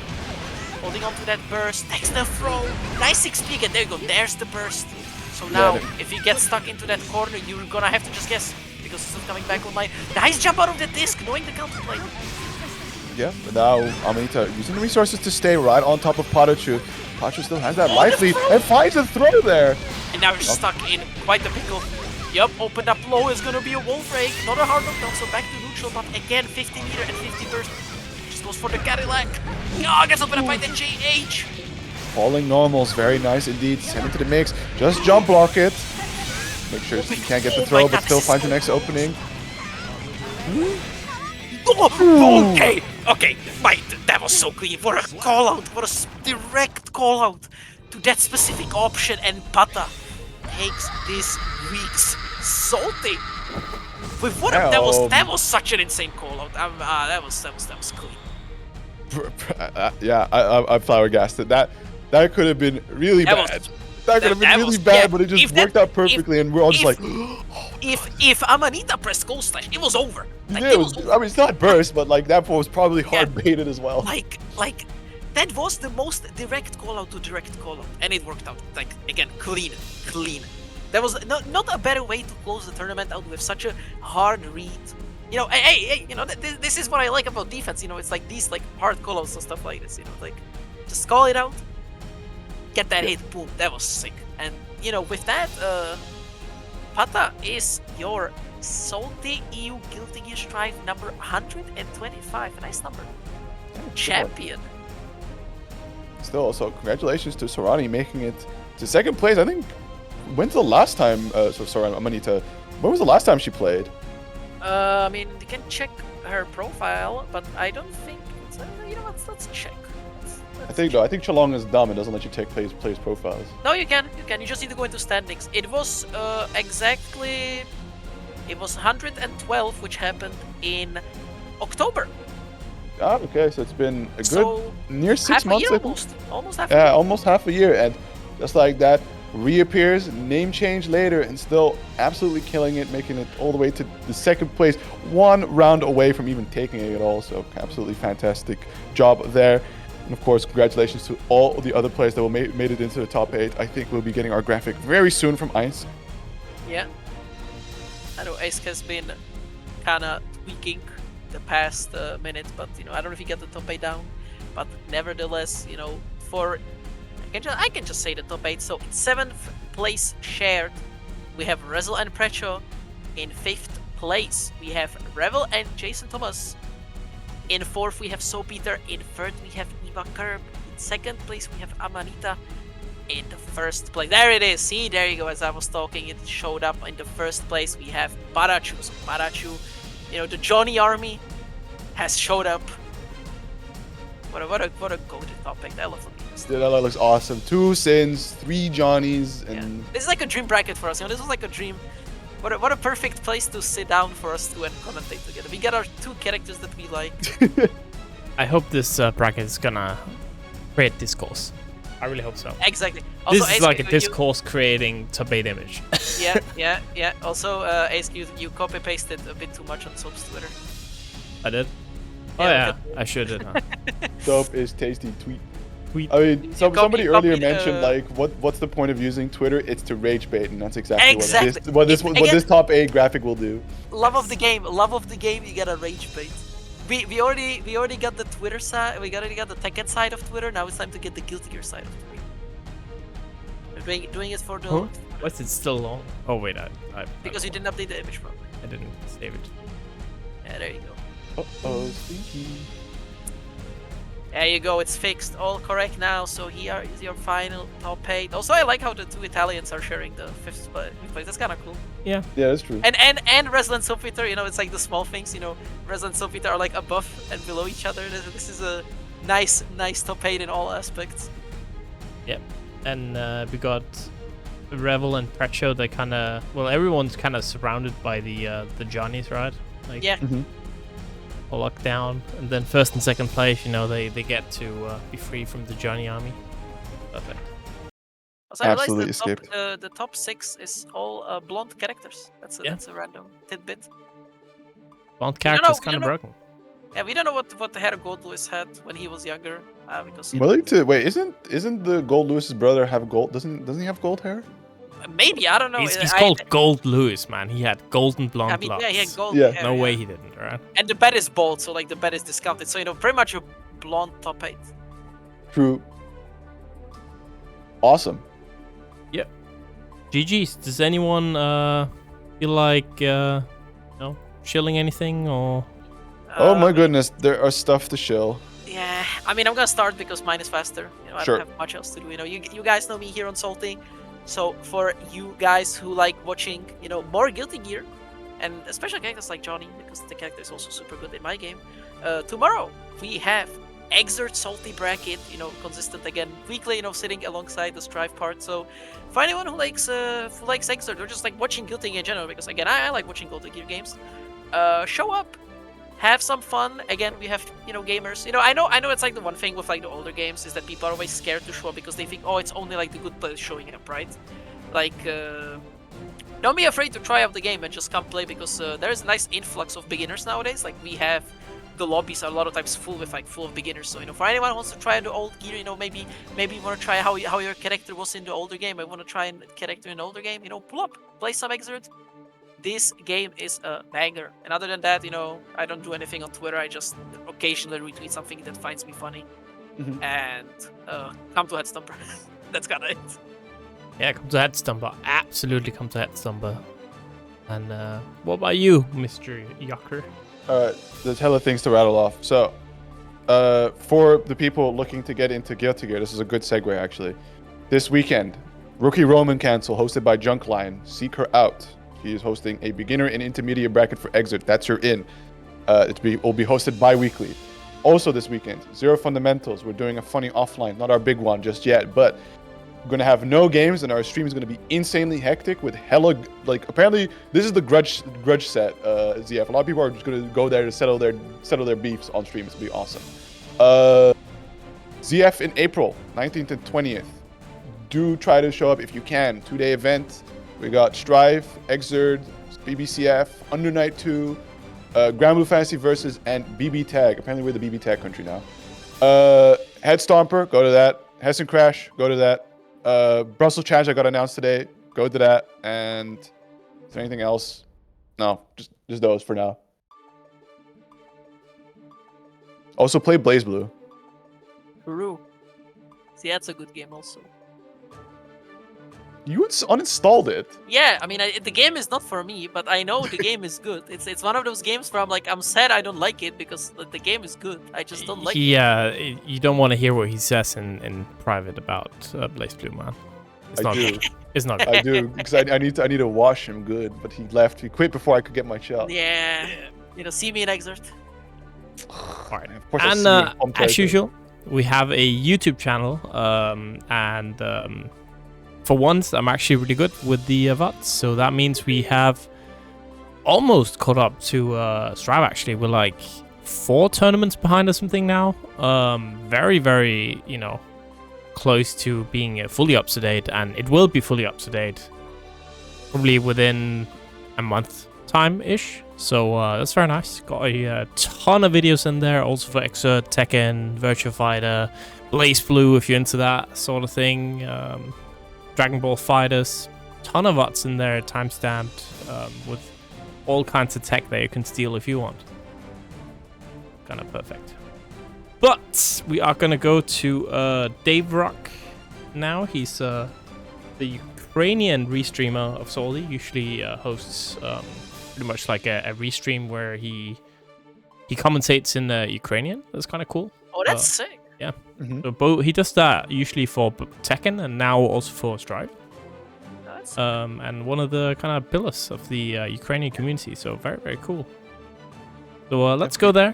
S6: Holding on to that burst. Takes the throw. Nice XP again. There you go. There's the burst. So now, if you get stuck into that corner, you're gonna have to just guess. Because it's not coming back online. Nice jump out of the disc, knowing the counterplay.
S5: Yeah, but now Amanita using the resources to stay right on top of PataChu. PataChu still has that life lead and finds a throw there.
S6: And now you're stuck in quite a pickle. Yup, opened up low is gonna be a wolf rake. Not a hard knockdown, so back to neutral, but again 50 meter and 50 burst. Just goes for the Cadillac. Oh, gets opened up by the JH.
S5: Falling normals, very nice indeed. Send it to the mix. Just jump block it. Make sure you can't get the throw, but still finds the next opening.
S6: Oh, okay, okay. That was so clean. What a call out. What a direct call out to that specific option, and Pata takes this week's Salty. With what that was such an insane call out. That was clean.
S5: Yeah, I'm flabbergasted. That could have been really bad. That could have been really bad, but it just worked out perfectly, and we're all just like.
S6: If Amanita pressed goal slash, it was over. Like,
S5: yeah, I mean, it's not burst, but like that was probably hard baited as well.
S6: Like that was the most direct call out to direct call out, and it worked out. Like again, clean. There was not a better way to close the tournament out with such a hard read. You know, hey, you know, this is what I like about defense. You know, it's like these like hard call outs and stuff like this. You know, like just call it out, get that hit, boom. That was sick. And you know, with that, Pata is your SaltyEU Guilty Gear Strive number 125. A nice number. Champion.
S5: Still, also congratulations to Sorani making it to second place. I think. When's the last time? Sorry, Amanita. When was the last time she played?
S6: I mean, you can check her profile, but I don't think. You know what? Let's check.
S5: I think Chalong is dumb and doesn't let you take players' profiles.
S6: No, you can. You just need to go into standings. It was exactly. It was 112, which happened in October.
S5: Ah, okay. So it's been a good near 6 months.
S6: Almost half a year.
S5: Yeah, almost half a year, and just like that. Reappears, name change later, and still absolutely killing it, making it all the way to the second place, one round away from even taking it at all. So absolutely fantastic job there. And of course, congratulations to all the other players that made it into the top 8. I think we'll be getting our graphic very soon from Ice.
S6: Yeah. I know Ice has been kind of tweaking the past minute, but you know, I don't know if he got the top 8 down, but nevertheless, you know, for I can just say the top 8. So in 7th place shared, we have Resil and Precho. In 5th place, we have Revill and Jason Thomas. In 4th, we have So Peter. In 3rd, we have Eva Kirb. In 2nd place, we have Amanita. In the 1st place, there it is. See, there you go. As I was talking, it showed up. In the 1st place, we have PataChu. So PataChu, you know, the Johnny Army has showed up. What a go-to topic. I love it.
S5: Dude, that looks awesome. 2 Sins, 3 Johnnies, and
S6: yeah. This is like a dream bracket for us. You know, this was like a dream. What a perfect place to sit down for us to and commentate together. We get our 2 characters that we like.
S2: I hope this bracket is gonna create discourse. I really hope so.
S6: Exactly. Also,
S2: this is like a discourse creating top 8 image.
S6: yeah. Also, Ace, you copy pasted a bit too much on Soap's Twitter.
S2: I did. Oh yeah, I sure did. Huh?
S5: Soap is tasty. Tweet. I mean, somebody earlier mentioned like, what's the point of using Twitter? It's to rage bait, and that's exactly what this top 8 graphic will do.
S6: Love of the game. You get a rage bait. we already got the Twitter side. We already got the Tekken side of Twitter. Now it's time to get the Guilty Gear side of Twitter. We're doing it for the.
S2: Huh? What's it still long? Oh wait,
S6: because you didn't update the image properly.
S2: I didn't save it.
S6: Yeah, there you go.
S5: Uh-oh, stinky.
S6: There you go, it's fixed. All correct now, so here is your final top 8. Also, I like how the 2 Italians are sharing the 5th place. That's kind of cool.
S2: Yeah.
S5: Yeah, that's true.
S6: And Resil and SaltyEU, you know, it's like the small things, you know. Resil and SaltyEU are like above and below each other. This is a nice top 8 in all aspects.
S2: Yep. And we got Revill and Precho. They kind of, well, everyone's kind of surrounded by the Johnnies, right? Like,
S6: Yeah.
S2: Locked down, and then first and second place, you know, they get to be free from the Johnny army. Perfect.
S6: Also, I
S5: Absolutely
S6: realized
S5: escaped.
S6: the top 6 is all blonde characters. That's a random tidbit.
S2: Blonde character's kind of broken.
S6: Yeah, we don't know what the hair Goldlewis had when he was younger. Because
S5: Wait, isn't the Goldlewis's brother have gold? Doesn't he have gold hair?
S6: maybe, I don't know.
S2: He's called Goldlewis, man. He had golden blonde locks.
S6: Yeah, he had gold
S5: Yeah.
S6: hair,
S2: No way he didn't, right?
S6: And the bet is bold, so like the bet is discounted. So, you know, pretty much a blonde top 8.
S5: True. Awesome.
S2: Yep. GG's. Does anyone feel like shilling anything or?
S5: Oh my goodness, there are stuff to shill.
S6: Yeah, I mean, I'm gonna start because mine is faster. You know, I
S5: Sure.
S6: don't have much else to do. You know, you guys know me here on Salty. So for you guys who like watching, you know, more Guilty Gear, and especially characters like Johnny, because the character is also super good in my game. Tomorrow we have Xrd Salty bracket, you know, consistent again weekly, you know, sitting alongside the Strive part. So for anyone who likes Xrd or just like watching Guilty Gear in general, because again I like watching Guilty Gear games, show up. Have some fun. Again, we have, you know, gamers. You know, I know it's like the one thing with like the older games is that people are always scared to show up because they think, oh, it's only like the good players showing up, right? Like, don't be afraid to try out the game and just come play because there is a nice influx of beginners nowadays. Like, we have the lobbies are a lot of times full of beginners. So, you know, for anyone who wants to try the old gear, you know, maybe you want to try how your character was in the older game. I want to try a character in the older game. You know, pull up, play some Xrd. This game is a banger. And other than that, you know, I don't do anything on Twitter. I just occasionally retweet something that finds me funny. And come to Headstomper. That's kind of it.
S2: Yeah, come to Headstomper. Absolutely come to Headstomper. And what about you, Mr. Yucker?
S5: There's hella things to rattle off. So, for the people looking to get into Guilty Gear, this is a good segue actually. This weekend, Rookie Roman Cancel, hosted by Junkline. Seek her out. He is hosting a beginner and intermediate bracket for Xrd. That's your in. It will be hosted bi-weekly. Also this weekend, Zero Fundamentals. We're doing a funny offline, not our big one just yet, but we're going to have no games and our stream is going to be insanely hectic with hella, like, apparently this is the grudge set, ZF. A lot of people are just going to go there to settle their beefs on stream. It's going to be awesome. ZF in April, 19th and 20th. Do try to show up if you can. 2-day event. We got Strive, Xrd, BBCF, Under Night 2, Grand Blue Fantasy Versus, and BB Tag. Apparently we're the BB Tag country now. Head Stomper, go to that. Hessen Crash, go to that. Brussels Challenge I got announced today, go to that. And is there anything else? No, just those for now. Also play Blazblue.
S6: True. See, that's a good game also.
S5: You uninstalled it.
S6: Yeah, I mean, the game is not for me, but I know the game is good. It's one of those games where I'm sad I don't like it because the game is good. I just don't like it.
S2: Yeah, you don't want to hear what he says in private about Blazblue, man. It's not good. It's not good.
S5: I do, because I need to wash him good, but he left. He quit before I could get my shot.
S6: Yeah. You know, see me in Xrd.
S2: Alright.
S5: Of course
S2: And as usual, we have a YouTube channel, for once, I'm actually really good with the VODs, so that means we have almost caught up to Strive, actually. We're like 4 tournaments behind or something now. Very, very, you know, close to being fully up to date, and it will be fully up to date probably within a month time-ish. So that's very nice. Got a ton of videos in there, also for Xrd, Tekken, Virtua Fighter, Blazblue, if you're into that sort of thing. Dragon Ball Fighters, ton of VODs in there, time-stamped, with all kinds of tech that you can steal if you want. kind of perfect. But we are gonna go to Dave Rock now. He's the Ukrainian restreamer of Salty. Usually hosts pretty much like a restream where he commentates in Ukrainian. That's kind of cool.
S6: Oh, that's sick.
S2: Yeah. So he does that usually for Tekken and now also for Strive. And one of the kind of pillars of the Ukrainian community. So very, very cool. So let's go there.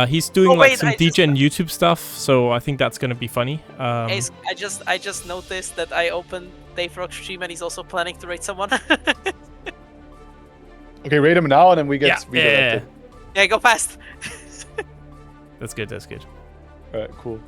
S2: He's doing some DJ and YouTube stuff, so I think that's gonna be funny.
S6: Ace, I just noticed that I opened Dave Rock's stream and he's also planning to raid someone.
S5: Okay, raid him now and then we get
S6: Yeah, go fast.
S2: That's good.
S5: Alright, cool.